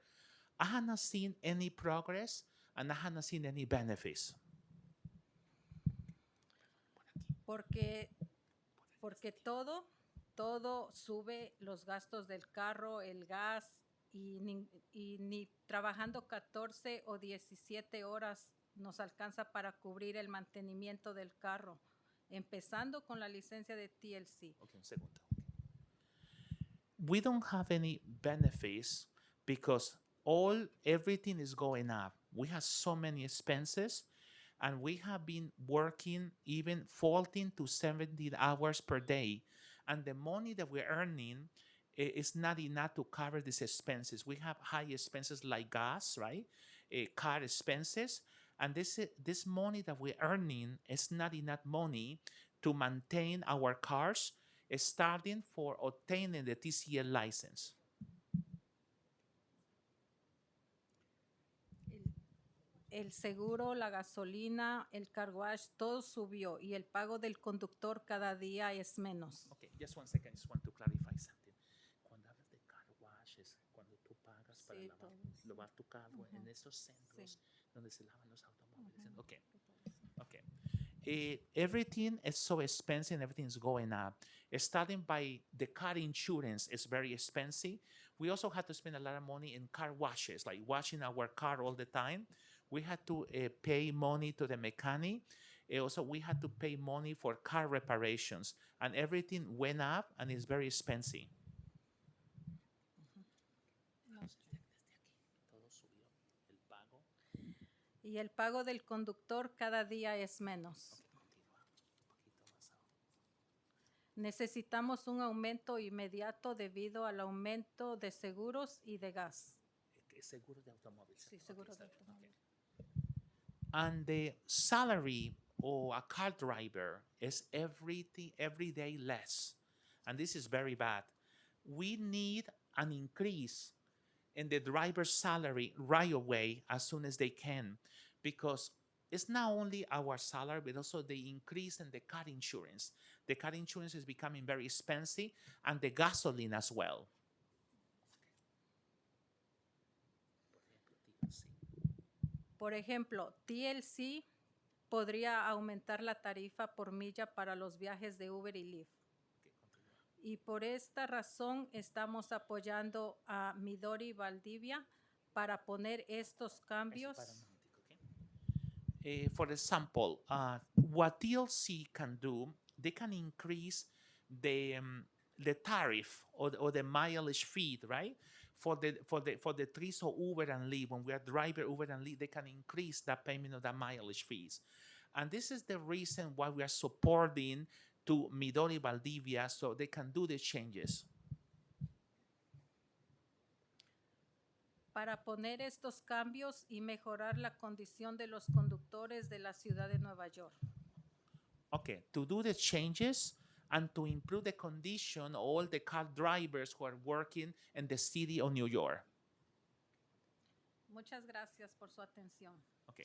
I have not seen any progress and I have not seen any benefits. Porque todo sube, los gastos del carro, el gas, y ni trabajando 14 o 17 horas nos alcanza para cubrir el mantenimiento del carro, empezando con la licencia de TLC. Okay, un segundo. We don't have any benefits because everything is going up. We have so many expenses and we have been working even 14 to 17 hours per day. And the money that we're earning is not enough to cover these expenses. We have high expenses like gas, right? Car expenses. And this money that we're earning is not enough money to maintain our cars, starting for obtaining the TCL license. El seguro, la gasolina, el car wash, todo subió y el pago del conductor cada día es menos. Okay, just one second. I just want to clarify something. Cuando hablas de car wash es cuando tú pagas para lavar tu carro en esos centros donde se lavan los automóviles. Okay. Okay. Everything is so expensive. Everything is going up. Starting by the car insurance is very expensive. We also had to spend a lot of money in car washes, like washing our car all the time. We had to pay money to the mechanic. Also, we had to pay money for car reparations. And everything went up and it's very expensive. Y el pago del conductor cada día es menos. Necesitamos un aumento inmediato debido al aumento de seguros y de gas. Seguro de automóviles. Sí, seguro de automóvil. And the salary of a car driver is every day less. And this is very bad. We need an increase in the driver's salary right away as soon as they can, because it's not only our salary, but also the increase in the car insurance. The car insurance is becoming very expensive, and the gasoline as well. Por ejemplo, TLC podría aumentar la tarifa por milla para los viajes de Uber y Lyft. Y por esta razón estamos apoyando a Midori Valdivia para poner estos cambios. For example, what TLC can do, they can increase the tariff or the mileage fee, right? For the trips of Uber and Lyft, when we are driver Uber and Lyft, they can increase the payment of the mileage fees. And this is the reason why we are supporting to Midori Valdivia, so they can do the changes. Para poner estos cambios y mejorar la condición de los conductores de la ciudad de Nueva York. Okay, to do the changes and to improve the condition of all the car drivers who are working in the city of New York. Muchas gracias por su atención. Okay.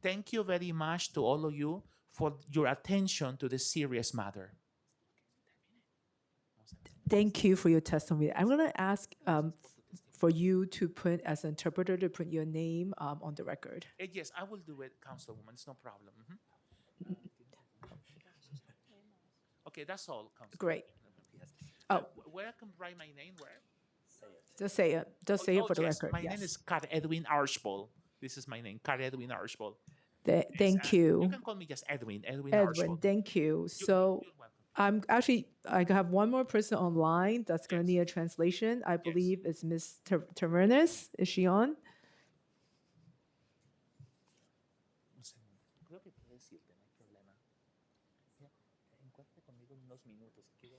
Thank you very much to all of you for your attention to this serious matter. Thank you for your testimony. I'm going to ask for you to put, as an interpreter, to put your name on the record. Yes, I will do it, Councilwoman. It's no problem. Okay, that's all, Councilwoman. Great. Oh, Where I can write my name? Where? just say it. Just say it for the Yes, record. my Yes. name is Car Edwin Archibald. This is my name, Car Edwin Archibald. Thank You you. can call me just Edwin. Edwin Edwin, Archibald. thank you. So You're welcome. I have one more person online that's going to need a translation. I believe it's Ms. Tavernes. Is she on? Un segundo. Creo que puedo decirte, no hay problema. Mira, encuéntrate conmigo en unos minutos. Quiero...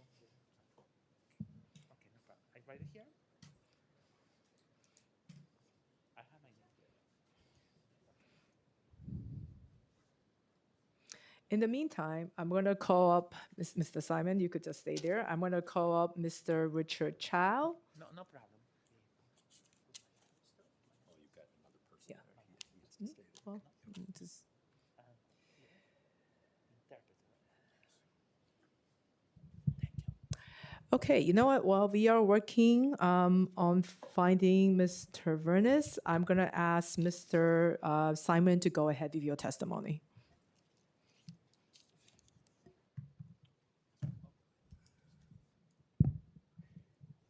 Okay, no problem. I write it here. I have my name here. In the meantime, I'm going to call up Mr. Simon. You could just stay there. I'm going to call up Mr. Richard Chow. No, no problem. Yeah. Well, just okay, you know what? While we are working on finding Ms. Tavernes, I'm going to ask Mr. Simon to go ahead with your testimony.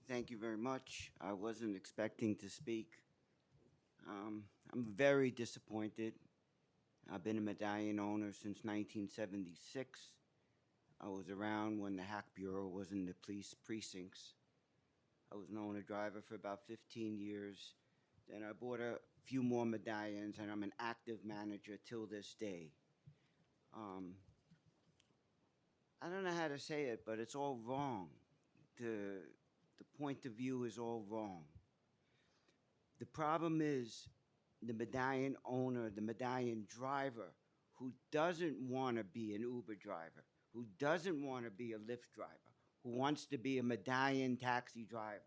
Thank you very much. I wasn't expecting to speak. I'm very disappointed. I've been a medallion owner since 1976. I was around when the Hack Bureau was in the police precincts. I was an owner driver for about 15 years. Then I bought a few more medallions, and I'm an active manager till this day. I don't know how to say it, but it's all wrong. The point of view is all wrong. The problem is the medallion owner, the medallion driver, who doesn't want to be an Uber driver, who doesn't want to be a Lyft driver, who wants to be a medallion taxi driver,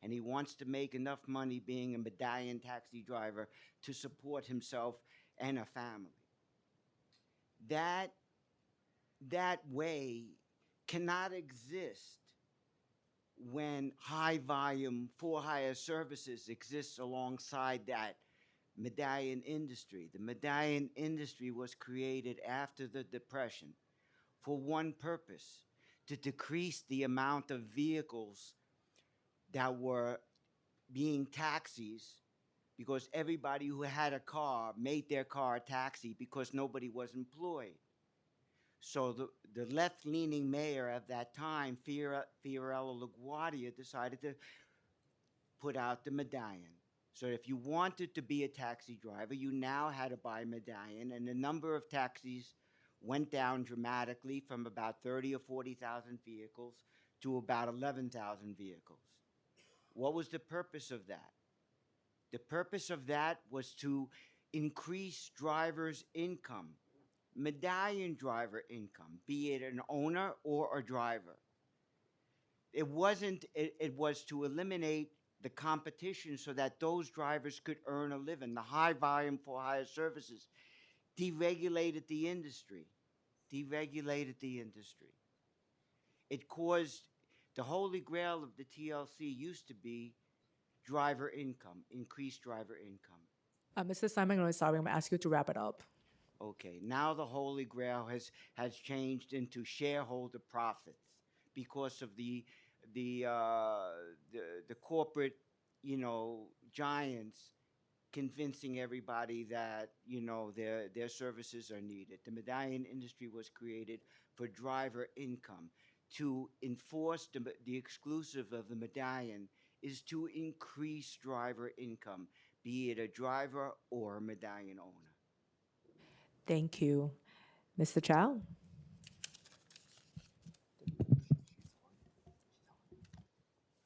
and he wants to make enough money being a medallion taxi driver to support himself and a family. That way cannot exist when high volume for hire services exists alongside that medallion industry. The medallion industry was created after the Depression for one purpose: to decrease the amount of vehicles that were being taxis, because everybody who had a car made their car a taxi because nobody was employed. So the left-leaning mayor at that time, Fiorello LaGuardia, decided to put out the medallion. So if you wanted to be a taxi driver, you now had to buy a medallion, and the number of taxis went down dramatically from about 30 or 40,000 vehicles to about 11,000 vehicles. What was the purpose of that? The purpose of that was to increase drivers' income, medallion driver income, be it an owner or a driver. It wasn't, it was to eliminate the competition so that those drivers could earn a living. The high volume for hire services deregulated the industry, deregulated the industry. It caused the holy grail of the TLC used to be driver income, increased driver income. Mr. Simon, I'm sorry, I'm gonna ask you to wrap it up. Okay, now the holy grail has changed into shareholder profits because of the corporate, giants convincing everybody that their services are needed. The medallion industry was created for driver income. To enforce the exclusive of the medallion is to increase driver income, be it a driver or a medallion owner. Thank you. Mr. Chow?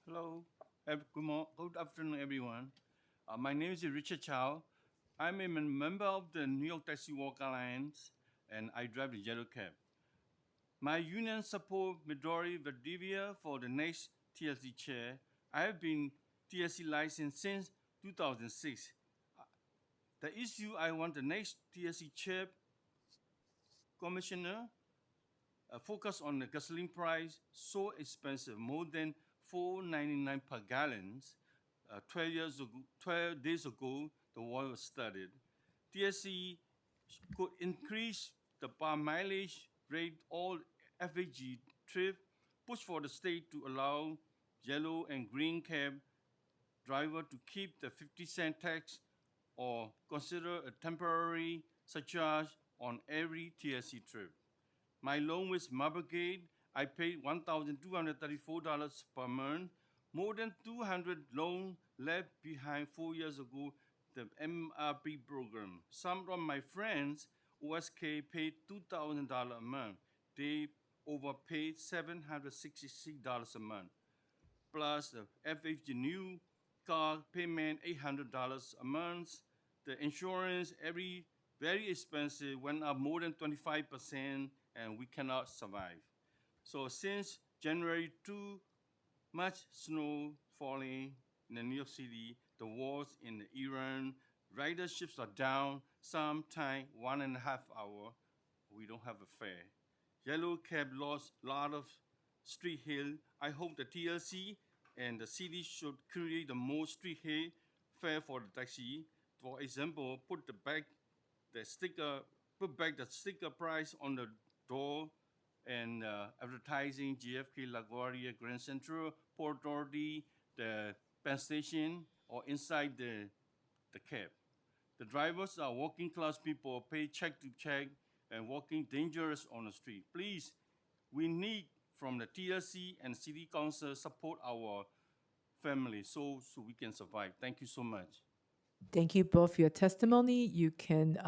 Hello, good afternoon, everyone. My name is Richard Chow. I'm a member of the New York Taxi Walk Alliance, and I drive the yellow cab. My union support Midori Valdivia for the next TLC chair. I have been TLC licensed since 2006. The issue I want the next TLC chair commissioner focus on the gasoline price so expensive, more than $4.99 per gallon. 12 days ago, the war was started. TSC could increase the per mileage rate all FAG trip, push for the state to allow yellow and green cab driver to keep the 50-cent tax or consider a temporary surcharge on every TSC trip. My loan with Marbrigade, I paid $1,234 per month, more than 200 loans left behind 4 years ago, the MRP program. Some of my friends, OSK, paid $2,000 a month. They overpaid $766 a month. Plus the FHG new car payment, $800 a month. The insurance, very expensive, went up more than 25%, and we cannot survive. So since January, too much snow falling in New York City, the wars in Iran, riderships are down, sometimes 1.5 hours. We don't have a fare. Yellow cab lost a lot of street hail. I hope the TLC and the city should create the more street hail fare for the taxi. For example, put back the sticker price on the door and advertising JFK, LaGuardia, Grand Central, Port Authority, the Penn Station, or inside the cab. The drivers are working class people, pay check to check, and walking dangerous on the street. Please, we need from the TLC and City Council support our family so we can survive. Thank you so much. Thank you both for your testimony. You can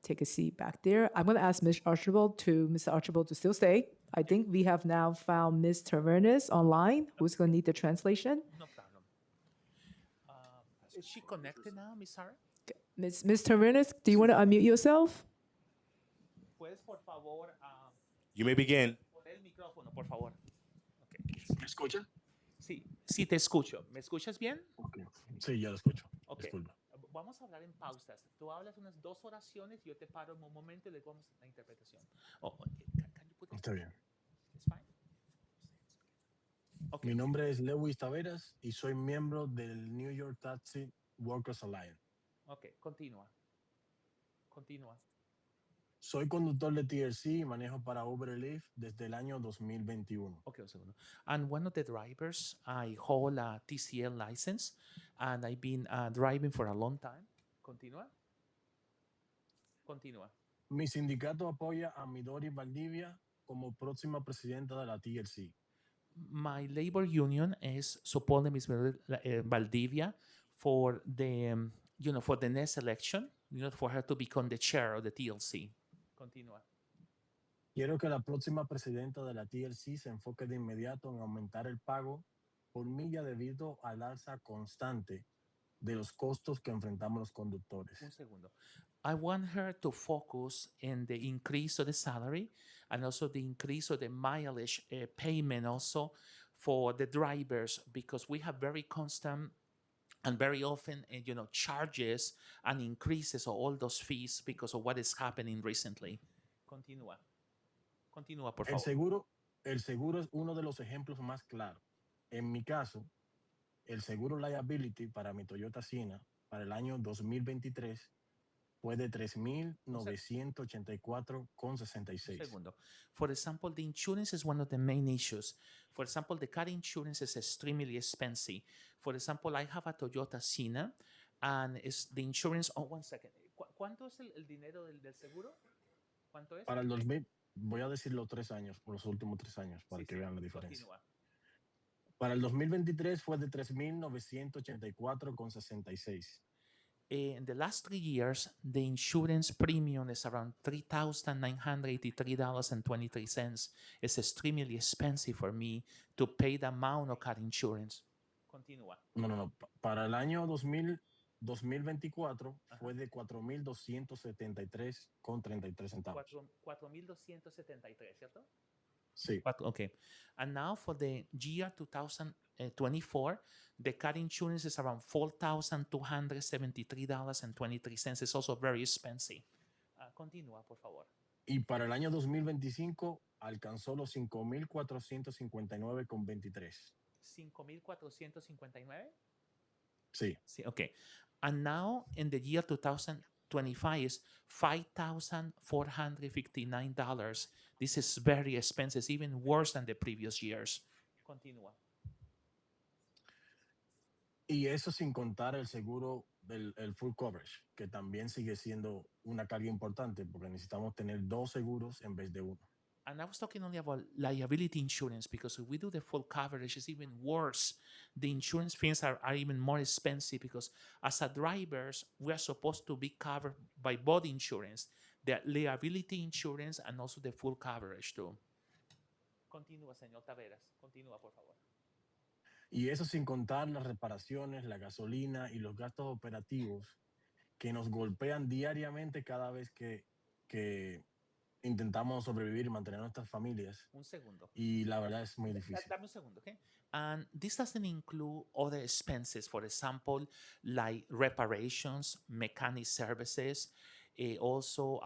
take a seat back there. I'm going to ask Mr. Archibald to still stay. I think we have now found Ms. Tavernes online, who's going to need the translation. No problem. Is she connected now, Miss Sarah? Ms. Tavernes, do you want to unmute yourself? Puedes, por favor, You may begin. poner el micrófono, por favor. ¿Me escucha? Sí, sí te escucho. ¿Me escuchas bien? Okay. Sí, ya lo escucho. Ok. Disculpa. Vamos a hablar en pausas. Tú hablas unas 2 oraciones y yo te paro en un momento y le vamos a la interpretación. Can you put it? Está bien. It's fine. Okay. Mi nombre es Lewis Taveras y soy miembro del New York Taxi Workers Alliance. Ok, continúa. Continúa. Soy conductor de TLC y manejo para Uber y Lyft desde el año 2021. Okay, un segundo. And one of the drivers, I hold a TCL license, and I've been driving for a long time. Continúa. Continúa. Mi sindicato apoya a Midori Valdivia como próxima presidenta de la TLC. My labor union is supporting Ms. Valdivia for the, for the next election, for her to become the chair of the TLC. Continúa. Quiero que la próxima presidenta de la TLC se enfoque de inmediato en aumentar el pago por milla debido al alza constante de los costos que enfrentamos los conductores. Un segundo. I want her to focus in the increase of the salary and also the increase of the mileage payment also for the drivers because we have very constant and very often charges and increases of all those fees because of what is happening recently. Continúa. Continúa, por El favor. seguro, el seguro es uno de los ejemplos más claros. En mi caso, el seguro liability para mi Toyota Sienna para el año 2023 fue de Un 3,984,66. segundo. For example, the insurance is one of the main issues. For example, the car insurance is extremely expensive. For example, I have a Toyota Sienna and is the insurance. Oh, one second. ¿Cuánto es el dinero del seguro? ¿Cuánto es? Para el 2000, voy a decir los 3 años, por los últimos 3 años, para que vean la diferencia. Continúa. Para el 2023 fue de 3,984,66. In the last 3 years, the insurance premium is around $3,983.23. It's extremely expensive for me to pay the amount of car insurance. Continúa. No. Para el año 2024 fue de 4,273,33 centavos. 4,273, ¿cierto? Sí. Okay. And now for the year 2024, the car insurance is around $4,273.23. It's also very expensive. Continúa, por favor. Y para el año 2025 alcanzó los 5,459,23. 5,459? Sí. Okay. And now in the year 2025 is $5,459. This is very expensive, even worse than the previous years. Continúa. Y eso sin contar el seguro del el full coverage, que también sigue siendo una carga importante porque necesitamos tener 2 seguros en vez de uno. And I was talking only about liability insurance because if we do the full coverage, it's even worse. The insurance fees are even more expensive because as a drivers, we are supposed to be covered by both insurance, the liability insurance and also the full coverage too. Continúa, señor Taveras. Continúa, por favor. Y eso sin contar las reparaciones, la gasolina y los gastos operativos que nos golpean diariamente cada vez que intentamos sobrevivir y mantener nuestras familias. Un segundo. Y la verdad es muy difícil. Dame un segundo, okay? And this doesn't include other expenses, for example, like reparations, mechanic services, also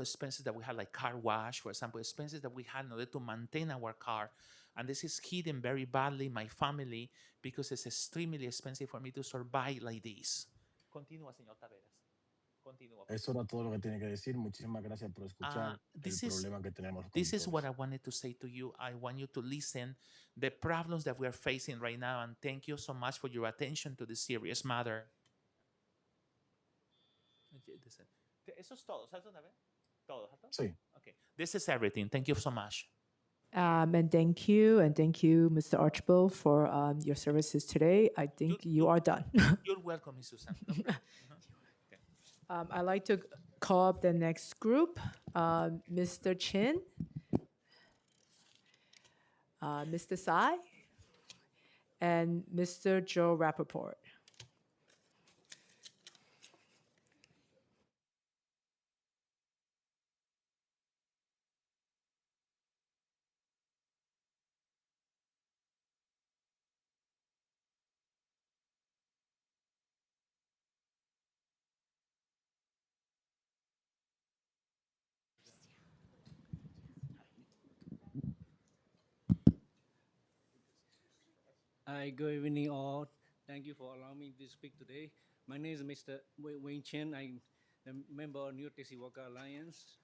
expenses that we have like car wash, for example, expenses that we had in order to maintain our car. And this is hitting very badly my family because it's extremely expensive for me to survive like this. Continúa, señor Taveras. Continúa. Eso era todo lo que tenía que decir. Muchísimas gracias por escuchar el problema que tenemos los This is conductores. what I wanted to say to you. I want you to listen the problems that we are facing right now, and thank you so much for your attention to this serious matter. Eso es todo, ¿sabes dónde? Todo, ¿cierto? Sí. Okay. This is everything. Thank you so much. And thank you, Mr. Archibald, for your services today. I think you are done. You're welcome, Ms. Susan. No problem. I'd like to call up the next group, Mr. Chin, Mr. Tsai, and Mr. Joe Rappaport. Hi, good evening all. Thank you for allowing me to speak today. My name is Mr. Wayne Chen. I'm a member of New York Taxi Worker Alliance.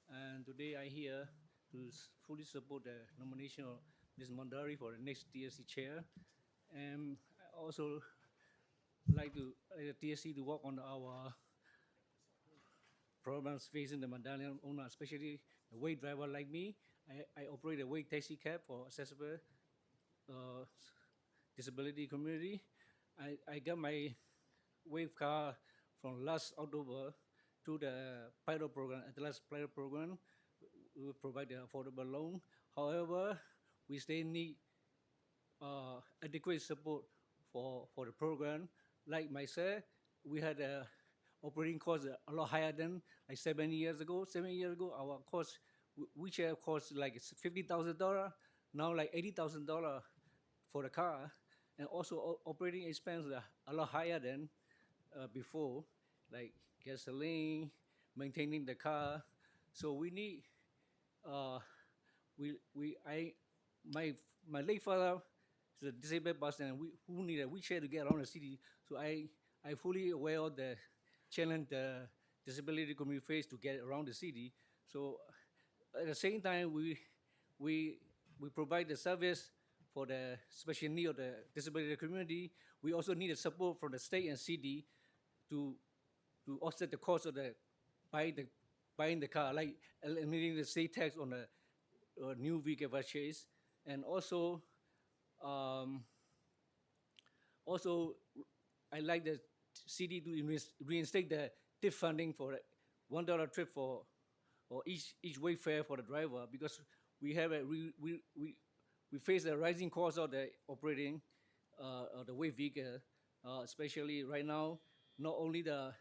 And today I here to fully support the nomination of Ms. Mondari for the next TSC chair. And I also like to TSC to work on our problems facing the medallion owner, especially the weight driver like me. I operate a weight taxi cab for accessible disability community. I got my wave car from last October through the pilot program, at the last pilot program. we will provide the affordable loan. However, we still need adequate support for the program. Like myself, we had a operating cost a lot higher than like 7 years ago. 7 years ago, our cost, wheelchair cost like $50,000. Now like $80,000 for the car, and also operating expenses are a lot higher than before, like gasoline, maintaining the car. So we need I my late father is a disabled person, and who need a wheelchair to get around the city. So I fully aware of the challenge the disability community face to get around the city. So at the same time, we provide the service for the special need of the disability community. We also need the support from the state and city to offset the cost of the buying the car, like eliminating the state tax on the new vehicle purchase, and also also I like the city to reinstate the tip funding for $1 trip for or each way fare for the driver, because we have we face a rising cost of the operating of the way vehicle, especially right now. Not only the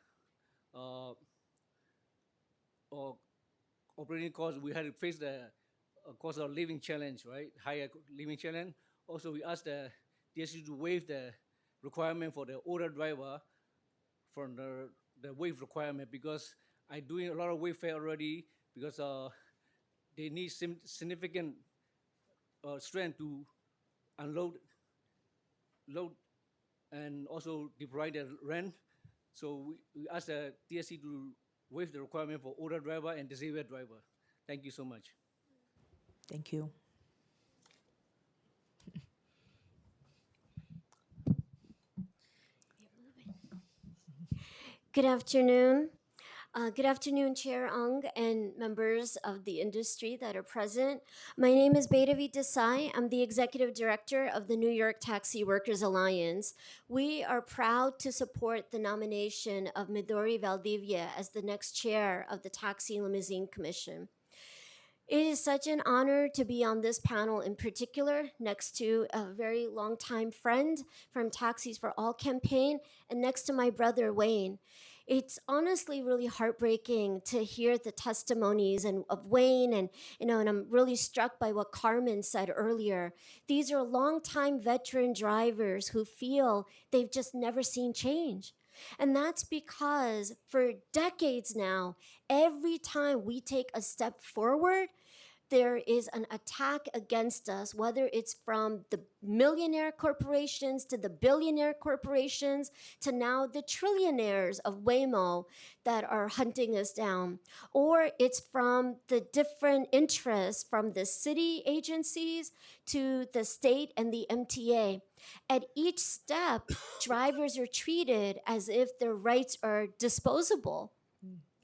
operating costs, we had to face the cost of living challenge, right? Higher living challenge. Also, we asked the DSU to waive the requirement for the older driver from the waive requirement, because I'm doing a lot of wayfare already, because they need significant strength to unload, load, and also provide the rent. So we asked the DSC to waive the requirement for older driver and disabled driver. Thank you so much. Thank you. Good afternoon. Good afternoon, Chair Ung and members of the industry that are present. My name is Bedavi Desai. I'm the Executive Director of the New York Taxi Workers Alliance. We are proud to support the nomination of Midori Valdivia as the next chair of the Taxi Limousine Commission. It is such an honor to be on this panel in particular, next to a very longtime friend from Taxis for All campaign and next to my brother Wayne. It's honestly really heartbreaking to hear the testimonies of Wayne, and I'm really struck by what Carmen said earlier. These are longtime veteran drivers who feel they've just never seen change. And that's because for decades now, every time we take a step forward, there is an attack against us, whether it's from the millionaire corporations to the billionaire corporations to now the trillionaires of Waymo that are hunting us down, or it's from the different interests from the city agencies to the state and the MTA. At each step, drivers are treated as if their rights are disposable.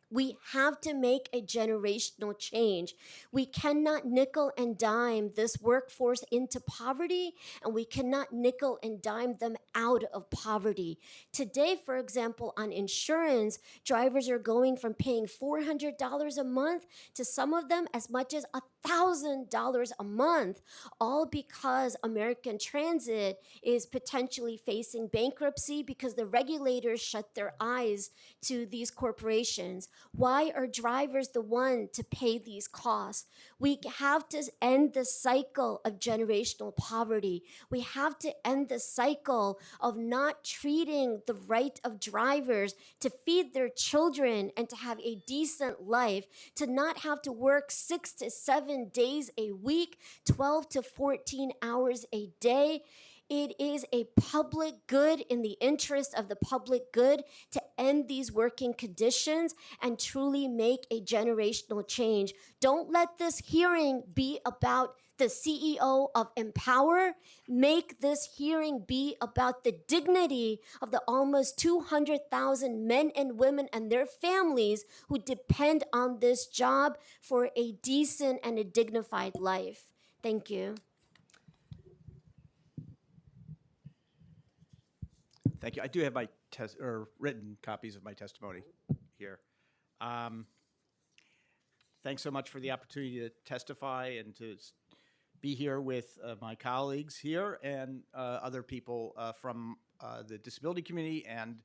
We have to make a generational change. We cannot nickel and dime this workforce into poverty, and we cannot nickel and dime them out of poverty. Today, for example, on insurance, drivers are going from paying $400 a month to some of them as much as $1,000 a month, all because American Transit is potentially facing bankruptcy because the regulators shut their eyes to these corporations. Why are drivers the one to pay these costs? We have to end the cycle of generational poverty. We have to end the cycle of not treating the right of drivers to feed their children and to have a decent life, to not have to work 6 to 7 days a week, 12 to 14 hours a day. It is a public good, in the interest of the public good, to end these working conditions and truly make a generational change. Don't let this hearing be about the CEO of Empower. Make this hearing be about the dignity of the almost 200,000 men and women and their families who depend on this job for a decent and a dignified life. Thank you. Thank you. I do have my written copies of my testimony here. thanks so much for the opportunity to testify and to be here with my colleagues here and other people from the disability community and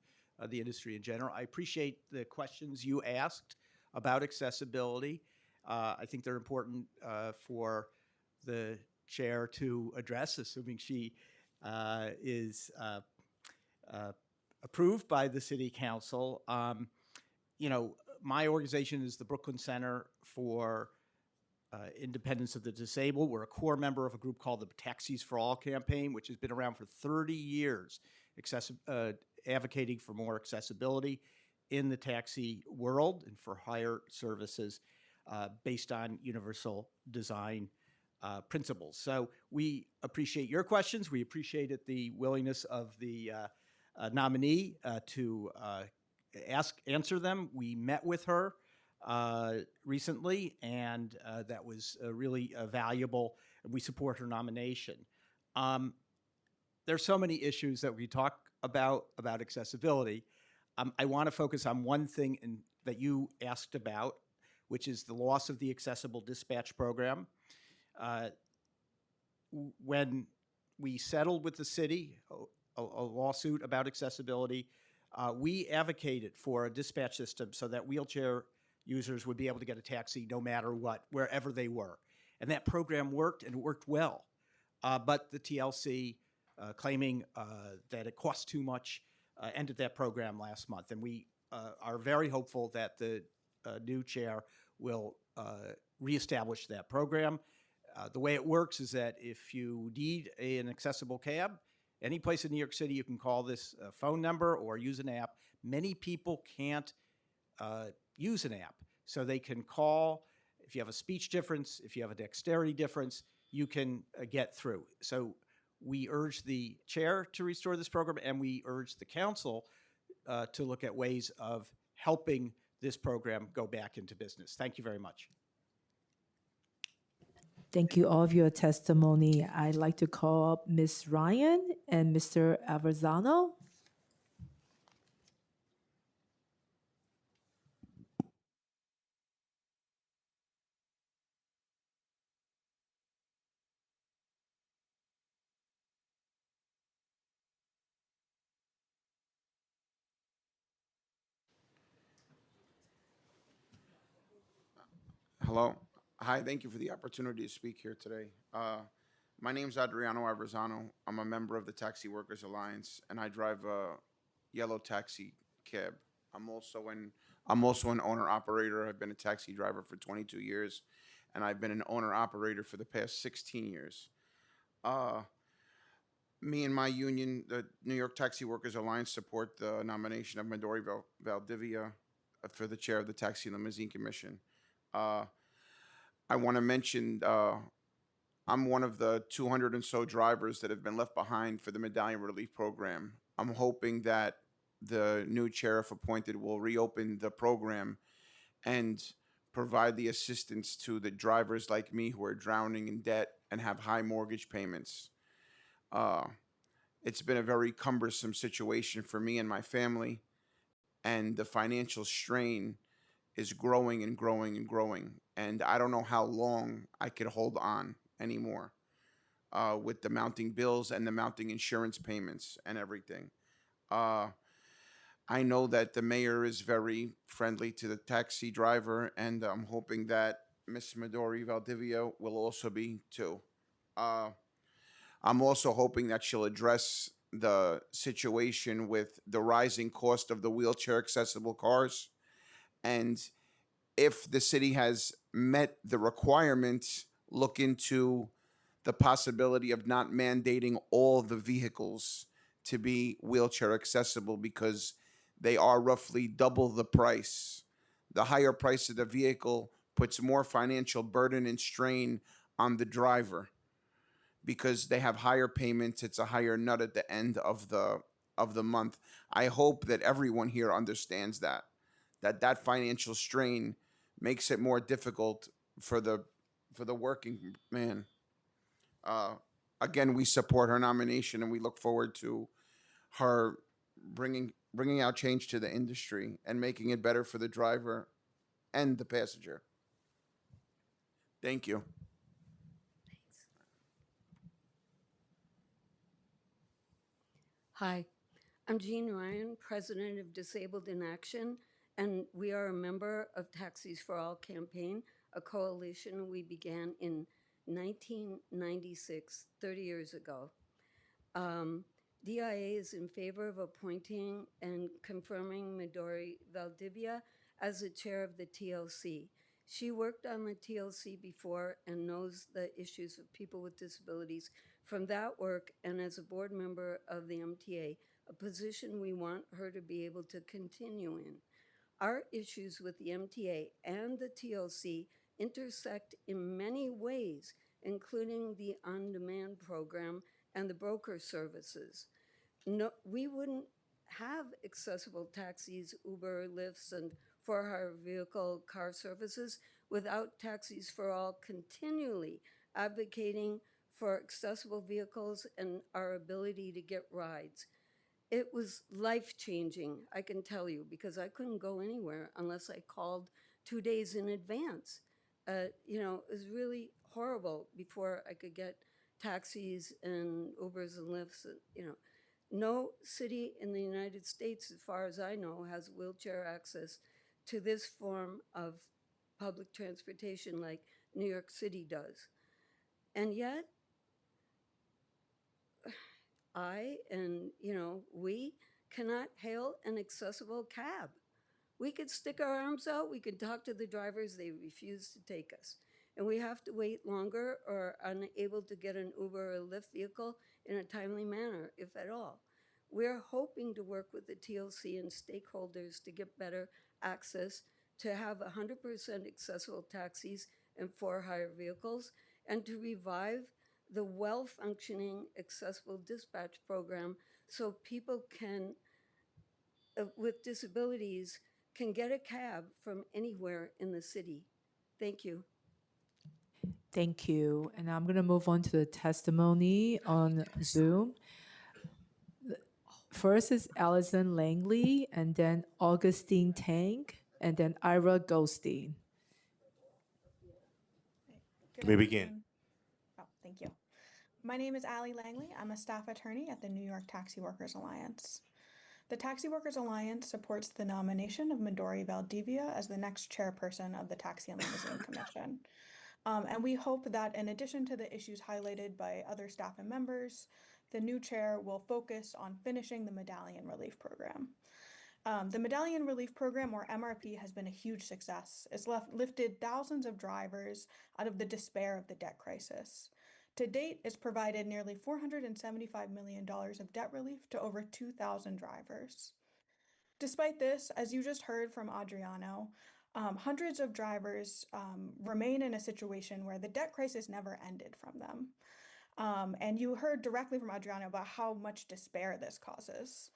the industry in general. I appreciate the questions you asked about accessibility. I think they're important for the chair to address, assuming she is approved by the city council. You know, my organization is the Brooklyn Center for Independence of the Disabled. We're a core member of a group called the Taxis for All campaign, which has been around for 30 years, advocating for more accessibility in the taxi world and for higher services based on universal design principles. So we appreciate your questions. We appreciated the willingness of the nominee to answer them. We met with her recently, and that was really valuable. We support her nomination. There's so many issues that we talk about accessibility. I want to focus on one thing that you asked about, which is the loss of the accessible dispatch program. When we settled with the city a lawsuit about accessibility, we advocated for a dispatch system so that wheelchair users would be able to get a taxi no matter what, wherever they were. And that program worked, and it worked well. But the TLC, claiming that it cost too much, ended that program last month. And we are very hopeful that the new chair will reestablish that program. The way it works is that if you need an accessible cab, any place in New York City, you can call this phone number or use an app. Many people can't use an app, so they can call. If you have a speech difference, if you have a dexterity difference, you can get through. So we urge the chair to restore this program, and we urge the council to look at ways of helping this program go back into business. Thank you very much. Thank you all of your testimony. I'd like to call up Ms. Ryan and Mr. Averzano. Hello. Hi, thank you for the opportunity to speak here today. My name's Adriano Averzano. I'm a member of the Taxi Workers Alliance, and I drive a yellow taxi cab. I'm also an owner-operator. I've been a taxi driver for 22 years, and I've been an owner-operator for the past 16 years. Me and my union, the New York Taxi Workers Alliance, support the nomination of Midori Valdivia for the chair of the Taxi and Limousine Commission. I want to mention I'm one of the 200 and so drivers that have been left behind for the Medallion Relief Program. I'm hoping that the new chair, if appointed, will reopen the program and provide the assistance to the drivers like me who are drowning in debt and have high mortgage payments. It's been a very cumbersome situation for me and my family, and the financial strain is growing and growing and growing. And I don't know how long I could hold on anymore with the mounting bills and the mounting insurance payments and everything. I know that the mayor is very friendly to the taxi driver, and I'm hoping that Ms. Midori Valdivia will also be too. I'm also hoping that she'll address the situation with the rising cost of the wheelchair accessible cars. And if the city has met the requirements, look into the possibility of not mandating all the vehicles to be wheelchair accessible, because they are roughly double the price. The higher price of the vehicle puts more financial burden and strain on the driver because they have higher payments. It's a higher nut at the end of the month. I hope that everyone here understands that financial strain makes it more difficult for the working man. Again, we support her nomination, and we look forward to her bringing out change to the industry and making it better for the driver and the passenger. Thank you. Hi, I'm Jean Ryan, President of Disabled in Action, and we are a member of Taxis for All campaign, a coalition we began in 1996, 30 years ago. DIA is in favor of appointing and confirming Midori Valdivia as the chair of the TLC. She worked on the TLC before and knows the issues of people with disabilities from that work and as a board member of the MTA, a position we want her to be able to continue in. Our issues with the MTA and the TLC intersect in many ways, including the on-demand program and the broker services. No, we wouldn't have accessible taxis, Uber, Lyfts, and for-hire vehicle car services without Taxis for All continually advocating for accessible vehicles and our ability to get rides. It was life-changing, I can tell you, because I couldn't go anywhere unless I called 2 days in advance. It was really horrible before I could get taxis and Ubers and Lyfts. No city in the United States, as far as I know, has wheelchair access to this form of public transportation like New York City does. And yet, we cannot hail an accessible cab. We could stick our arms out, we could talk to the drivers, they refuse to take us. And we have to wait longer or unable to get an Uber or Lyft vehicle in a timely manner, if at all. We're hoping to work with the TLC and stakeholders to get better access to have 100% accessible taxis and for-hire vehicles, and to revive the well-functioning accessible dispatch program so people can, with disabilities, can get a cab from anywhere in the city. Thank you. Thank you. And I'm going to move on to the testimony on Zoom. First is Allison Langley, and then Augustine Tang, and then Ira Goldstein. Can we begin? afternoon. Oh, thank you. My name is Allie Langley. I'm a staff attorney at the New York Taxi Workers Alliance. The Taxi Workers Alliance supports the nomination of Midori Valdivia as the next chairperson of the Taxi and Limousine Commission. And we hope that in addition to the issues highlighted by other staff and members, the new chair will focus on finishing the Medallion Relief Program. The Medallion Relief Program, or MRP, has been a huge success. It's lifted thousands of drivers out of the despair of the debt crisis. To date, it's provided nearly $475 million of debt relief to over 2,000 drivers. Despite this, as you just heard from Adriano, hundreds of drivers remain in a situation where the debt crisis never ended from them. And you heard directly from Adriano about how much despair this causes.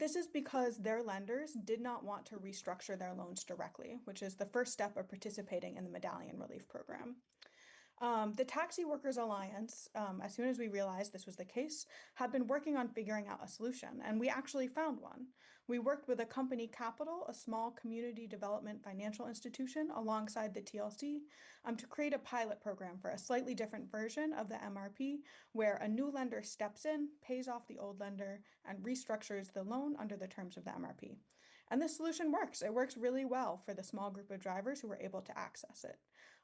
This is because their lenders did not want to restructure their loans directly, which is the first step of participating in the Medallion Relief Program. The Taxi Workers Alliance, as soon as we realized this was the case, had been working on figuring out a solution, and we actually found one. We worked with a company Capital, a small community development financial institution, alongside the TLC, to create a pilot program for a slightly different version of the MRP, where a new lender steps in, pays off the old lender, and restructures the loan under the terms of the MRP. And this solution works. It works really well for the small group of drivers who were able to access it.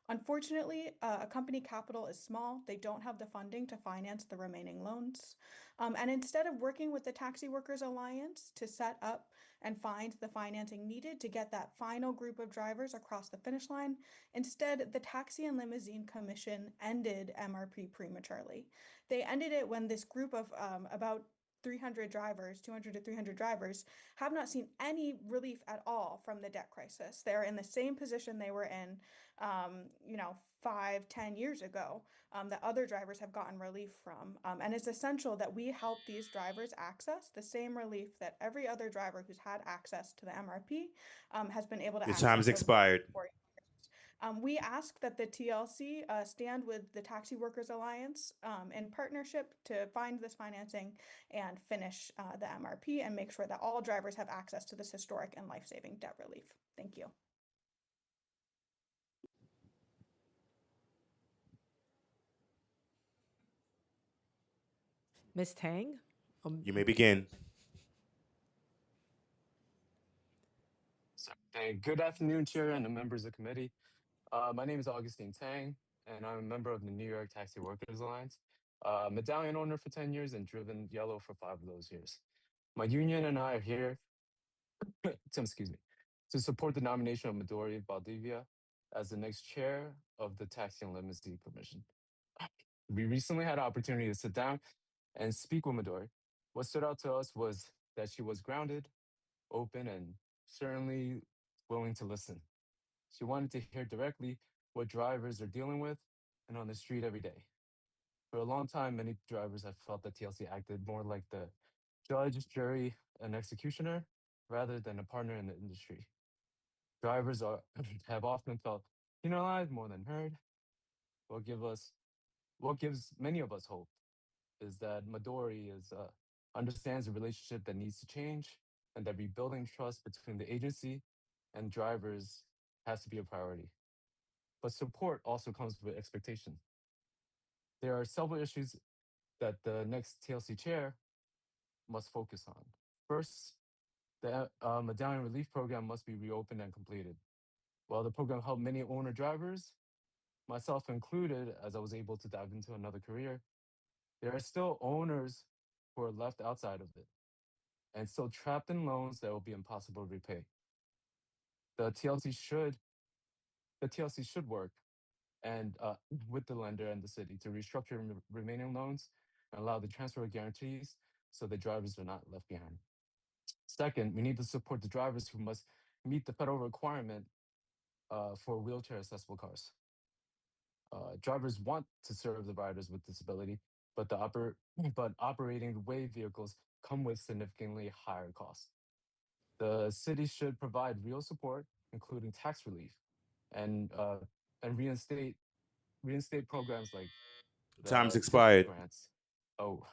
Unfortunately, a company Capital is small. They don't have the funding to finance the remaining loans. And instead of working with the Taxi Workers Alliance to set up and find the financing needed to get that final group of drivers across the finish line, instead, the Taxi and Limousine Commission ended MRP prematurely. They ended it when this group of about 300 drivers, 200 to 300 drivers, have not seen any relief at all from the debt crisis. They're in the same position they were in, 5-10 years ago, that other drivers have gotten relief from. And it's essential that we help these drivers access the same relief that every other driver who's had access to the MRP has been able to Your access. time has expired. We ask that the TLC stand with the Taxi Workers Alliance in partnership to find this financing and finish the MRP and make sure that all drivers have access to this historic and life-saving debt relief. Thank you. Ms. Tang? You may begin. Good afternoon, Chair and the members of the committee. My name is Augustine Tang, and I'm a member of the New York Taxi Workers Alliance, medallion owner for 10 years and driven yellow for 5 of those years. My union and I are here excuse me, to support the nomination of Midori Valdivia as the next chair of the Taxi and Limousine Commission. We recently had an opportunity to sit down and speak with Midori. What stood out to us was that she was grounded, open, and certainly willing to listen. She wanted to hear directly what drivers are dealing with and on the street every day. For a long time, many drivers have felt that TLC acted more like the judge, jury, and executioner rather than a partner in the industry. Drivers have often felt penalized more than heard. What give us, what gives many of us hope is that Midori understands the relationship that needs to change and that rebuilding trust between the agency and drivers has to be a priority. But support also comes with expectation. There are several issues that the next TLC chair must focus on. First, the medallion relief program must be reopened and completed. While the program helped many owner drivers, myself included, as I was able to dive into another career, there are still owners who are left outside of it and still trapped in loans that will be impossible to repay. The TLC should the TLC should work and with the lender and the city to restructure remaining loans and allow the transfer of guarantees so the drivers are not left behind. Second, we need to support the drivers who must meet the federal requirement for wheelchair accessible cars. Drivers want to serve the riders with disability, but but operating the way vehicles come with significantly higher costs. The city should provide real support, including tax relief, and uh, and reinstate programs like Time's the TIP expired. grants. Oh,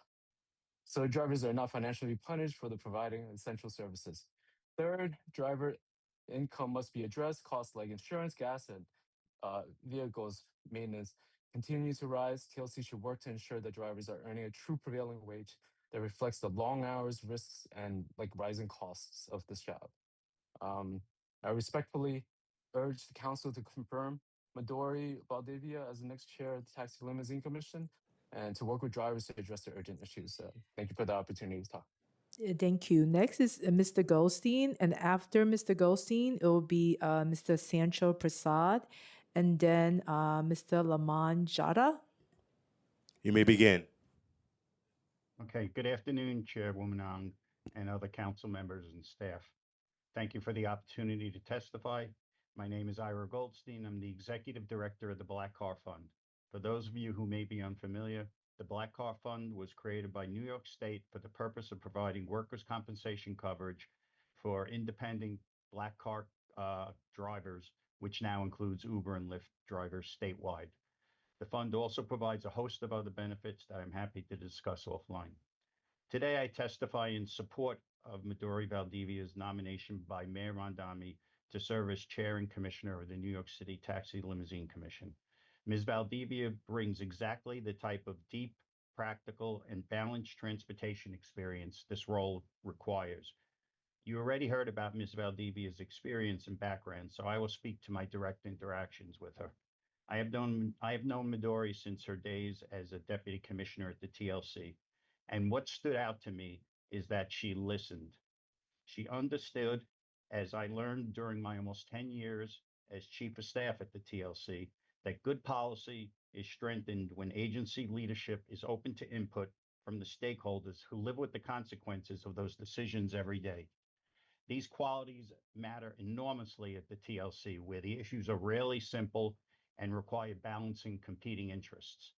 so drivers are not financially punished for the providing essential services. Third, driver income must be addressed. Costs like insurance, gas, and vehicles maintenance continue to rise. TLC should work to ensure that drivers are earning a true prevailing wage that reflects the long hours, risks, and like rising costs of this job. I respectfully urge the council to confirm Midori Valdivia as the next chair of the Taxi Limousine Commission and to work with drivers to address the urgent issues. Thank you for the opportunity to talk. Thank you. Next is Mr. Goldstein, and after Mr. Goldstein, it will be Mr. Sancho Prasad, and then Mr. Laman Jada. You may begin. Okay, good afternoon, Chairwoman Ong and other council members and staff. Thank you for the opportunity to testify. My name is Ira Goldstein. I'm the Executive Director of the Black Car Fund. For those of you who may be unfamiliar, the Black Car Fund was created by New York State for the purpose of providing workers' compensation coverage for independent black car drivers, which now includes Uber and Lyft drivers statewide. The fund also provides a host of other benefits that I'm happy to discuss offline. Today, I testify in support of Midori Valdivia's nomination by Mayor Rondami to serve as chair and commissioner of the New York City Taxi Limousine Commission. Ms. Valdivia brings exactly the type of deep, practical, and balanced transportation experience this role requires. You already heard about Ms. Valdivia's experience and background, so I will speak to my direct interactions with her. I have known Midori since her days as a deputy commissioner at the TLC. And what stood out to me is that she listened. She understood, as I learned during my almost 10 years as chief of staff at the TLC, that good policy is strengthened when agency leadership is open to input from the stakeholders who live with the consequences of those decisions every day. These qualities matter enormously at the TLC, where the issues are rarely simple and require balancing competing interests.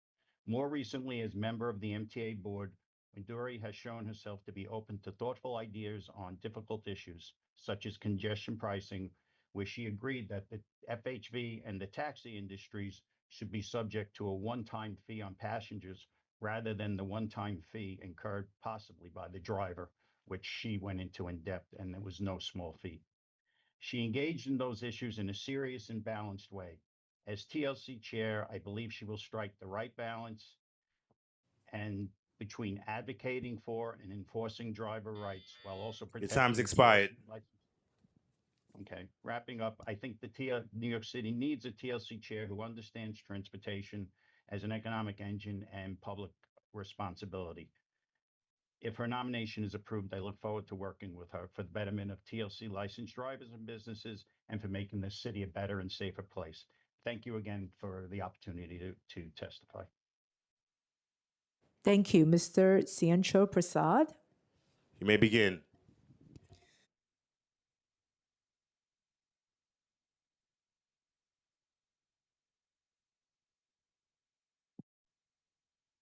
More recently, as member of the MTA board, Midori has shown herself to be open to thoughtful ideas on difficult issues, such as congestion pricing, where she agreed that the FHV and the taxi industries should be subject to a one-time fee on passengers rather than the one-time fee incurred possibly by the driver, which she went into in depth, and it was no small feat. She engaged in those issues in a serious and balanced way. As TLC chair, I believe she will strike the right balance and between advocating for and enforcing driver rights while also Your protecting time's the expired. TLC license. Okay, wrapping up, I think New York City needs a TLC chair who understands transportation as an economic engine and public responsibility. If her nomination is approved, I look forward to working with her for the betterment of TLC licensed drivers and businesses and for making this city a better and safer place. Thank you again for the opportunity to testify. Thank you, Mr. Sancho Prasad. You may begin.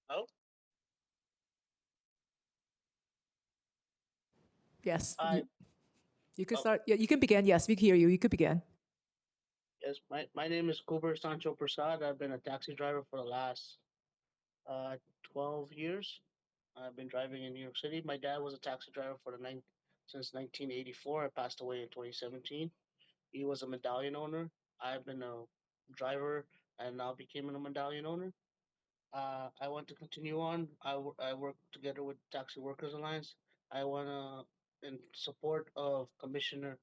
Oh, Yes, hi. you can Oh, start. Yeah, you can begin. Yes, we can hear you. You could begin. yes. My name is Kuber Sancho Prasad. I've been a taxi driver for the last 12 years. I've been driving in New York City. My dad was a taxi driver since 1984. I passed away in 2017. He was a medallion owner. I've been a driver and now became a medallion owner. I want to continue on. I work together with Taxi Workers Alliance. I want to, in support of Commissioner,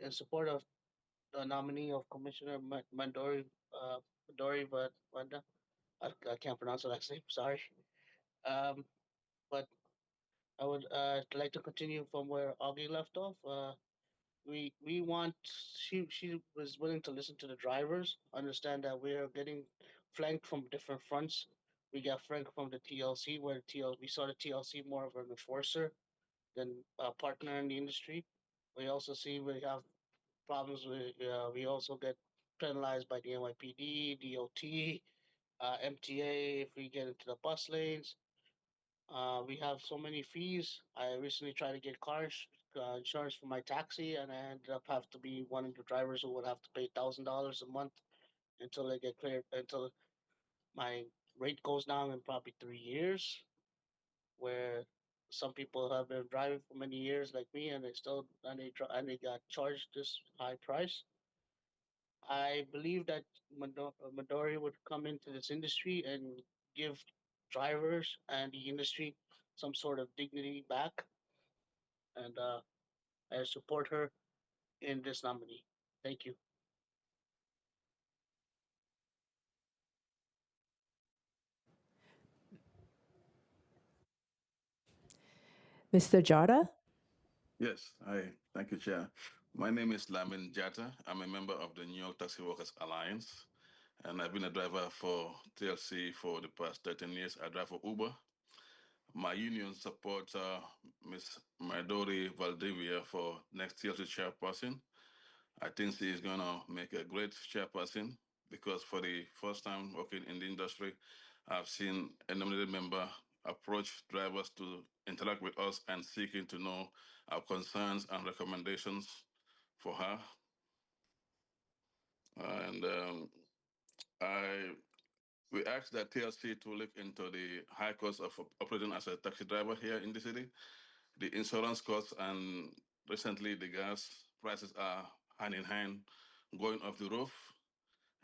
in support of the nominee of Commissioner Mandori, Mandori Vanda. I can't pronounce the last name. Sorry. Um, but I would like to continue from where Augie left off. We want she was willing to listen to the drivers, understand that we are getting flanked from different fronts. We got flanked from the TLC, where we saw the TLC more of an enforcer than a partner in the industry. We also see we have problems with. We also get penalized by the NYPD, DOT, MTA if we get into the bus lanes. We have so many fees. I recently tried to get car insurance for my taxi, and I ended up have to be one of the drivers who would have to pay $1,000 a month until I get cleared, until my rate goes down in probably 3 years. Where some people have been driving for many years, like me, and they got charged this high price. I believe that Midori would come into this industry and give drivers and the industry some sort of dignity back, and I support her in this nominee. Thank you. Mr. Jada? Yes, hi. Thank you, Chair. My name is Lamin Jata. I'm a member of the New York Taxi Workers Alliance, and I've been a driver for TLC for the past 13 years. I drive for Uber. My union supports Ms. Maidori Valdivia for next TLC chairperson. I think she is going to make a great chairperson because for the first time working in the industry, I've seen a nominated member approach drivers to interact with us and seeking to know our concerns and recommendations for her. And I we asked that TLC to look into the high cost of operating as a taxi driver here in the city, the insurance costs, and recently the gas prices are hand in hand going off the roof,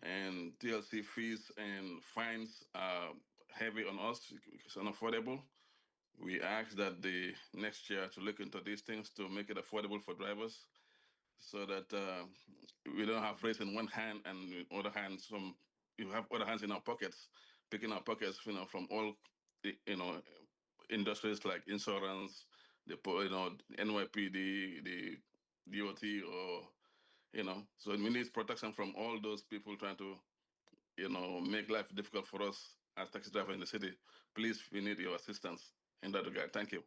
and TLC fees and fines are heavy on us. It's unaffordable. We ask that the next year to look into these things to make it affordable for drivers so that we don't have rates in one hand and in other hand some you have other hands in our pockets, picking our pockets, from all industries like insurance, NYPD, the DOT, or so we need protection from all those people trying to make life difficult for us as taxi drivers in the city. Please, we need your assistance in that regard. Thank you.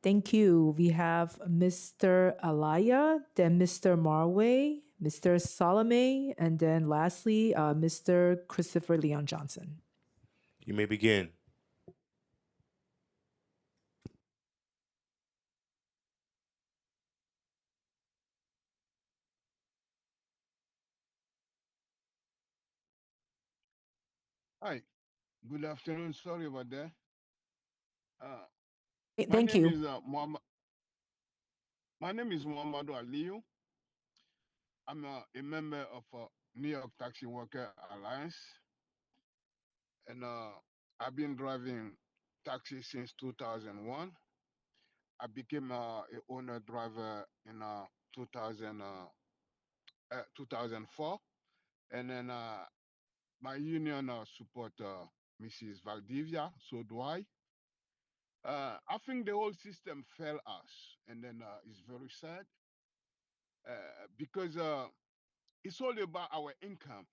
Thank you. We have Mr. Alaya, then Mr. Marway, Mr. Salome, and then lastly, Mr. Christopher Leon Johnson. You may begin. Hi, good afternoon. Sorry about that. Uh, my Thank name you. is Muhammad. My name is Muhammadu Aliyu. I'm a member of New York Taxi Worker Alliance, and I've been driving taxi since 2001. I became a owner driver in 2004, and then my union support Mrs. Valdivia. So do I. I think the whole system failed us, and then it's very sad because it's all about our income.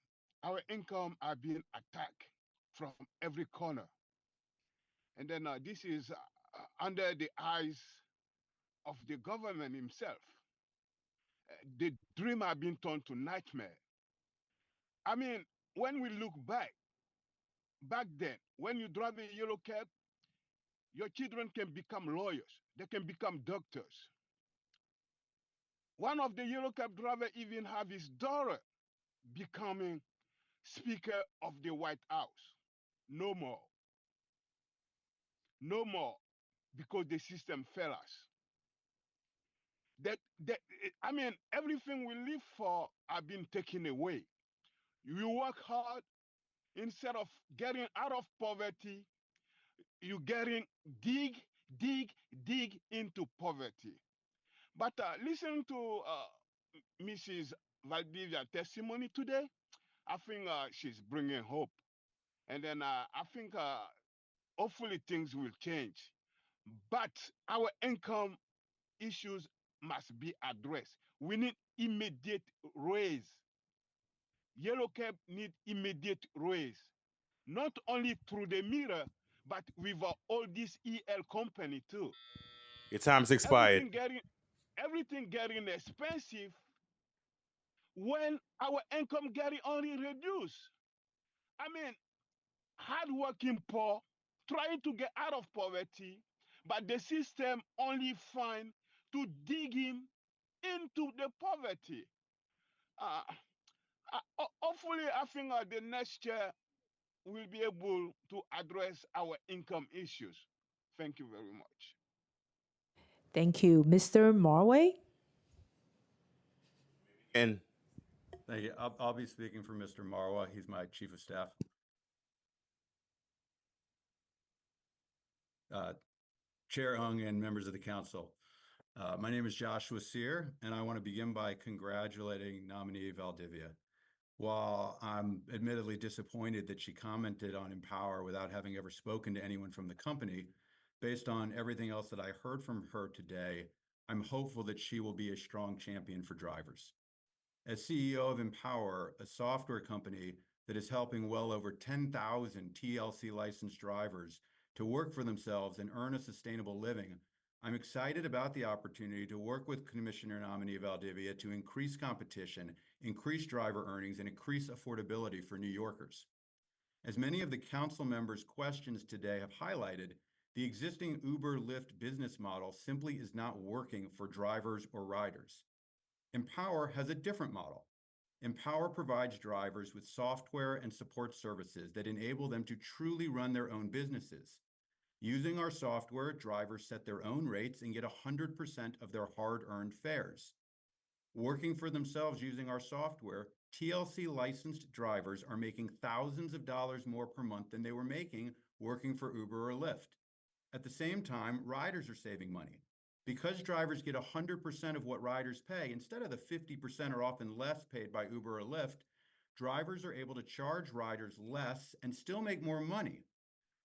Our income are being attacked from every corner, and then this is under the eyes of the government himself. The dream have been turned to nightmare. I mean, when we look back then, when you drive a yellow cab, your children can become lawyers. They can become doctors. One of the yellow cab driver even have his daughter becoming Speaker of the White House. No more. No more. Because the system failed us. That I mean, everything we live for have been taken away. You work hard, instead of getting out of poverty, you getting dig, dig, dig into poverty. But listen to Mrs. Valdivia's testimony today. I think she's bringing hope, and then I think hopefully things will change. But our income issues must be addressed. We need immediate raise. Yellow cab need immediate raise, not only through the mirror, but with all this EL company too. Your time's expired. Everything getting expensive when our income getting only reduced. I mean, hardworking poor trying to get out of poverty, but the system only find to dig him into the poverty. Uh, Hopefully, I think the next year will be able to address our income issues. Thank you very much. Thank you. Mr. Marway? And Thank you. I'll be speaking for Mr. Marwa. He's my chief of staff. Chair Ung and members of the council. My name is Joshua Sear, and I want to begin by congratulating nominee Valdivia. While I'm admittedly disappointed that she commented on Empower without having ever spoken to anyone from the company, based on everything else that I heard from her today, I'm hopeful that she will be a strong champion for drivers. As CEO of Empower, a software company that is helping well over 10,000 TLC licensed drivers to work for themselves and earn a sustainable living, I'm excited about the opportunity to work with Commissioner nominee Valdivia to increase competition, increase driver earnings, and increase affordability for New Yorkers. As many of the council members' questions today have highlighted, the existing Uber-Lyft business model simply is not working for drivers or riders. Empower has a different model. Empower provides drivers with software and support services that enable them to truly run their own businesses. Using our software, drivers set their own rates and get 100% of their hard-earned fares. Working for themselves using our software, TLC licensed drivers are making thousands of dollars more per month than they were making working for Uber or Lyft. At the same time, riders are saving money. Because drivers get 100% of what riders pay, instead of the 50% or often less paid by Uber or Lyft, drivers are able to charge riders less and still make more money.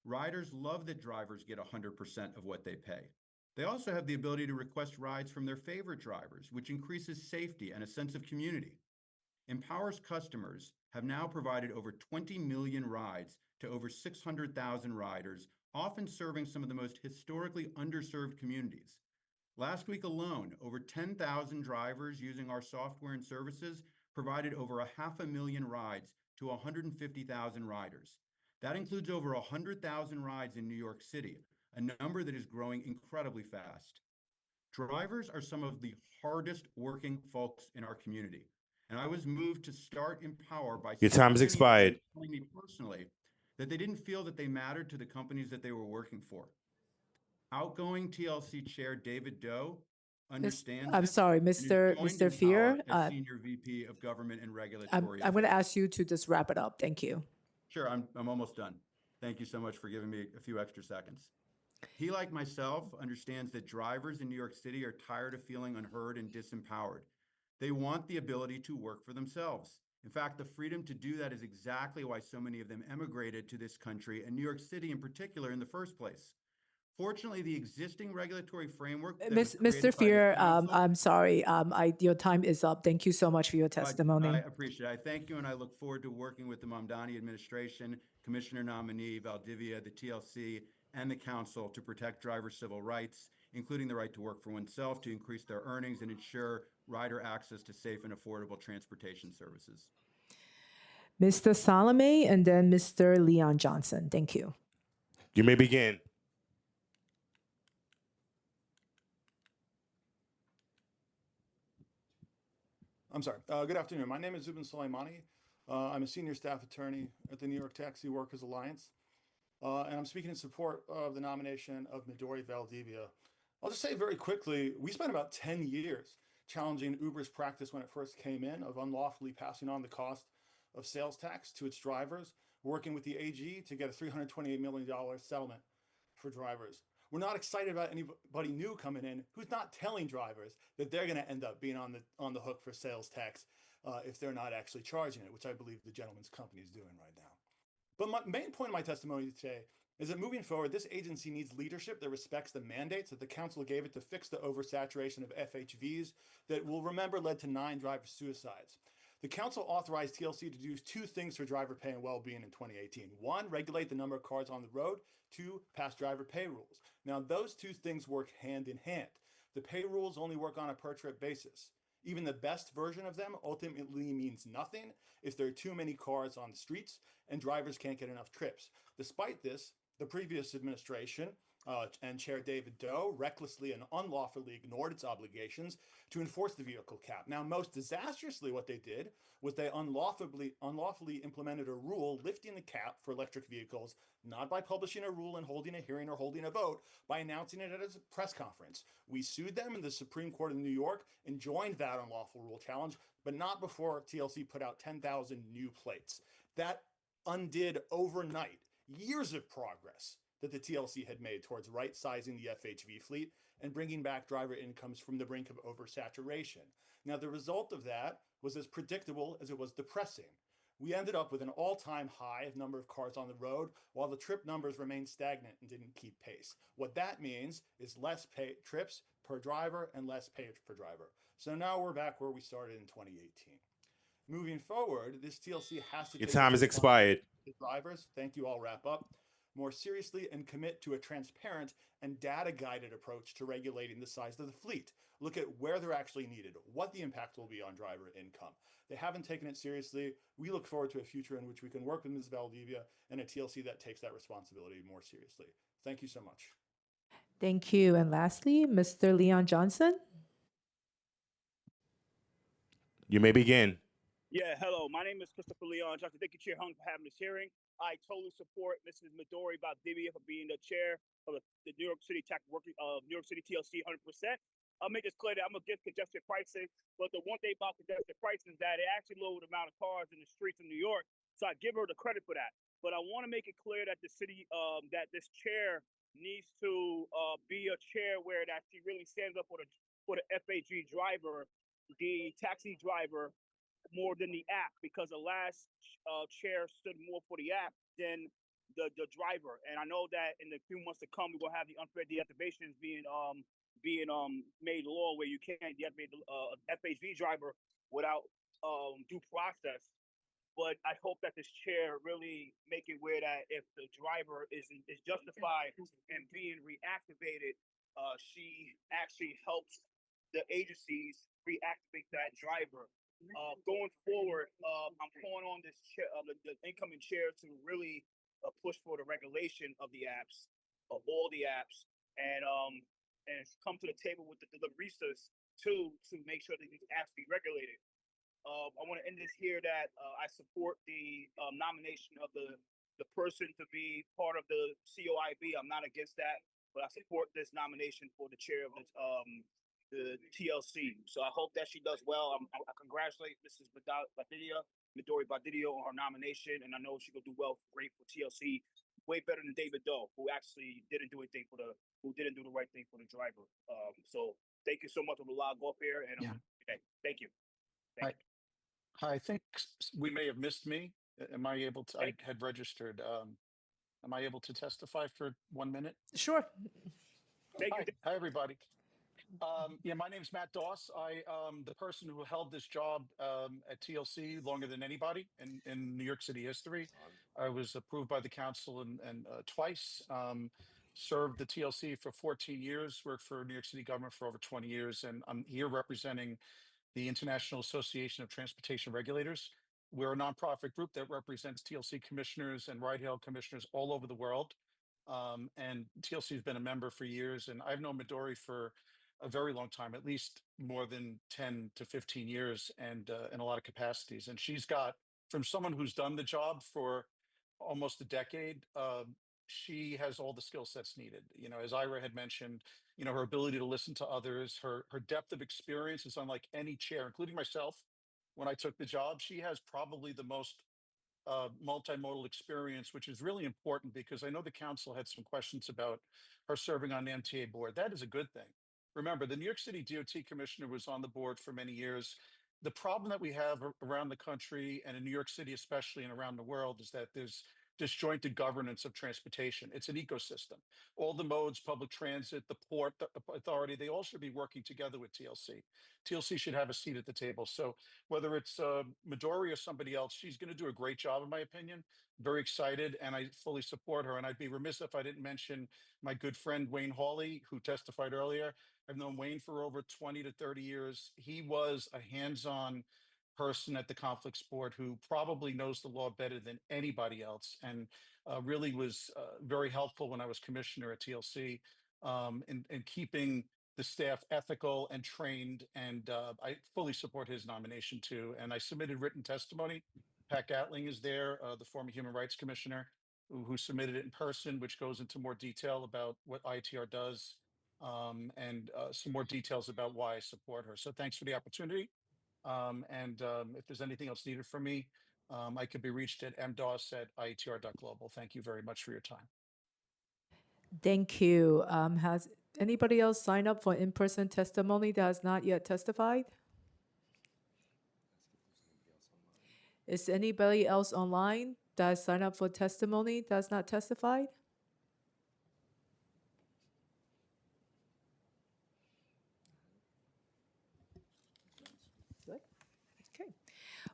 Riders love that drivers get 100% of what they pay. They also have the ability to request rides from their favorite drivers, which increases safety and a sense of community. Empower's customers have now provided over 20 million rides to over 600,000 riders, often serving some of the most historically underserved communities. Last week alone, over 10,000 drivers using our software and services provided over 500,000 rides to 150,000 riders. That includes over 100,000 rides in New York City, a number that is growing incredibly fast. Drivers are some of the hardest working folks in our community, and I was moved to start Empower by your time has expired. telling me personally that they didn't feel that they mattered to the companies that they were working for. Outgoing TLC Chair David Doe understands I'm this sorry, and has Mr. joined Mr. Empower Fear. as Senior VP of Government and I'm Regulatory going to Affairs. ask you to just wrap it up. Thank you. Sure, I'm almost done. Thank you so much for giving me a few extra seconds. He, like myself, understands that drivers in New York City are tired of feeling unheard and disempowered. They want the ability to work for themselves. In fact, the freedom to do that is exactly why so many of them emigrated to this country, and New York City in particular, in the first place. Fortunately, the existing regulatory framework that was Mr. created by the Fear, council. I'm sorry. Your time is up. Thank you so much for your testimony. I appreciate it. I thank you, and I look forward to working with the Mamdani administration, Commissioner nominee Valdivia, the TLC, and the council to protect driver civil rights, including the right to work for oneself, to increase their earnings and ensure rider access to safe and affordable transportation services. Mr. Salome and then Mr. Leon Johnson. Thank you. You may begin. I'm sorry. Good afternoon. My name is Zubin Soleimani. I'm a senior staff attorney at the New York Taxi Workers Alliance, and I'm speaking in support of the nomination of Midori Valdivia. I'll just say very quickly, we spent about 10 years challenging Uber's practice when it first came in of unlawfully passing on the cost of sales tax to its drivers, working with the AG to get a $328 million settlement for drivers. We're not excited about anybody new coming in who's not telling drivers that they're going to end up being on the hook for sales tax if they're not actually charging it, which I believe the gentleman's company is doing right now. But my main point of my testimony today is that moving forward, this agency needs leadership that respects the mandates that the council gave it to fix the oversaturation of FHVs that we'll remember led to 9 driver suicides. The council authorized TLC to do 2 things for driver pay and well-being in 2018. 1, regulate the number of cars on the road. 2, pass driver pay rules. Now, those 2 things work hand in hand. The pay rules only work on a per-trip basis. Even the best version of them ultimately means nothing if there are too many cars on the streets and drivers can't get enough trips. Despite this, the previous administration and Chair David Doe recklessly and unlawfully ignored its obligations to enforce the vehicle cap. Now, most disastrously, what they did was they unlawfully implemented a rule lifting the cap for electric vehicles, not by publishing a rule and holding a hearing or holding a vote, by announcing it at a press conference. We sued them in the Supreme Court of New York and joined that unlawful rule challenge, but not before TLC put out 10,000 new plates. That undid overnight years of progress that the TLC had made towards right-sizing the FHV fleet and bringing back driver incomes from the brink of oversaturation. Now, the result of that was as predictable as it was depressing. We ended up with an all-time high of number of cars on the road, while the trip numbers remained stagnant and didn't keep pace. What that means is less trips per driver and less pay per driver. So now we're back where we started in 2018. Moving forward, this TLC has to Your take time its has expired. responsibility to drivers. Thank you. I'll wrap up more seriously and commit to a transparent and data-guided approach to regulating the size of the fleet. Look at where they're actually needed, what the impact will be on driver income. They haven't taken it seriously. We look forward to a future in which we can work with Ms. Valdivia and a TLC that takes that responsibility more seriously. Thank you so much. Thank you. And lastly, Mr. Leon Johnson. You may begin. Yeah, hello. My name is Christopher Leon Johnson. Thank you, Chair Hung, for having this hearing. I totally support Mrs. Midori Valdivia for being the chair of the New York City New York City TLC 100%. I'll make this clear that I'm against congested pricing, but the one thing about congested pricing is that it actually lowered the amount of cars in the streets of New York. So I give her the credit for that. But I want to make it clear that the city, that this chair needs to be a chair where that she really stands up for the FAG driver, the taxi driver, more than the app, because the last chair stood more for the app than the driver. And I know that in the few months to come, we will have the unfair deactivations being made law, where you can't deactivate a FHV driver without due process. But I hope that this chair really make it where that if the driver is justified in being reactivated, she actually helps the agencies reactivate that driver. Going forward, I'm calling on this chair, the incoming chair, to really push for the regulation of the apps, of all the apps, and come to the table with the deliveristas to make sure that these apps be regulated. I want to end this here that I support the nomination of the person to be part of the COIB. I'm not against that, but I support this nomination for the chair of the TLC. So I hope that she does well. I congratulate Mrs. Midori Valdivia on her nomination, and I know she will do well, great for TLC way better than David Doe, who actually didn't do anything who didn't do the right thing for the driver. So thank you so much. I'm gonna log off here, and okay, thank you. Hi, hi. I think we may have missed me. Am I able to? I had registered. Am I able to testify for 1 minute? Sure. Hi, everybody. Yeah, my name's Matt Doss. I the person who held this job at TLC longer than anybody in New York City history. I was approved by the council and twice. Served the TLC for 14 years. Worked for New York City government for over 20 years, and I'm here representing the International Association of Transportation Regulators. We're a nonprofit group that represents TLC commissioners and ride-hail commissioners all over the world. And TLC has been a member for years, and I've known Midori for a very long time, at least more than 10 to 15 years, and in a lot of capacities. And she's got, from someone who's done the job for almost a decade, she has all the skill sets needed. You know, as Ira had mentioned, you know, her ability to listen to others, her depth of experience is unlike any chair, including myself. When I took the job, she has probably the most multimodal experience, which is really important because I know the council had some questions about her serving on the MTA board. That is a good thing. Remember, the New York City DOT commissioner was on the board for many years. The problem that we have around the country and in New York City, especially, and around the world, is that there's disjointed governance of transportation. It's an ecosystem. All the modes, public transit, the port authority, they all should be working together with TLC. TLC should have a seat at the table. So whether it's Midori or somebody else, she's going to do a great job, in my opinion. Very excited, and I fully support her. And I'd be remiss if I didn't mention my good friend Wayne Hawley, who testified earlier. I've known Wayne for over 20 to 30 years. He was a hands-on person at the conflicts board who probably knows the law better than anybody else, and really was very helpful when I was commissioner at TLC in keeping the staff ethical and trained. And I fully support his nomination too. And I submitted written testimony. Pat Gatling is there, the former Human Rights Commissioner, who submitted it in person, which goes into more detail about what ITR does, and some more details about why I support her. So thanks for the opportunity. If there's anything else needed from me, I could be reached at mdoss@ietr.global. Thank you very much for your time. Thank you. Has anybody else signed up for in-person testimony that has not yet testified? Is anybody else online that has signed up for testimony that has not testified? Good. Okay.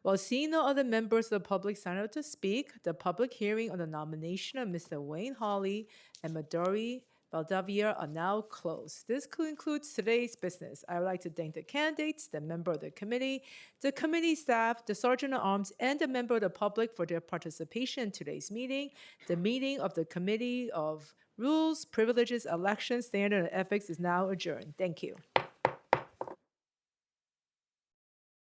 Well, seeing no other members of the public sign up to speak, the public hearing on the nomination of Mr. Wayne Hawley and Midori Valdivia are now closed. This concludes today's business. I would like to thank the candidates, the member of the committee staff, the sergeant at arms, and the member of the public for their participation in today's meeting. The meeting of the Committee of Rules, Privileges, Elections, Standard, and Ethics is now adjourned. Thank you.